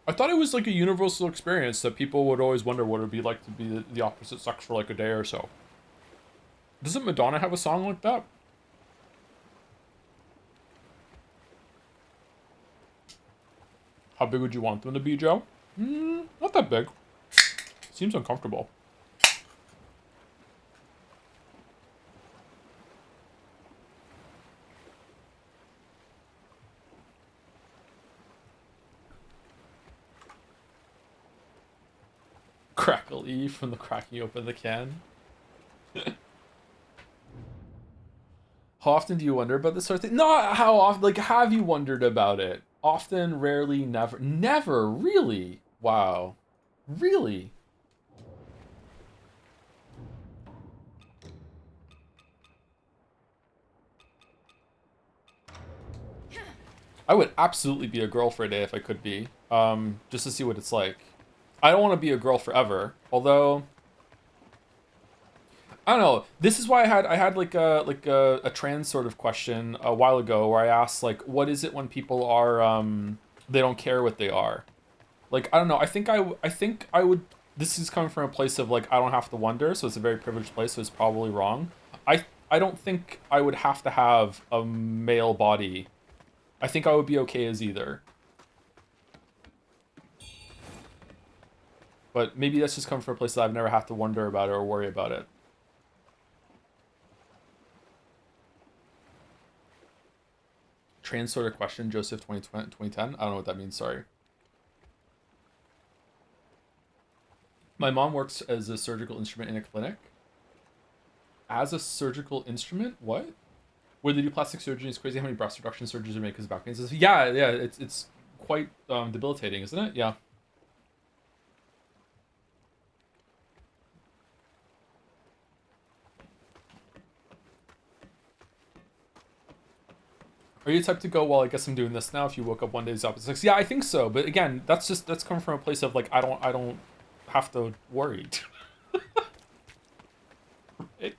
I thought it was like a universal experience that people would always wonder what it would be like to be the opposite sex for like a day or so. Doesn't Madonna have a song like that? How big would you want them to be, Joe? Not that big. Seems uncomfortable. Crackle E from the cracking open the can. How often do you wonder about this sort of thing? Not how often, like, have you wondered about it? Often, rarely, never. Never, really? Wow. Really? I would absolutely be a girl for a day if I could be. Just to see what it's like. I don't want to be a girl forever, although I don't know. This is why I had like a trans sort of question a while ago where I asked like, what is it when people are they don't care what they are? Like I don't know. I think I would. This is coming from a place of like I don't have to wonder, so it's a very privileged place. So it's probably wrong. I don't think I would have to have a male body. I think I would be okay as either. But maybe that's just coming from a place that I've never had to wonder about it or worry about it. Trans sort of question, Joseph 2010. I don't know what that means, sorry. My mom works as a surgical instrument in a clinic. As a surgical instrument? What? Where they do plastic surgery, it's crazy how many breast reduction surgeries are made because of back pain. Yeah, it's quite debilitating, isn't it? Yeah. Are you the type to go, well, I guess I'm doing this now if you woke up one day as opposite sex? Yeah, I think so. But again, that's coming from a place of like I don't have to worry. Right?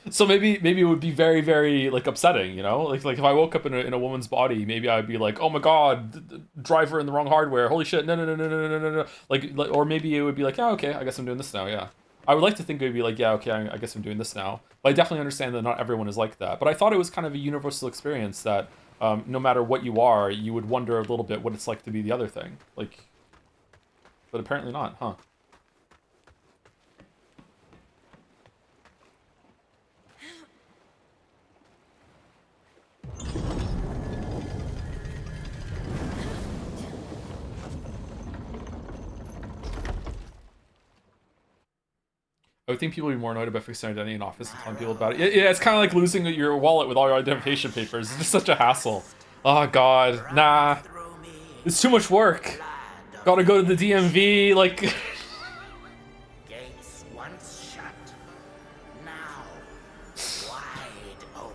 So maybe it would be very, very like upsetting, you know? Like if I woke up in a woman's body, maybe I'd be like, oh my god, driver in the wrong hardware. Holy shit, no. Like or maybe it would be like, yeah, okay, I guess I'm doing this now, yeah. I would like to think it would be like, yeah, okay, I guess I'm doing this now. But I definitely understand that not everyone is like that. But I thought it was kind of a universal experience that no matter what you are, you would wonder a little bit what it's like to be the other thing. Like, but apparently not, huh? I would think people would be more annoyed about fixing identity in office and telling people about it. Yeah, it's kind of like losing your wallet with all your identification papers. It's just such a hassle. Oh god, nah. It's too much work. Gotta go to the DMV, like... Gates once shut, now wide open.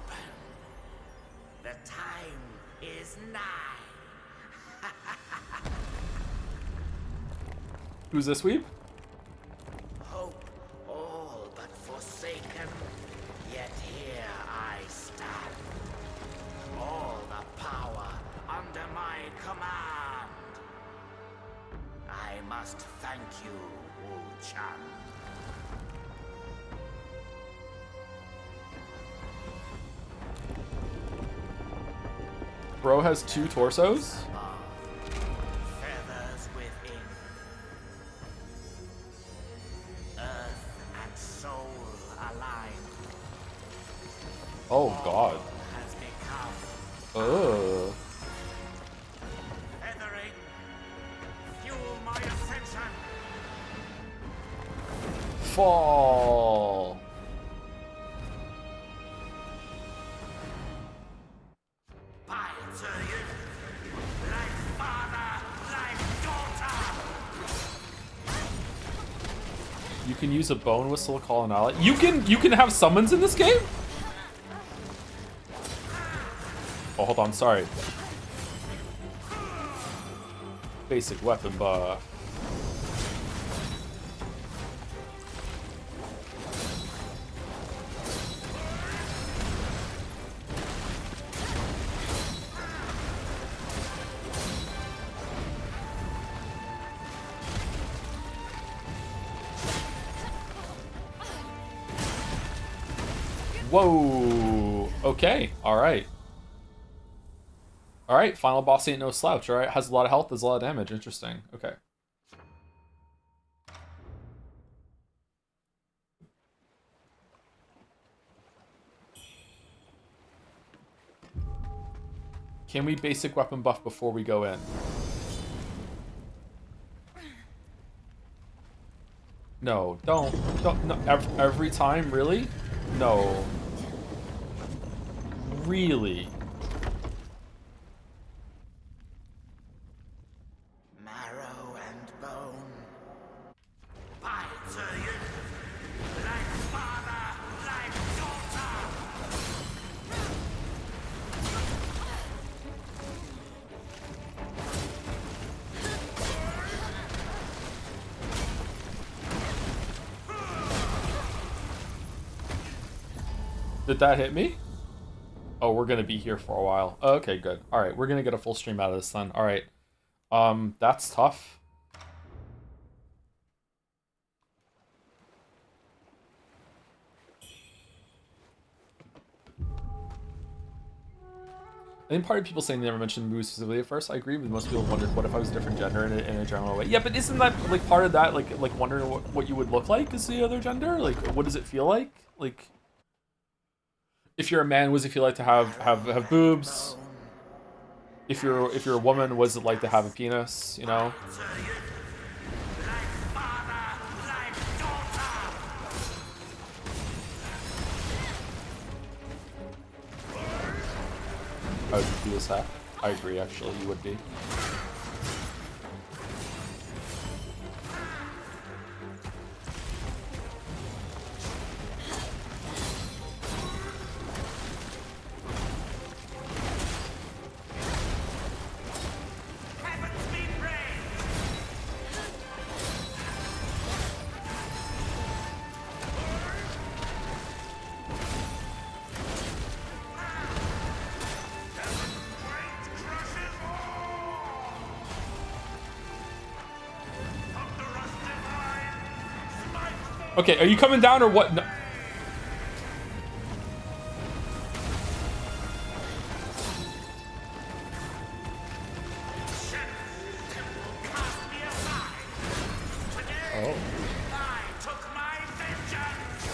The time is nigh. Who's this weep? Hope all but forsaken, yet here I stand. All the power under my command. I must thank you, Wuchang. Bro has 2 torsos? Feathers within. Earth and soul aligned. Oh god. Has become Ugh. feathering. Fuel my ascension. Fall. By to you, like father, like daughter. You can use a bone whistle to call an ally. You can have summons in this game? Oh, hold on, sorry. Basic weapon buff. Whoa. Okay. All right. All right. Final boss ain't no slouch. All right. Has a lot of health. Does a lot of damage. Interesting. Okay. Can we basic weapon buff before we go in? No. Don't. No. Every time, really? No. Really? Marrow and bone. By to you, like father, like daughter. Did that hit me? Oh, we're gonna be here for a while. Okay, good. All right, we're gonna get a full stream out of this then. All right. That's tough. I think part of people saying they never mentioned moves specifically at first. I agree, but most people wondered what if I was a different gender in a general way. Yeah, but isn't that like part of that, like wondering what you would look like as the other gender? Like, what does it feel like? Like, if you're a man, what does it feel like to have boobs? If you're a woman, what does it like to have a penis? You know? To you, like father, like daughter. I would be as that. I agree, actually, you would be. Heavens be praised. Okay, are you coming down or what? No. Oh. I took my vengeance.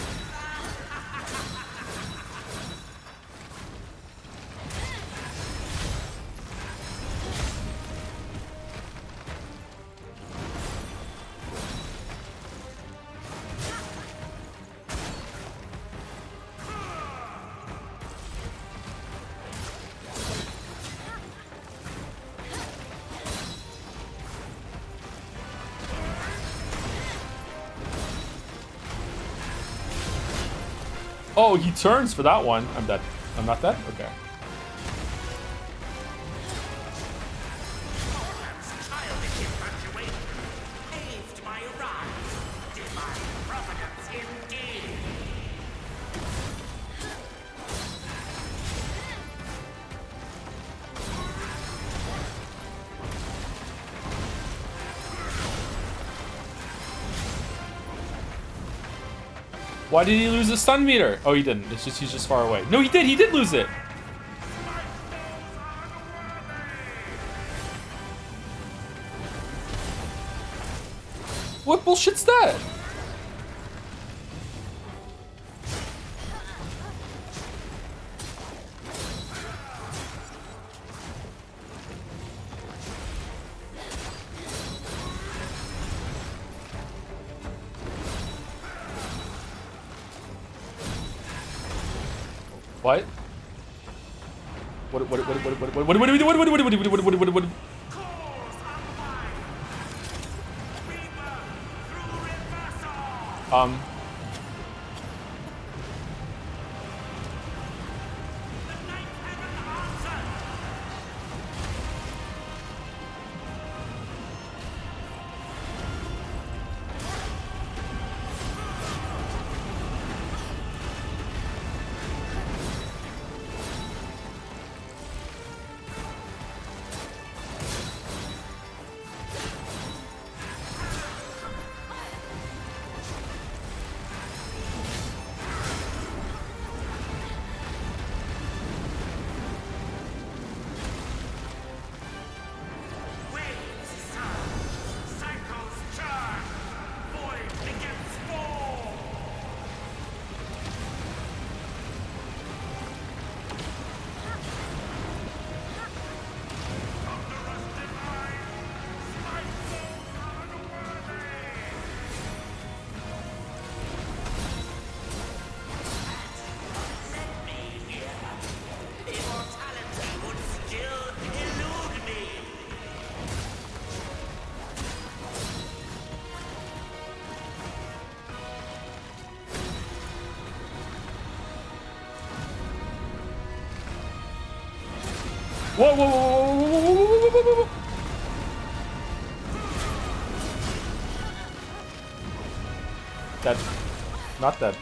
Oh, he turns for that one. I'm dead. I'm not dead? Okay. Childish infatuation paved my rise. Divine providence indeed. Why did he lose the stun meter? Oh, he didn't. It's just he's just far away. No, he did. He did lose it. What bullshit's that? What? What? Um. Whoa, whoa, whoa, whoa, whoa, whoa, whoa, whoa, whoa, whoa. Dead. Not dead.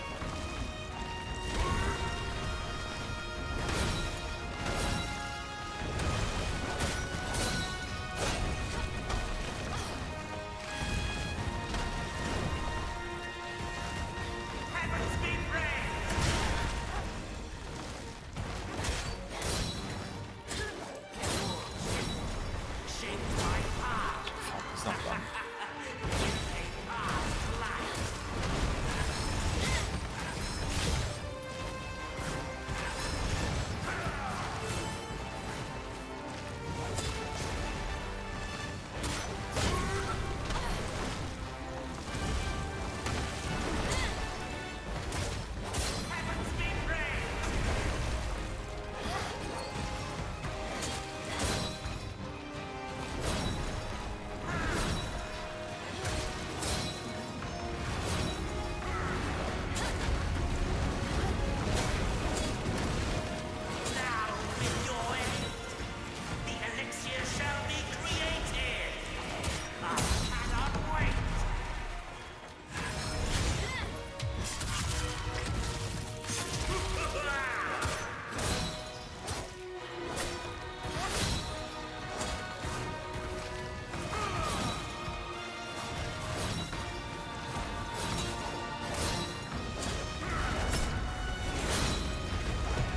It's not done.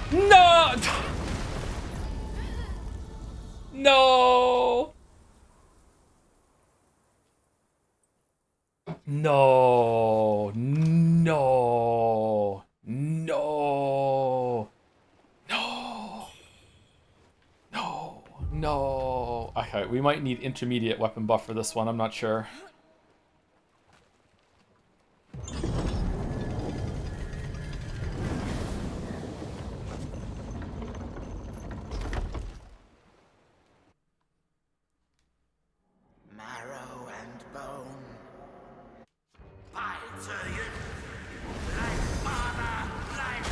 No! No! No! No! No! No! No! No! Okay, we might need intermediate weapon buff for this one, I'm not sure. Marrow and bone. I'll tell you. Like father, like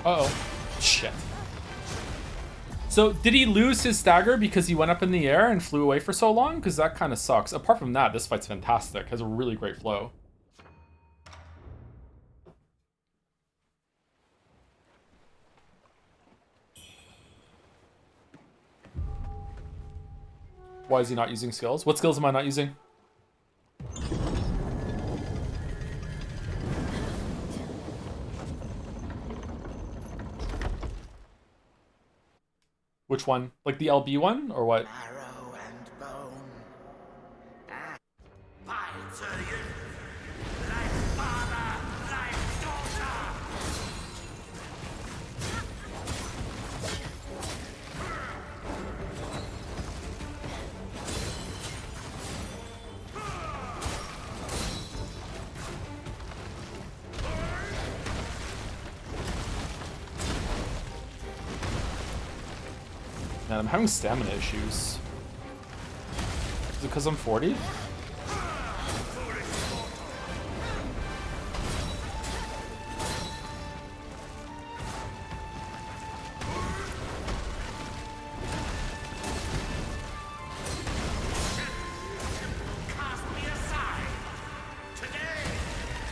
Uh-oh. Shit. So, did he lose his stagger because he went up in the air and flew away for so long? Because that kind of sucks. Apart from that, this fight's fantastic. Has a really great flow. Why is he not using skills? What skills am I not using? Which one? Like the LB one, or what? Marrow and bone. Fine, sir, you. Like father, like daughter. Man, I'm having stamina issues. Is it because I'm 40? Cast me aside. Today,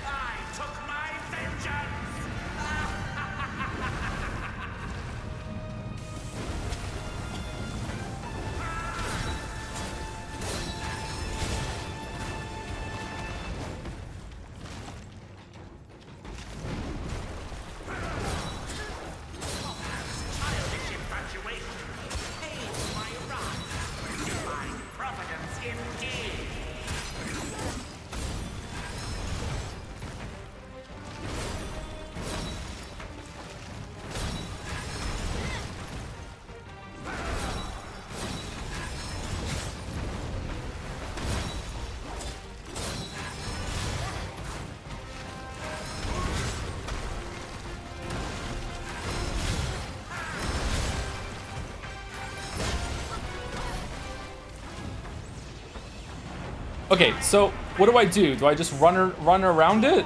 I took my vengeance. Childish infatuation. Haste my wrath. Divine providence indeed. Okay, so what do I do? Do I just run around it?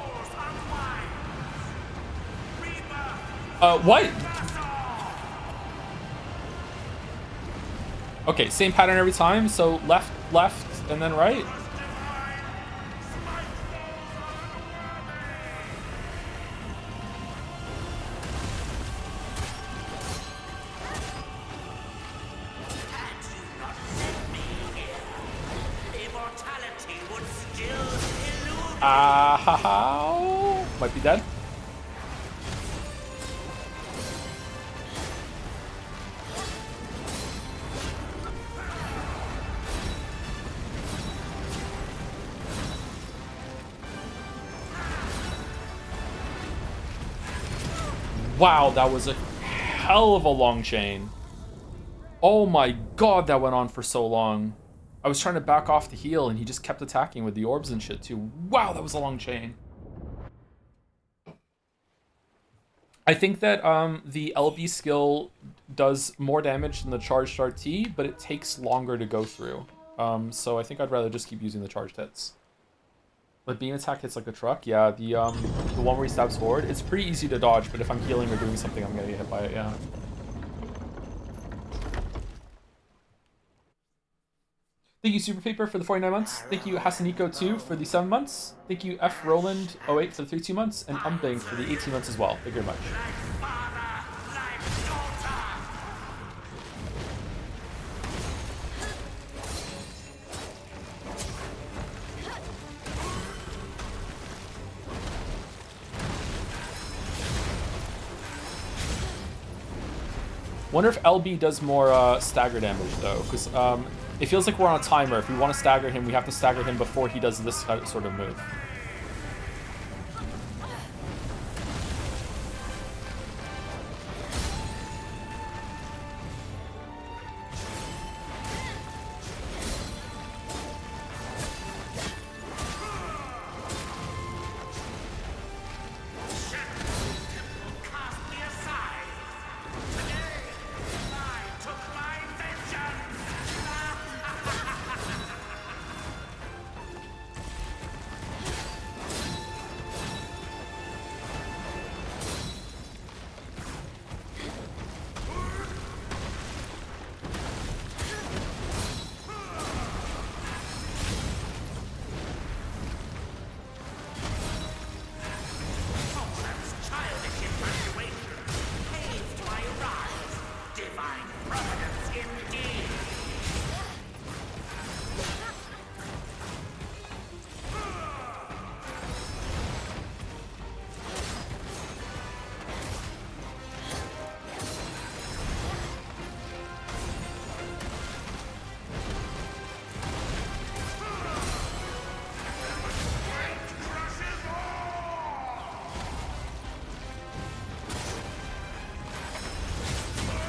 What? Okay, same pattern every time. So left, left, and then right. Immortality would still elude. Ah, might be dead. Wow, that was a hell of a long chain. Oh my god, that went on for so long. I was trying to back off the heal and he just kept attacking with the orbs and shit too. Wow, that was a long chain. I think that the LB skill does more damage than the charged RT, but it takes longer to go through. So I think I'd rather just keep using the charged hits. Like beam attack hits like a truck, yeah. The one where he stabs forward, it's pretty easy to dodge, but if I'm healing or doing something, I'm gonna get hit by it, yeah. Thank you, Super Paper, for the 49 months. Thank you, Hasaniko2 for the 7 months. Thank you, F Roland 08 for the 32 months, and Umbing for the 18 months as well. Thank you very much. Wonder if LB does more stagger damage though, because it feels like we're on a timer. If we want to stagger him, we have to stagger him before he does this sort of move.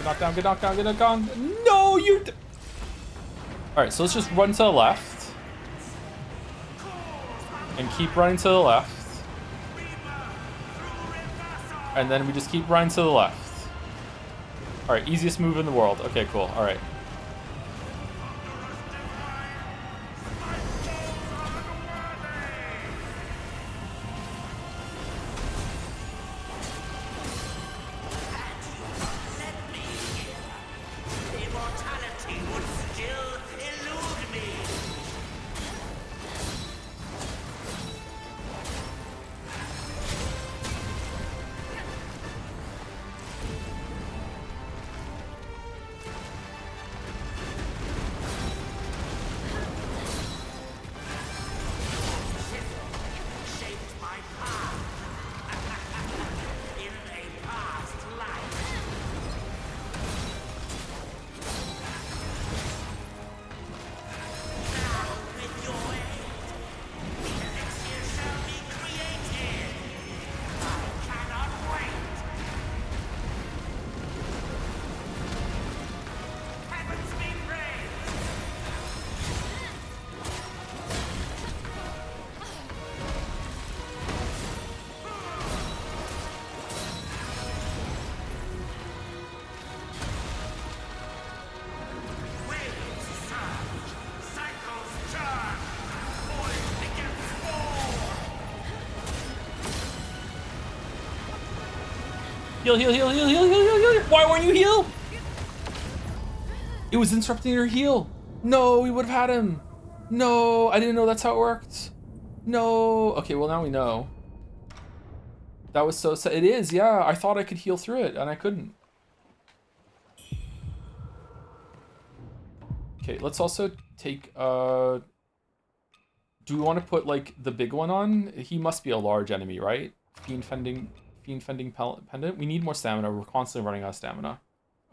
Get knocked down, get knocked down, get knocked down. No, you... Alright, so let's just run to the left. And keep running to the left. And then we just keep running to the left. Alright, easiest move in the world. Okay, cool. Alright. Immortality would still elude me. Shaped my path. In a past life. Now, with your aid, the elixir shall be created. I cannot wait. Heavens be praised. Waves surge, cycles turn, void against war. Heal, heal, heal, heal, heal, heal, heal, heal. Why weren't you heal? It was interrupting your heal. No, we would have had him. No, I didn't know that's how it worked. No. Okay, well now we know. That was so sad. It is, yeah. I thought I could heal through it, and I couldn't. Okay, let's also take, do we want to put, like, the big one on? He must be a large enemy, right? Fiend Fending Pendant. We need more stamina. We're constantly running out of stamina.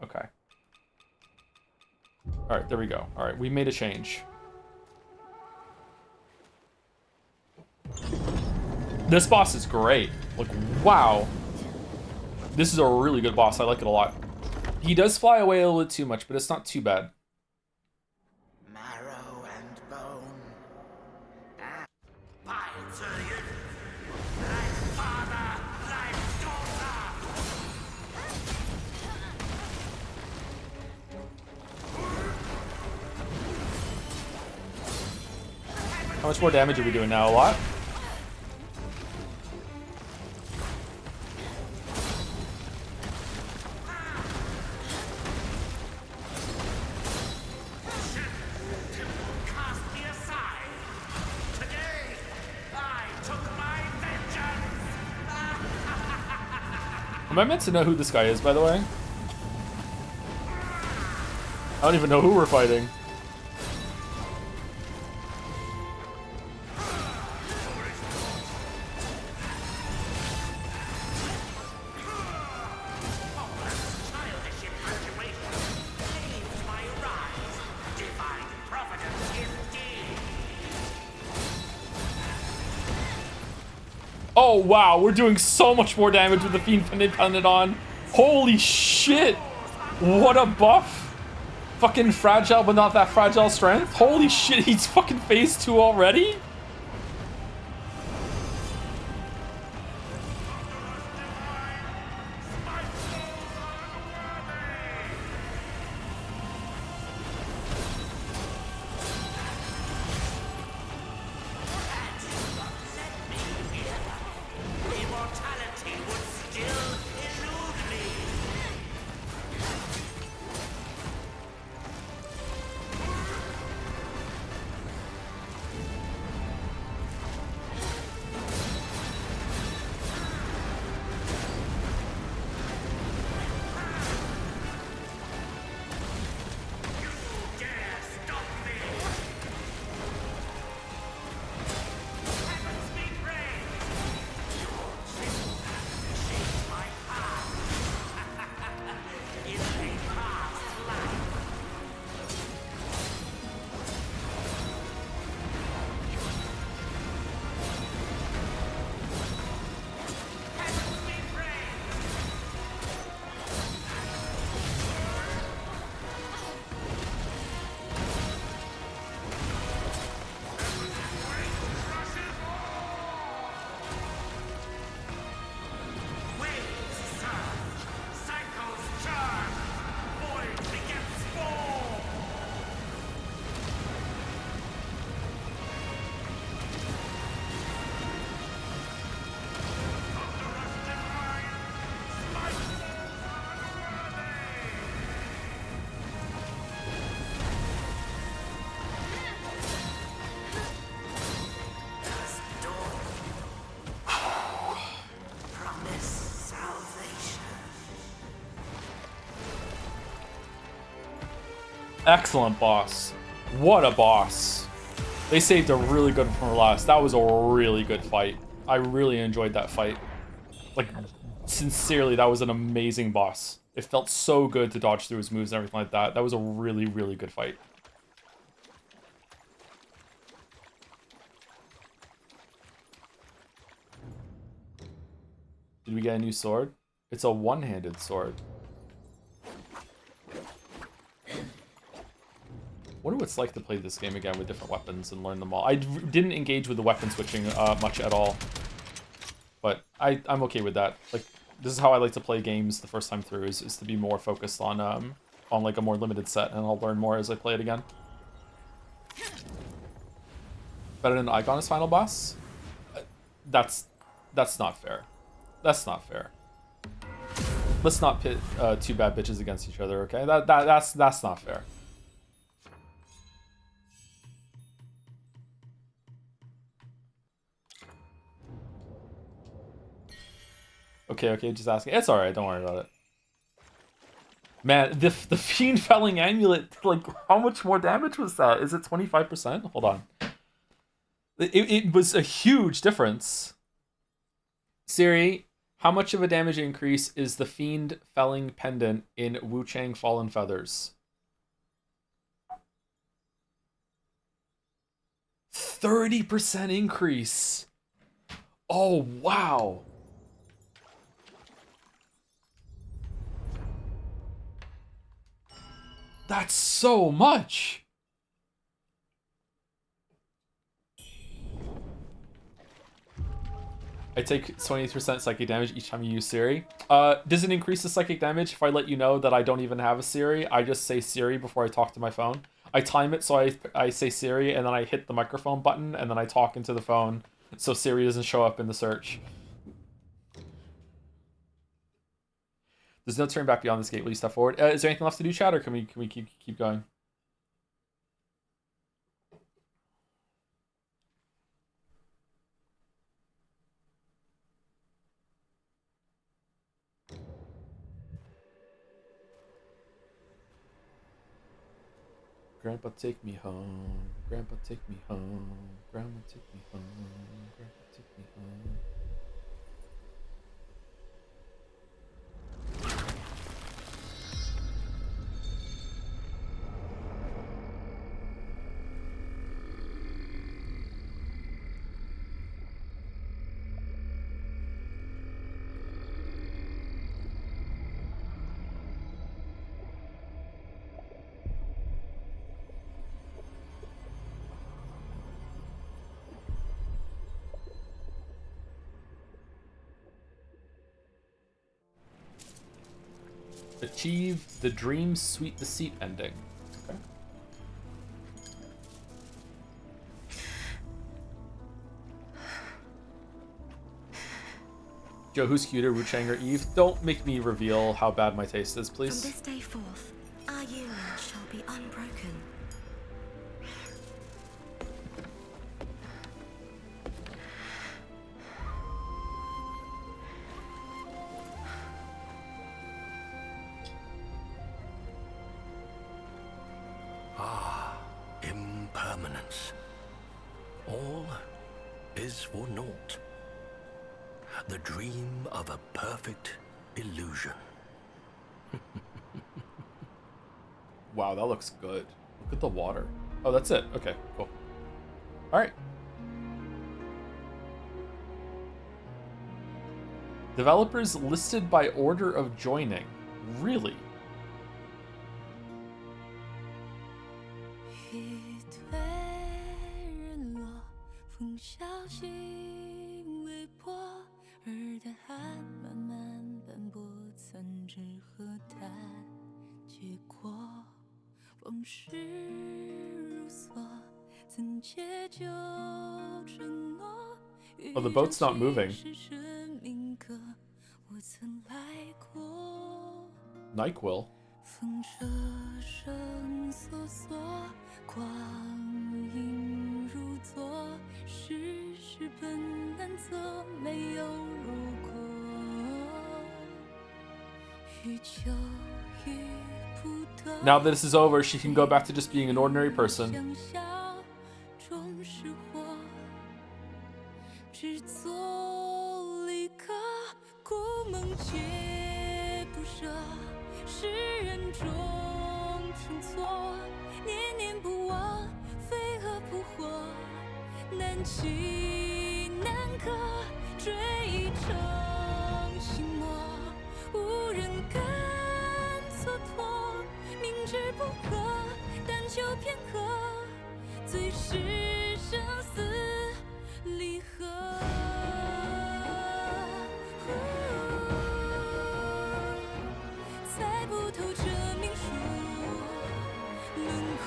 Okay. Alright, there we go. Alright, we made a change. This boss is great. Like, wow. This is a really good boss. I like it a lot. He does fly away a little bit too much, but it's not too bad. Marrow and bone. Vile Syrian. Thy father, thy daughter. How much more damage are we doing now? A lot? Cast me aside. Today, I took my vengeance. Am I meant to know who this guy is, by the way? I don't even know who we're fighting. Childish infatuation saves my rise. Divine providence indeed. Oh, wow. We're doing so much more damage with the Fiend Pendant on. Holy shit. What a buff. Fucking fragile, but not that fragile strength. Holy shit, he's fucking phase 2 already? Immortality would still elude me. You dare stop me? Heavens be praised. Excellent boss. What a boss. They saved a really good one from last. That was a really good fight. I really enjoyed that fight. Like, sincerely, that was an amazing boss. It felt so good to dodge through his moves and everything like that. That was a really, really good fight. Did we get a new sword? It's a one-handed sword. Wonder what it's like to play this game again with different weapons and learn them all. I didn't engage with the weapon switching much at all. But I'm okay with that. Like, this is how I like to play games the first time through, is to be more focused on like a more limited set, and I'll learn more as I play it again. Better than Igon's final boss? That's not fair. That's not fair. Let's not pit two bad bitches against each other, okay? That's not fair. Okay, just asking. It's alright, don't worry about it. Man, the Fiend Felling Amulet, like, how much more damage was that? Is it 25%? Hold on. It was a huge difference. Siri, how much of a damage increase is the Fiend Felling Pendant in Wuchang Fallen Feathers? 30% increase. Oh, wow. That's so much. I take 20% psychic damage each time you use Siri. Does it increase the psychic damage if I let you know that I don't even have a Siri? I just say Siri before I talk to my phone. I time it so I say Siri and then I hit the microphone button and then I talk into the phone so Siri doesn't show up in the search. There's no turn back beyond this gate. Will you step forward? Is there anything left to do, chat, or can we keep going? Grandpa, take me home. Grandpa, take me home. Grandma, take me home. Grandpa, take me home. Achieve the Dream Sweet Deceit ending. Okay. Joe, who's cuter, Wuchang or Eve? Don't make me reveal how bad my taste is, please. From this day forth, our union shall be unbroken. Impermanence. All is for naught. The dream of a perfect illusion. Wow, that looks good. Look at the water. Oh, that's it. Okay, cool. All right. Developers listed by order of joining. Really? Oh, the boat's not moving. NyQuil. Now that this is over, she can go back to just being an ordinary person. 只做了一个故梦皆不舍，世人中生错，念念不忘，飞蛾扑火，难弃难可，追成心魔，无人敢蹉跎，明知不可，但求片刻，最是生死离合。猜不透这命数轮廓。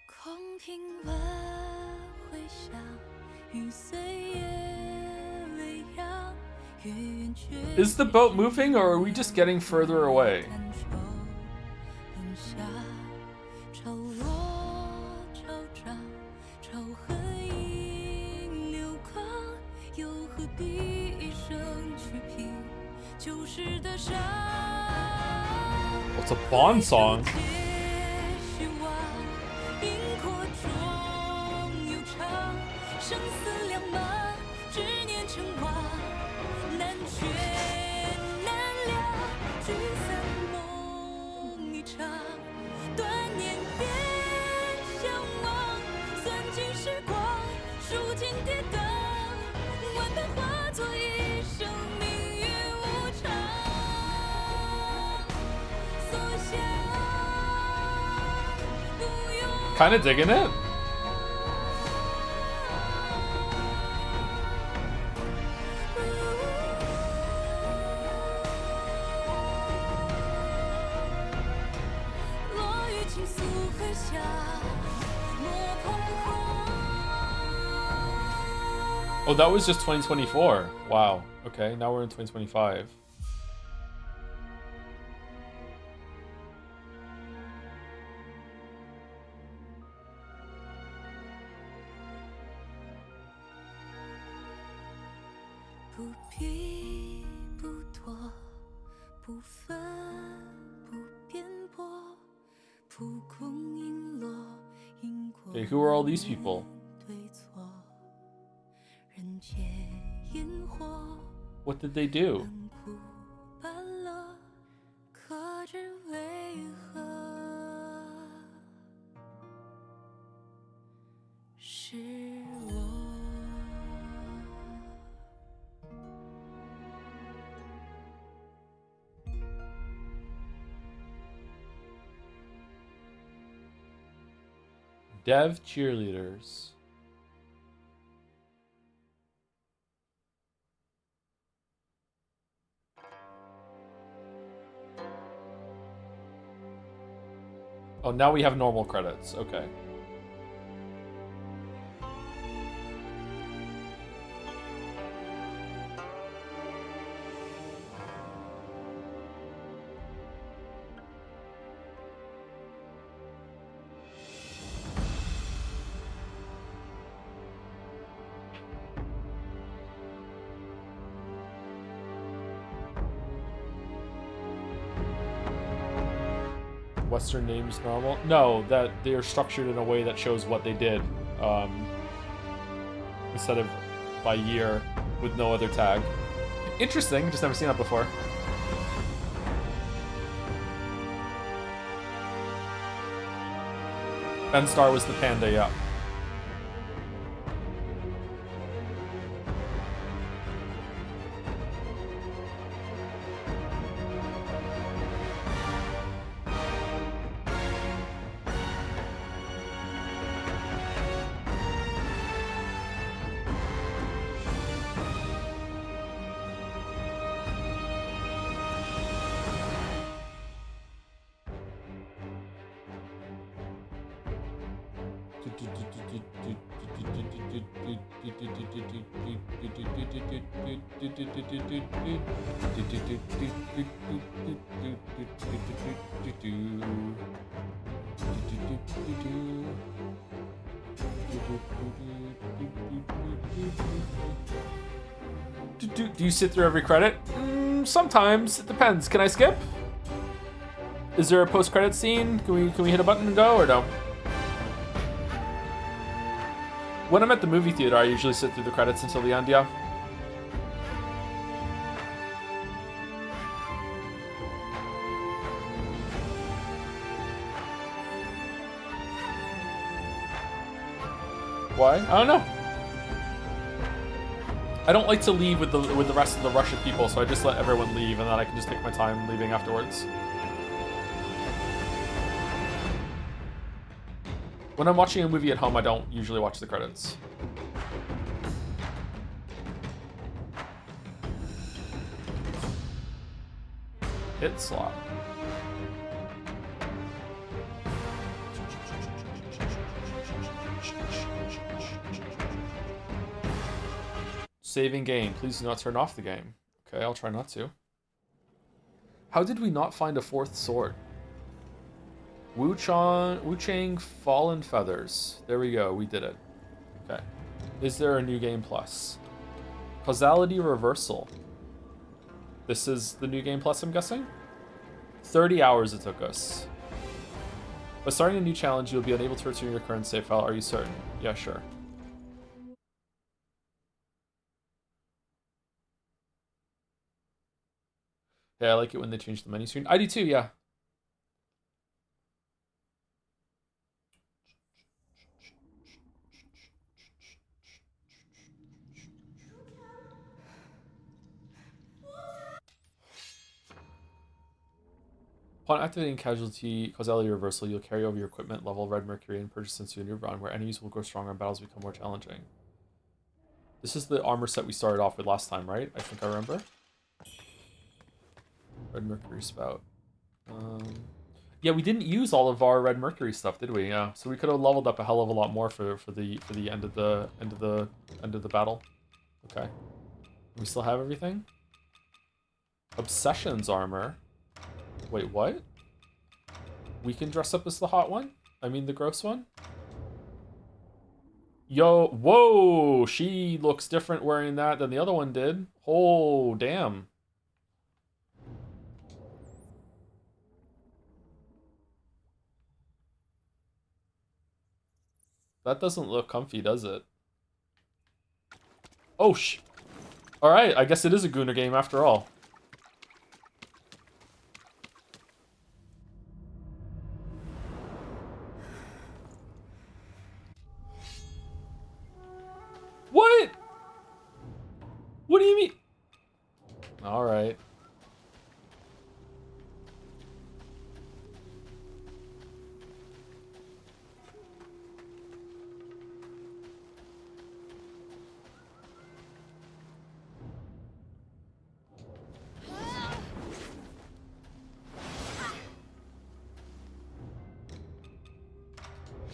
空听闻回响，雨碎叶微扬，月圆缺。Is the boat moving, or are we just getting further away? What's a Bond song? Kind of digging it. Oh, that was just 2024. Wow. Okay, now we're in 2025. Okay, who are all these people? What did they do? Dev cheerleaders. Oh, now we have normal credits. Okay. Western names normal? No, that they are structured in a way that shows what they did, instead of by year with no other tag. Interesting, just never seen that before. Ben-Star was the panda, yeah. Do you sit through every credit? Sometimes. It depends. Can I skip? Is there a post-credit scene? Can we hit a button and go, or no? When I'm at the movie theater, I usually sit through the credits until the end, yeah. Why? I don't know. I don't like to leave with the rest of the rush of people, so I just let everyone leave, and then I can just take my time leaving afterwards. When I'm watching a movie at home, I don't usually watch the credits. Hit slot. Saving game. Please do not turn off the game. Okay, I'll try not to. How did we not find a fourth sword? Wuchang Fallen Feathers. There we go, we did it. Okay. Is there a new game plus? Causality Reversal. This is the new game plus, I'm guessing? 30 hours it took us. By starting a new challenge, you'll be unable to return your current save file. Are you certain? Yeah, sure. Yeah, I like it when they change the menu screen. I do too, yeah. Upon activating Casualty Causality Reversal, you'll carry over your equipment level Red Mercury and purchase into a new run where enemies will grow stronger and battles become more challenging. This is the armor set we started off with last time, right? I think I remember. Red Mercury spout. Yeah, we didn't use all of our Red Mercury stuff, did we? Yeah, so we could have leveled up a hell of a lot more for the end of the battle. Okay, we still have everything. Obsessions armor. Wait, what? We can dress up as the hot one? I mean the gross one? Yo, whoa! She looks different wearing that than the other one did. Oh, damn. That doesn't look comfy, does it? Oh, Alright, I guess it is a Gooner game after all. What? What do you mean? Alright.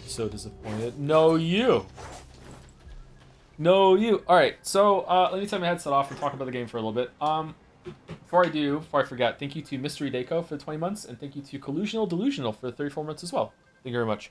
So disappointed. No, you. No, you. All right, so let me take my headset off and talk about the game for a little bit. Before I forget, thank you to Mystery Deco for the 20 months, and thank you to Collusional Delusional for the 34 months as well. Thank you very much.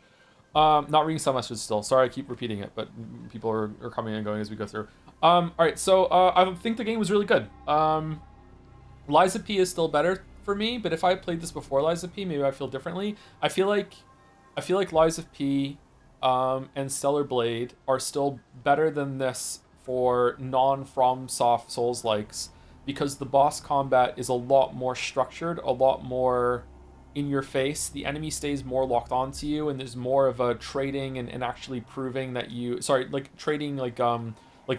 Not reading some messages still. Sorry, I keep repeating it, but people are coming and going as we go through. All right, so I think the game was really good. Lies of P is still better for me, but if I played this before Lies of P, maybe I feel differently. I feel like Lies of P and Stellar Blade are still better than this for non-FromSoft Souls-likes, because the boss combat is a lot more structured, a lot more in your face. The enemy stays more locked onto you, and there's more of a trading and actually proving that you... Sorry, like trading like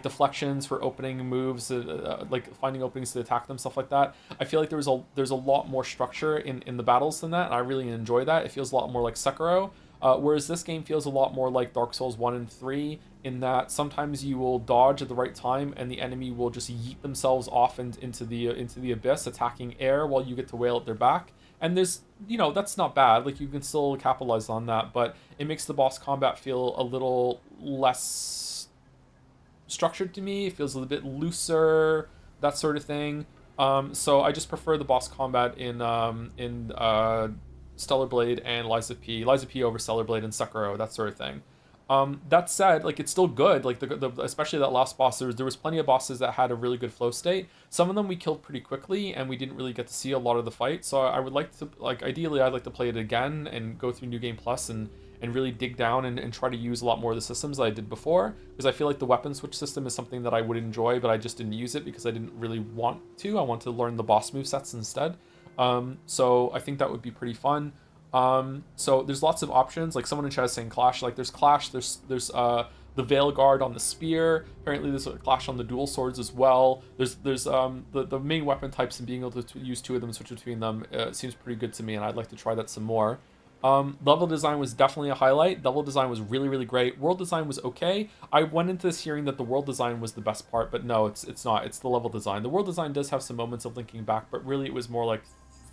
deflections for opening moves, like finding openings to attack them, stuff like that. I feel like there's a lot more structure in the battles than that, and I really enjoy that. It feels a lot more like Sekiro. Whereas this game feels a lot more like Dark Souls 1 and 3, in that sometimes you will dodge at the right time and the enemy will just yeet themselves off into the abyss, attacking air while you get to wail at their back. And there's, that's not bad. Like, you can still capitalize on that, but it makes the boss combat feel a little less structured to me. It feels a little bit looser, that sort of thing. So I just prefer the boss combat in Stellar Blade and Lies of P over Stellar Blade and Sekiro, that sort of thing. That said, like it's still good. Like especially that last boss, there was plenty of bosses that had a really good flow state. Some of them we killed pretty quickly, and we didn't really get to see a lot of the fight. So I would like to like ideally I'd like to play it again and go through New Game Plus and really dig down and try to use a lot more of the systems that I did before, because I feel like the weapon switch system is something that I would enjoy, but I just didn't use it because I didn't really want to. I want to learn the boss move sets instead. So I think that would be pretty fun. So there's lots of options. Like someone in chat is saying Clash. Like there's Clash. There's the Veil Guard on the spear. Apparently there's a Clash on the dual swords as well. There's the main weapon types and being able to use two of them and switch between them seems pretty good to me, and I'd like to try that some more. Level design was definitely a highlight. Level design was really, really great. World design was okay. I went into this hearing that the world design was the best part, but no, it's not. It's the level design. The world design does have some moments of linking back, but really it was more like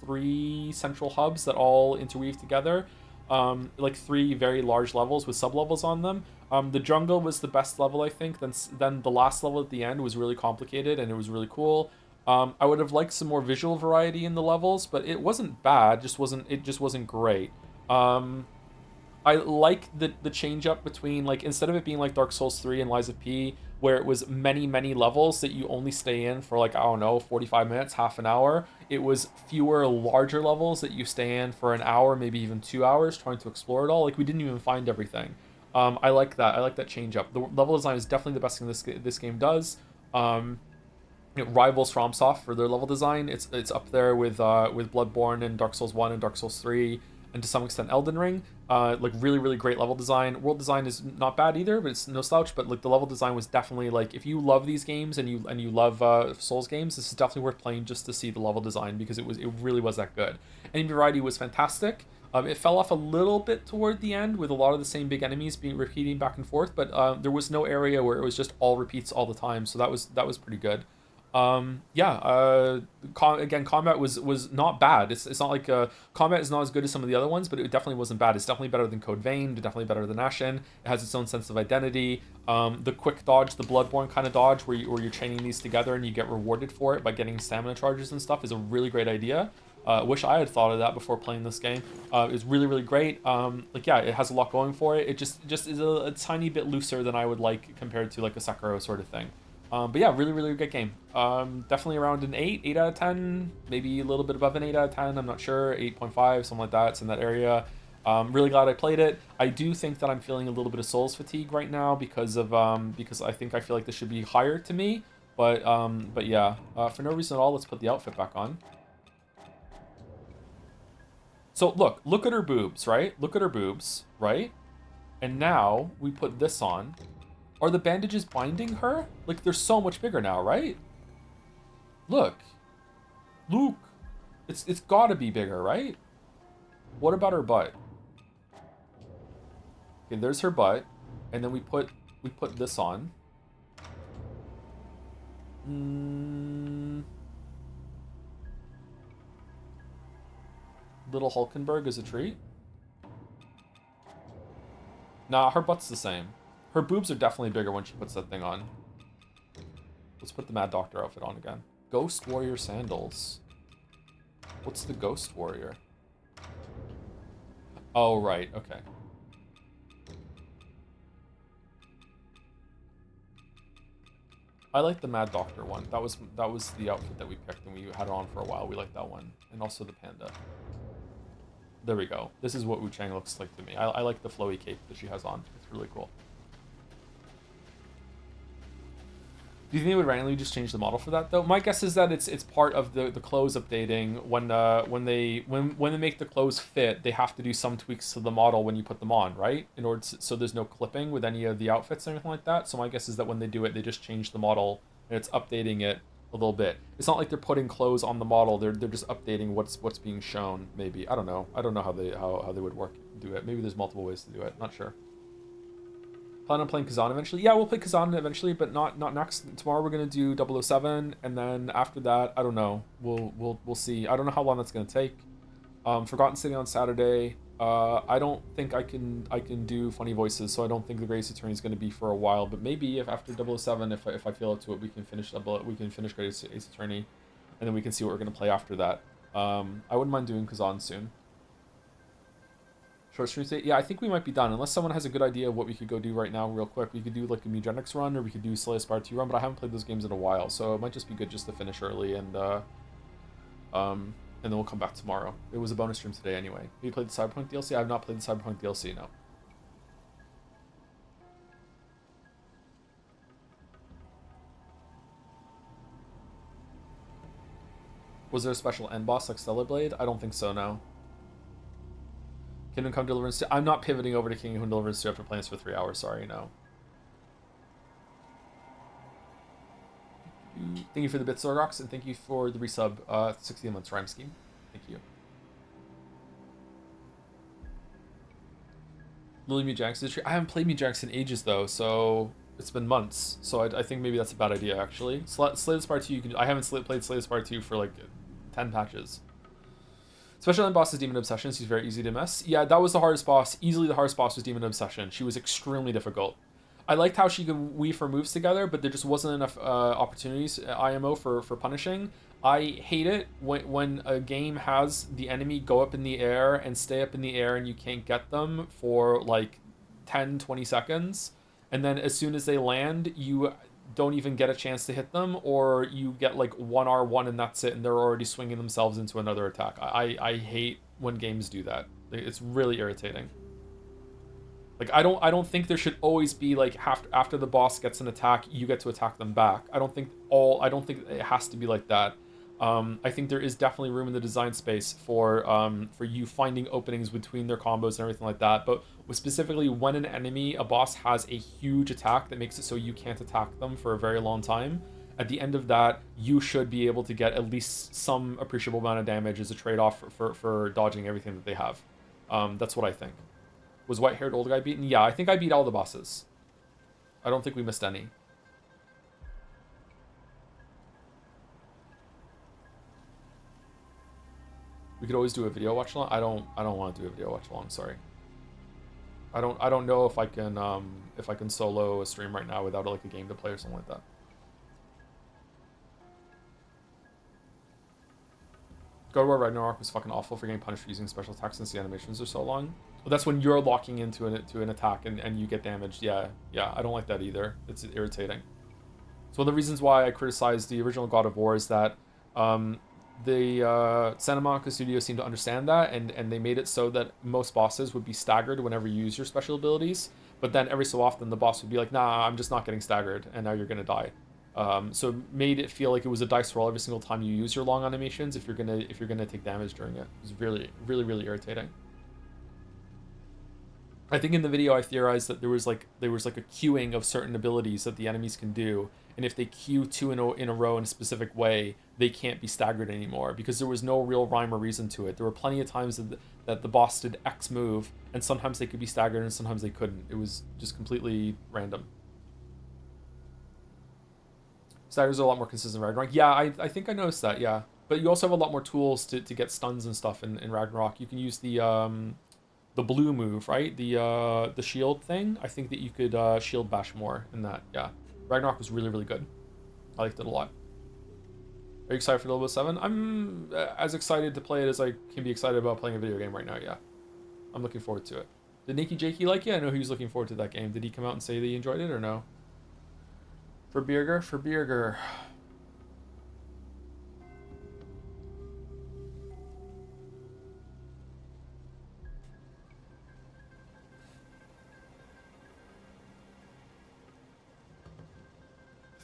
3 central hubs that all interweave together. Like 3 very large levels with sub-levels on them. The jungle was the best level, I think. Then the last level at the end was really complicated and it was really cool. I would have liked some more visual variety in the levels, but it wasn't bad. It just wasn't great. I like the change up between, like, instead of it being like Dark Souls 3 and Lies of P, where it was many levels that you only stay in for, like, I don't know, 45 minutes, half an hour. It was fewer larger levels that you stay in for an hour, maybe even 2 hours, trying to explore it all. Like, we didn't even find everything. I like that. I like that change up. The level design is definitely the best thing this game does. It rivals FromSoft for their level design. It's up there with Bloodborne and Dark Souls 1 and Dark Souls 3, and to some extent Elden Ring. Like really great level design. World design is not bad either, but it's no slouch. But like the level design was definitely, like, if you love these games and you love Souls games, this is definitely worth playing just to see the level design, because it really was that good. Enemy variety was fantastic. It fell off a little bit toward the end with a lot of the same big enemies being repeating back and forth, but there was no area where it was just all repeats all the time, so that was pretty good. Again, combat was not bad. It's not like combat is not as good as some of the other ones, but it definitely wasn't bad. It's definitely better than Code Vein, definitely better than Ashen. It has its own sense of identity. The quick dodge, the Bloodborne kind of dodge, where you're chaining these together and you get rewarded for it by getting stamina charges and stuff, is a really great idea. Wish I had thought of that before playing this game. It's really great. Like, yeah, it has a lot going for it. It just is a tiny bit looser than I would like compared to like a Sekiro sort of thing. But yeah, really good game. Definitely around an 8 out of 10, maybe a little bit above an 8 out of 10. I'm not sure, 8.5, something like that. It's in that area. Really glad I played it. I do think that I'm feeling a little bit of Souls fatigue right now because I think I feel like this should be higher to me. But yeah, for no reason at all, let's put the outfit back on. So look at her boobs, right? Look at her boobs, right? And now we put this on. Are the bandages binding her? Like, they're so much bigger now, right? Look. Luke. It's gotta be bigger, right? What about her butt? Okay, there's her butt. And then we put this on. Little Hulkenberg is a treat. Nah, her butt's the same. Her boobs are definitely bigger when she puts that thing on. Let's put the Mad Doctor outfit on again. Ghost Warrior sandals. What's the Ghost Warrior? Oh, right. Okay. I like the Mad Doctor one. That was the outfit that we picked, and we had it on for a while. We liked that one. And also the panda. There we go. This is what Wuchang looks like to me. I like the flowy cape that she has on. It's really cool. Do you think they would randomly just change the model for that though? My guess is that it's part of the clothes updating. When they make the clothes fit, they have to do some tweaks to the model when you put them on, right? In order so there's no clipping with any of the outfits or anything like that. So my guess is that when they do it, they just change the model and it's updating it a little bit. It's not like they're putting clothes on the model. They're just updating what's being shown. Maybe, I don't know. I don't know how they would do it. Maybe there's multiple ways to do it. Not sure. Plan on playing Kazan eventually. Yeah, we'll play Kazan eventually, but not next. Tomorrow we're gonna do 007, and then after that, I don't know. We'll see. I don't know how long that's gonna take. Forgotten City on Saturday. I don't think I can do funny voices, so I don't think the Greatest Attorney is gonna be for a while. But maybe if after 007, if I feel up to it, we can finish Greatest Attorney, and then we can see what we're gonna play after that. I wouldn't mind doing Kazan soon. Short stream state? Yeah, I think we might be done. Unless someone has a good idea of what we could go do right now real quick. We could do like a Mugenics run, or we could do Slay Spire 2 run, but I haven't played those games in a while, so it might just be good just to finish early and then we'll come back tomorrow. It was a bonus stream today anyway. Have you played the Cyberpunk DLC? I have not played the Cyberpunk DLC, no. Was there a special end boss like Stellar Blade? I don't think so, no. Kingdom Come Deliverance 2. I'm not pivoting over to Kingdom Come Deliverance 2 after playing this for 3 hours, sorry, no. Thank you for the bits, Zorgox, and thank you for the resub, 60 months Rhyme Scheme. Thank you. Lily Mujanx. I haven't played Mujanx in ages, though, so it's been months. So I think maybe that's a bad idea, actually. Slay the Spire 2, I haven't played Slay the Spire 2 for like 10 patches. Special end boss is Demon Obsession. She's very easy to mess. Yeah, that was the hardest boss. Easily the hardest boss was Demon Obsession. She was extremely difficult. I liked how she could weave her moves together, but there just wasn't enough opportunities, IMO, for punishing. I hate it when a game has the enemy go up in the air and stay up in the air and you can't get them for like 10, 20 seconds. And then as soon as they land, you don't even get a chance to hit them, or you get like 1R1 and that's it, and they're already swinging themselves into another attack. I hate when games do that. It's really irritating. Like I don't think there should always be like after the boss gets an attack, you get to attack them back. I don't think it has to be like that. I think there is definitely room in the design space for you finding openings between their combos and everything like that. But specifically when a boss has a huge attack that makes it so you can't attack them for a very long time, at the end of that, you should be able to get at least some appreciable amount of damage as a trade-off for dodging everything that they have. That's what I think. Was white-haired old guy beaten? Yeah, I think I beat all the bosses. I don't think we missed any. We could always do a video watch along. I don't want to do a video watch along, sorry. I don't know if I can solo a stream right now without like a game to play or something like that. God of War Ragnarok was fucking awful for getting punished for using special attacks since the animations are so long. Well, that's when you're locking into an attack and you get damaged. Yeah, I don't like that either. It's irritating. So one of the reasons why I criticized the original God of War is that the Santa Monica studio seemed to understand that, and they made it so that most bosses would be staggered whenever you use your special abilities, but then every so often the boss would be like, nah, I'm just not getting staggered, and now you're gonna die. So it made it feel like it was a dice roll every single time you use your long animations if you're gonna take damage during it. It was really irritating. I think in the video I theorized that there was like a queuing of certain abilities that the enemies can do, and if they queue two in a row in a specific way, they can't be staggered anymore because there was no real rhyme or reason to it. There were plenty of times that the boss did X move, and sometimes they could be staggered and sometimes they couldn't. It was just completely random. Staggers are a lot more consistent in Ragnarok. Yeah, I think I noticed that, yeah. But you also have a lot more tools to get stuns and stuff in Ragnarok. You can use the blue move, right? The shield thing. I think that you could shield bash more in that, yeah. Ragnarok was really good. I liked it a lot. Are you excited for 007? I'm as excited to play it as I can be excited about playing a video game right now, yeah. I'm looking forward to it. Did Nikki Jakey like it? I know he was looking forward to that game. Did he come out and say that he enjoyed it or no? For Birger.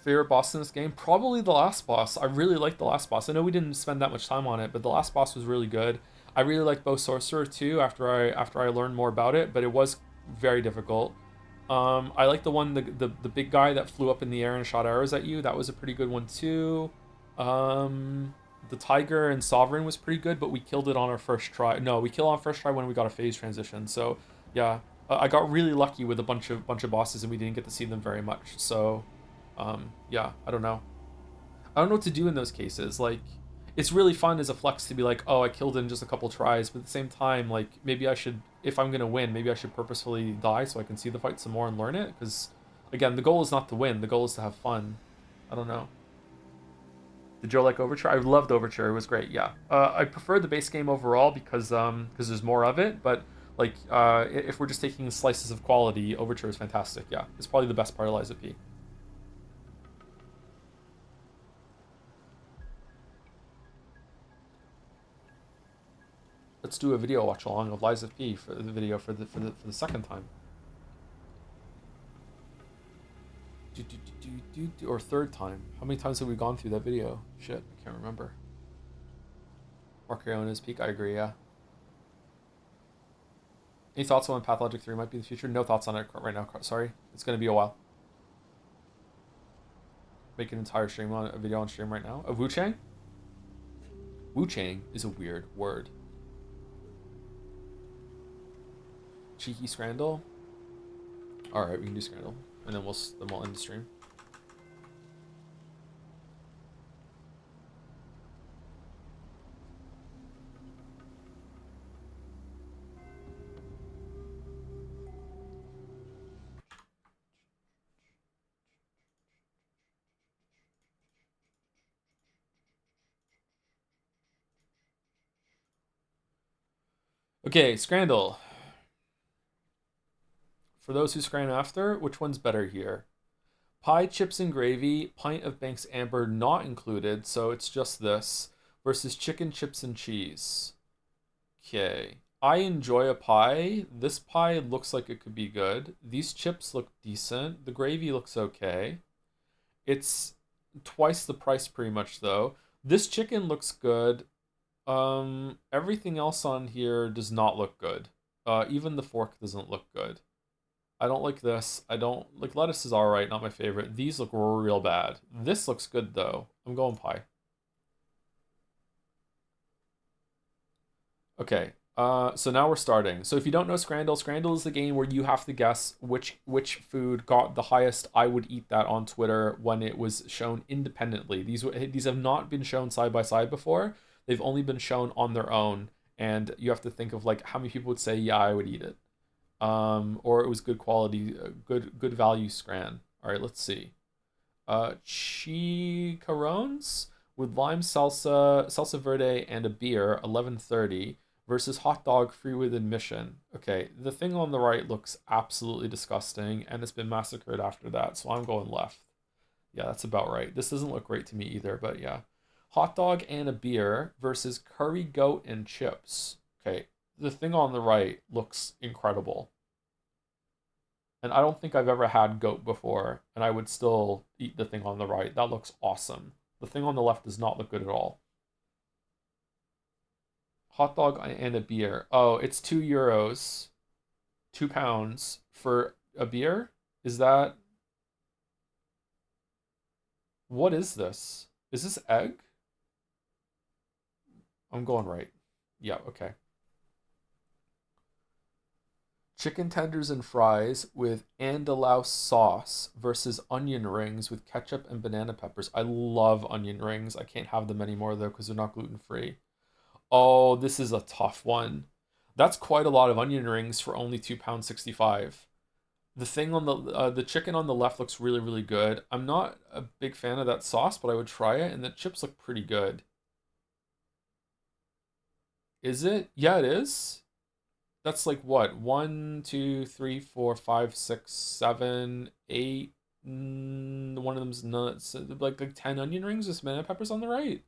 Favorite boss in this game? Probably the last boss. I really liked the last boss. I know we didn't spend that much time on it, but the last boss was really good. I really liked Bow Sorcerer too after I learned more about it, but it was very difficult. I like the one, the big guy that flew up in the air and shot arrows at you. That was a pretty good one too. The Tiger and Sovereign was pretty good, but we killed it on our first try. No, we killed on first try when we got a phase transition. So yeah, I got really lucky with a bunch of bosses, and we didn't get to see them very much. So yeah, I don't know. I don't know what to do in those cases. Like, it's really fun as a flex to be like, oh, I killed it in just a couple tries, but at the same time, like, maybe I should, if I'm gonna win, maybe I should purposefully die so I can see the fight some more and learn it, because, again, the goal is not to win, the goal is to have fun. I don't know. Did Joe like Overture? I loved Overture, it was great, yeah. I prefer the base game overall because there's more of it, but Like, if we're just taking slices of quality, Overture is fantastic. Yeah, it's probably the best part of Lies of P. Let's do a video watch along of Lies of P for the video for the second time. Or third time. How many times have we gone through that video? Shit, I can't remember. Mark is peak. I agree. Yeah. Any thoughts on when Pathologic 3 might be in the future? No thoughts on it right now. Sorry, it's gonna be a while. Make an entire stream on a video on stream right now of Wuchang. Wuchang is a weird word. Cheeky Scrandal. All right, we can do Scrandal, and then we'll end the stream. Okay, Scrandal. For those who scran after, which one's better here? Pie, chips, and gravy, pint of Banks Amber not included, so it's just this, versus chicken, chips, and cheese. Okay. I enjoy a pie. This pie looks like it could be good. These chips look decent. The gravy looks okay. It's twice the price pretty much though. This chicken looks good. Everything else on here does not look good. Even the fork doesn't look good. I don't like this. I don't like lettuce is all right, not my favorite. These look real bad. This looks good though. I'm going pie. Okay. So now we're starting. So if you don't know Scrandal, Scrandal is the game where you have to guess which food got the highest I would eat that on Twitter when it was shown independently. These have not been shown side by side before. They've only been shown on their own, and you have to think of like how many people would say, yeah, I would eat it. Or it was good quality, good value Scran. All right, let's see. Chicharrones with lime salsa, salsa verde, and a beer, 11.30 versus hot dog free with admission. Okay, the thing on the right looks absolutely disgusting, and it's been massacred after that, so I'm going left. Yeah, that's about right. This doesn't look great to me either, but yeah. Hot dog and a beer versus curry goat and chips. Okay, the thing on the right looks incredible. And I don't think I've ever had goat before, and I would still eat the thing on the right. That looks awesome. The thing on the left does not look good at all. Hot dog and a beer. Oh, it's €2, £2 for a beer? Is that... What is this? Is this egg? I'm going right. Yeah, okay. Chicken tenders and fries with andalou sauce versus onion rings with ketchup and banana peppers. I love onion rings. I can't have them anymore though because they're not gluten-free. Oh, this is a tough one. That's quite a lot of onion rings for only £2.65. The thing on the chicken on the left looks really, really good. I'm not a big fan of that sauce, but I would try it, and the chips look pretty good. Is it? Yeah, it is. That's like what? 1, 2, 3, 4, 5, 6, 7, 8. One of them's nuts. Like 10 onion rings with banana peppers on the right.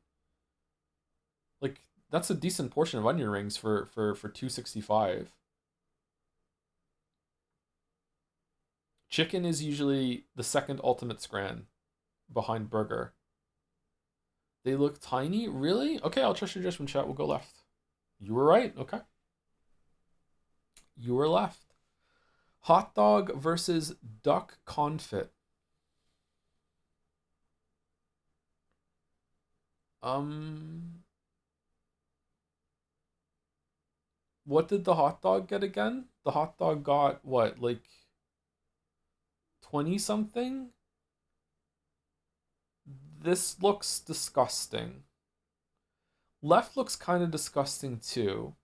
Like that's a decent portion of onion rings for $2.65. Chicken is usually the second ultimate scran behind burger. They look tiny? Really? Okay, I'll trust your judgment, chat. We'll go left. You were right. Okay. You were left. Hot dog versus duck confit. What did the hot dog get again? The hot dog got what, like 20 something? This looks disgusting. Left looks kind of disgusting too.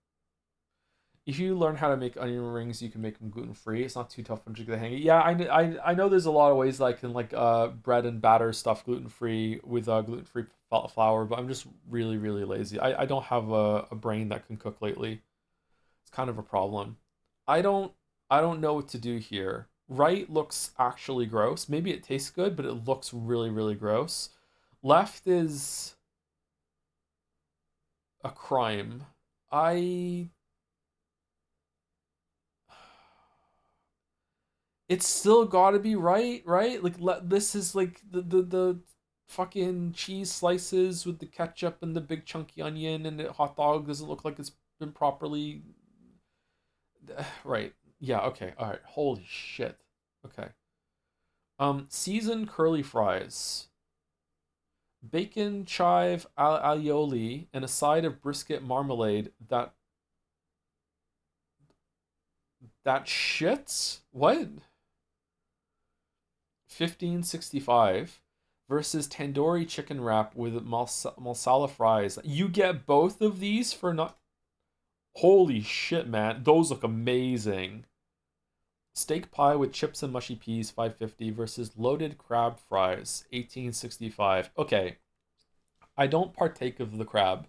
If you learn how to make onion rings, you can make them gluten-free. It's not too tough once you get the hang of it. Yeah, I know there's a lot of ways that I can like bread and batter stuff gluten-free with gluten-free flour, but I'm just really, really lazy. I don't have a brain that can cook lately. It's kind of a problem. I don't I don't know what to do here. Right looks actually gross. Maybe it tastes good, but it looks really, really gross. Left is a crime. I it's still got to be right, right? Like this is like the fucking cheese slices with the ketchup and the big chunky onion, and the hot dog doesn't look like it's been properly right. Yeah, okay. All right. Holy shit. Okay. Seasoned curly fries, bacon chive aioli, and a side of brisket marmalade that shits? What? 1565 versus tandoori chicken wrap with masala fries. You get both of these for not. Holy shit, man. Those look amazing. Steak pie with chips and mushy peas, 550 versus loaded crab fries, 1865. Okay, I don't partake of the crab.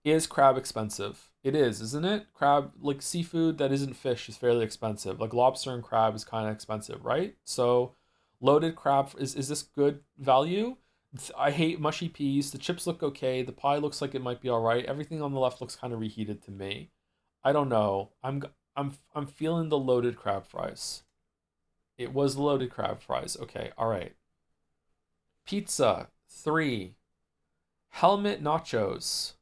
Is crab expensive? It is, isn't it? Crab, like seafood that isn't fish, is fairly expensive. Like lobster and crab is kind of expensive, right? So, loaded crab is this good value? I hate mushy peas. The chips look okay. The pie looks like it might be all right. Everything on the left looks kind of reheated to me. I don't know. I'm feeling the loaded crab fries. It was loaded crab fries. Okay, all right. Pizza 3. Helmet nachos.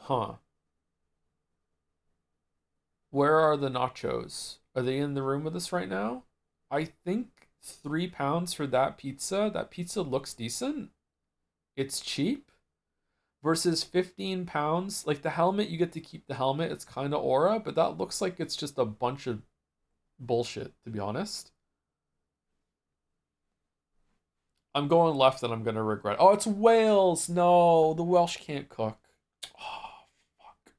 Huh. Where are the nachos? Are they in the room with us right now? I think £3 for that pizza. That pizza looks decent. It's cheap. Versus £15. Like the helmet, you get to keep the helmet. It's kind of aura, but that looks like it's just a bunch of bullshit, to be honest. I'm going left and I'm gonna regret. Oh, it's Wales. No, the Welsh can't cook. Oh, fuck.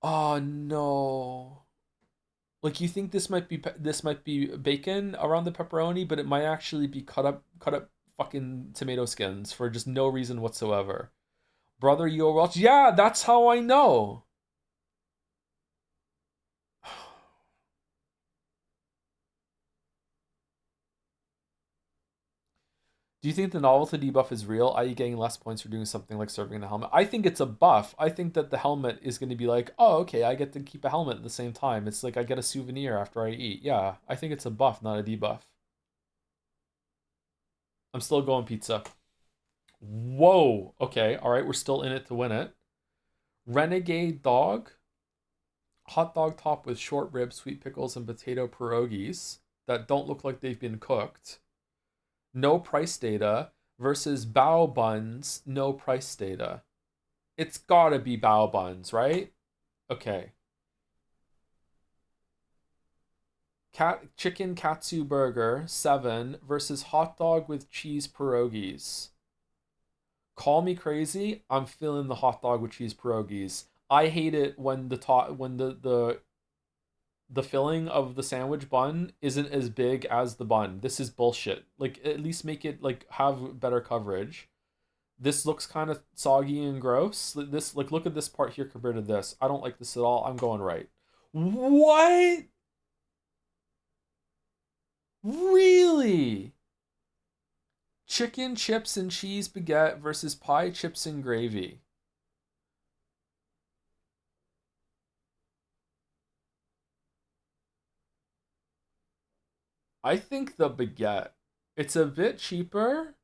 Oh no. Like you think this might be bacon around the pepperoni, but it might actually be cut up fucking tomato skins for just no reason whatsoever. Brother, you're Welsh. Yeah, that's how I know. Do you think the novelty debuff is real, i.e., getting less points for doing something like serving a helmet? I think it's a buff. I think that the helmet is going to be like, oh, okay, I get to keep a helmet at the same time. It's like I get a souvenir after I eat. Yeah, I think it's a buff, not a debuff. I'm still going pizza. Whoa. Okay, all right, we're still in it to win it. Renegade dog, hot dog top with short ribs, sweet pickles, and potato pierogies that don't look like they've been cooked. No price data versus bao buns, no price data. It's gotta be bao buns, right? Okay. Chicken katsu burger, 7 versus hot dog with cheese pierogies. Call me crazy, I'm feeling the hot dog with cheese pierogies. I hate it when the filling of the sandwich bun isn't as big as the bun. This is bullshit. Like at least make it like have better coverage. This looks kind of soggy and gross. This like look at this part here compared to this. I don't like this at all. I'm going right. What? Really? Chicken chips and cheese baguette versus pie chips and gravy. I think the baguette. It's a bit cheaper.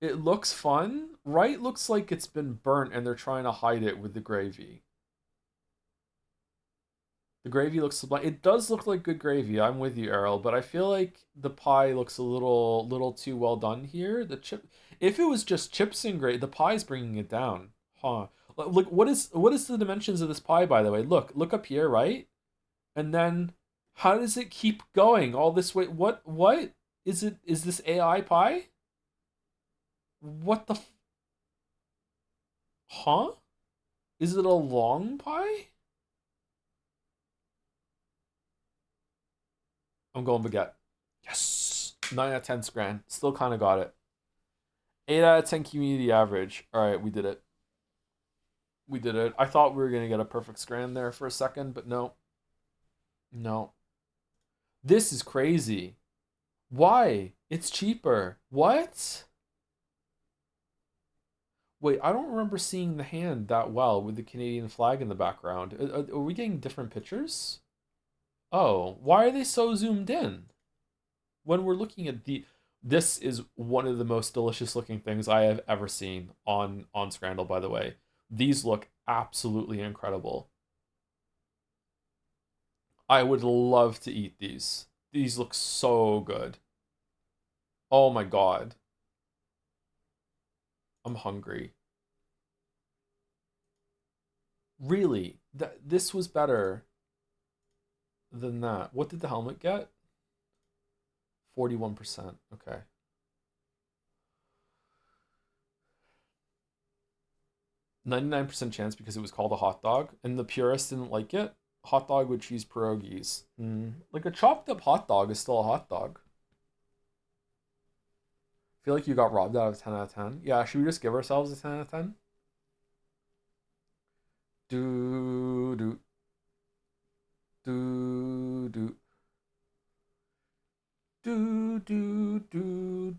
It looks fun. Right looks like it's been burnt and they're trying to hide it with the gravy. The gravy looks sublime. It does look like good gravy. I'm with you, Errol, but I feel like the pie looks a little too well done here. The chip, if it was just chips and gravy, the pie's bringing it down, huh? Look, what is the dimensions of this pie, by the way? Look up here, right? And then how does it keep going all this way? What is it? Is this AI pie? What the? Huh? Is it a long pie? I'm going baguette. Yes. 9 out of 10 grand. Still kind of got it. 8 out of 10 community average. All right, we did it. We did it. I thought we were gonna get a perfect scran there for a second, but no. No. This is crazy. Why? It's cheaper. What? Wait, I don't remember seeing the hand that well with the Canadian flag in the background. Are we getting different pictures? Oh, why are they so zoomed in? When we're looking at this is one of the most delicious looking things I have ever seen on Scrandle, by the way. These look absolutely incredible. I would love to eat these. These look so good. Oh my god. I'm hungry. Really? This was better than that. What did the helmet get? 41%. Okay. 99% chance because it was called a hot dog and the purists didn't like it. Hot dog with cheese pierogies. Like a chopped up hot dog is still a hot dog. I feel like you got robbed out of 10 out of 10. Yeah, should we just give ourselves a 10 out of 10? Do do do do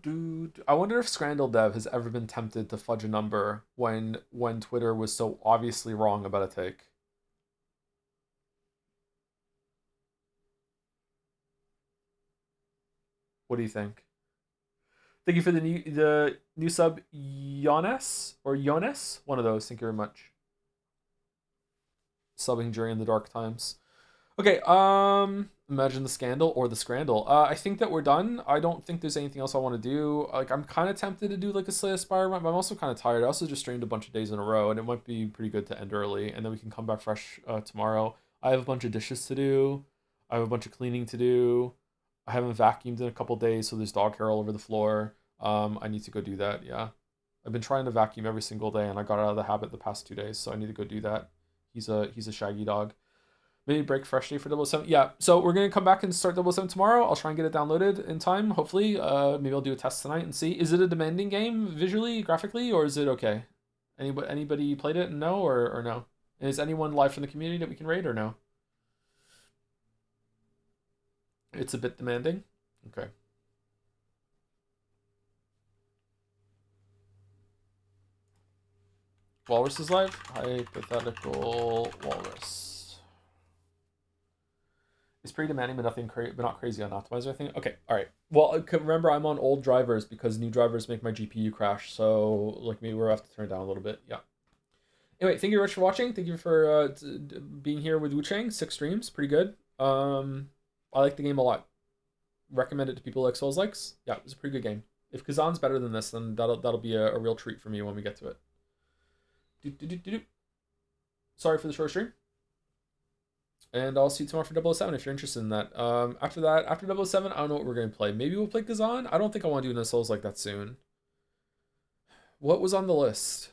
do. I wonder if Scrandle Dev has ever been tempted to fudge a number when Twitter was so obviously wrong about a take. What do you think? Thank you for the new sub, Jonas or Jonas, one of those. Thank you very much. Subbing during the dark times. Okay, imagine the scandal or the scrandle. I think that we're done. I don't think there's anything else I want to do. Like, I'm kind of tempted to do like a Slay Aspire run, but I'm also kind of tired. I also just streamed a bunch of days in a row, and it might be pretty good to end early, and then we can come back fresh tomorrow. I have a bunch of dishes to do. I have a bunch of cleaning to do. I haven't vacuumed in a couple days, so there's dog hair all over the floor. I need to go do that. Yeah, I've been trying to vacuum every single day, and I got out of the habit the past 2 days, so I need to go do that. He's a shaggy dog. Maybe break fresh day for 007. Yeah, so we're gonna come back and start 007 tomorrow. I'll try and get it downloaded in time, hopefully. Maybe I'll do a test tonight and see. Is it a demanding game visually, graphically, or is it okay? Anybody played it and know or no? And is anyone live from the community that we can raid or no? It's a bit demanding. Okay. Walrus is live. Hypothetical walrus. It's pretty demanding, but but not crazy on optimizer, I think. Okay, all right. Well, remember, I'm on old drivers because new drivers make my GPU crash. So, like, maybe we'll have to turn it down a little bit. Yeah. Anyway, thank you very much for watching. Thank you for being here with Wuchang. 6 streams, pretty good. I like the game a lot. Recommend it to people like Souls likes. Yeah, it was a pretty good game. If Kazan's better than this, then that'll be a real treat for me when we get to it. Sorry for the short stream. And I'll see you tomorrow for 007 if you're interested in that. After that, after 007, I don't know what we're going to play. Maybe we'll play Kazan? I don't think I want to do no Souls like that soon. What was on the list?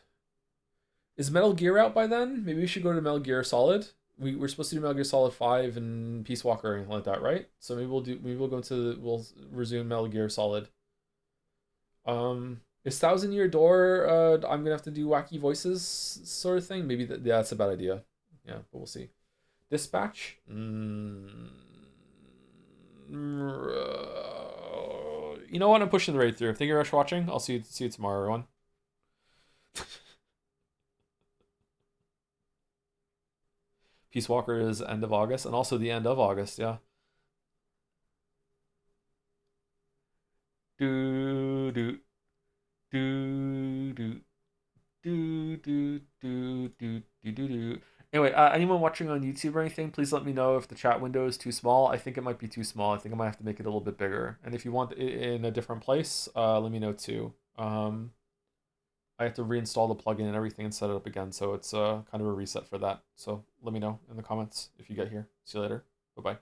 Is Metal Gear out by then? Maybe we should go to Metal Gear Solid. We're supposed to do Metal Gear Solid 5 and Peace Walker or anything like that, right? So maybe we'll resume Metal Gear Solid. Is Thousand Year Door I'm gonna have to do wacky voices sort of thing? Maybe that's a bad idea. Yeah, but we'll see. Dispatch? You know what? I'm pushing the raid through. Thank you very much for watching. I'll see you tomorrow, everyone. Peace Walker is end of August, and also the end of August, yeah. Do do do do do do do do do do. Anyway, anyone watching on YouTube or anything, please let me know if the chat window is too small. I think it might be too small. I think I might have to make it a little bit bigger. And if you want it in a different place, let me know too. I have to reinstall the plugin and everything and set it up again, so it's kind of a reset for that. So let me know in the comments if you get here. See you later. Bye-bye.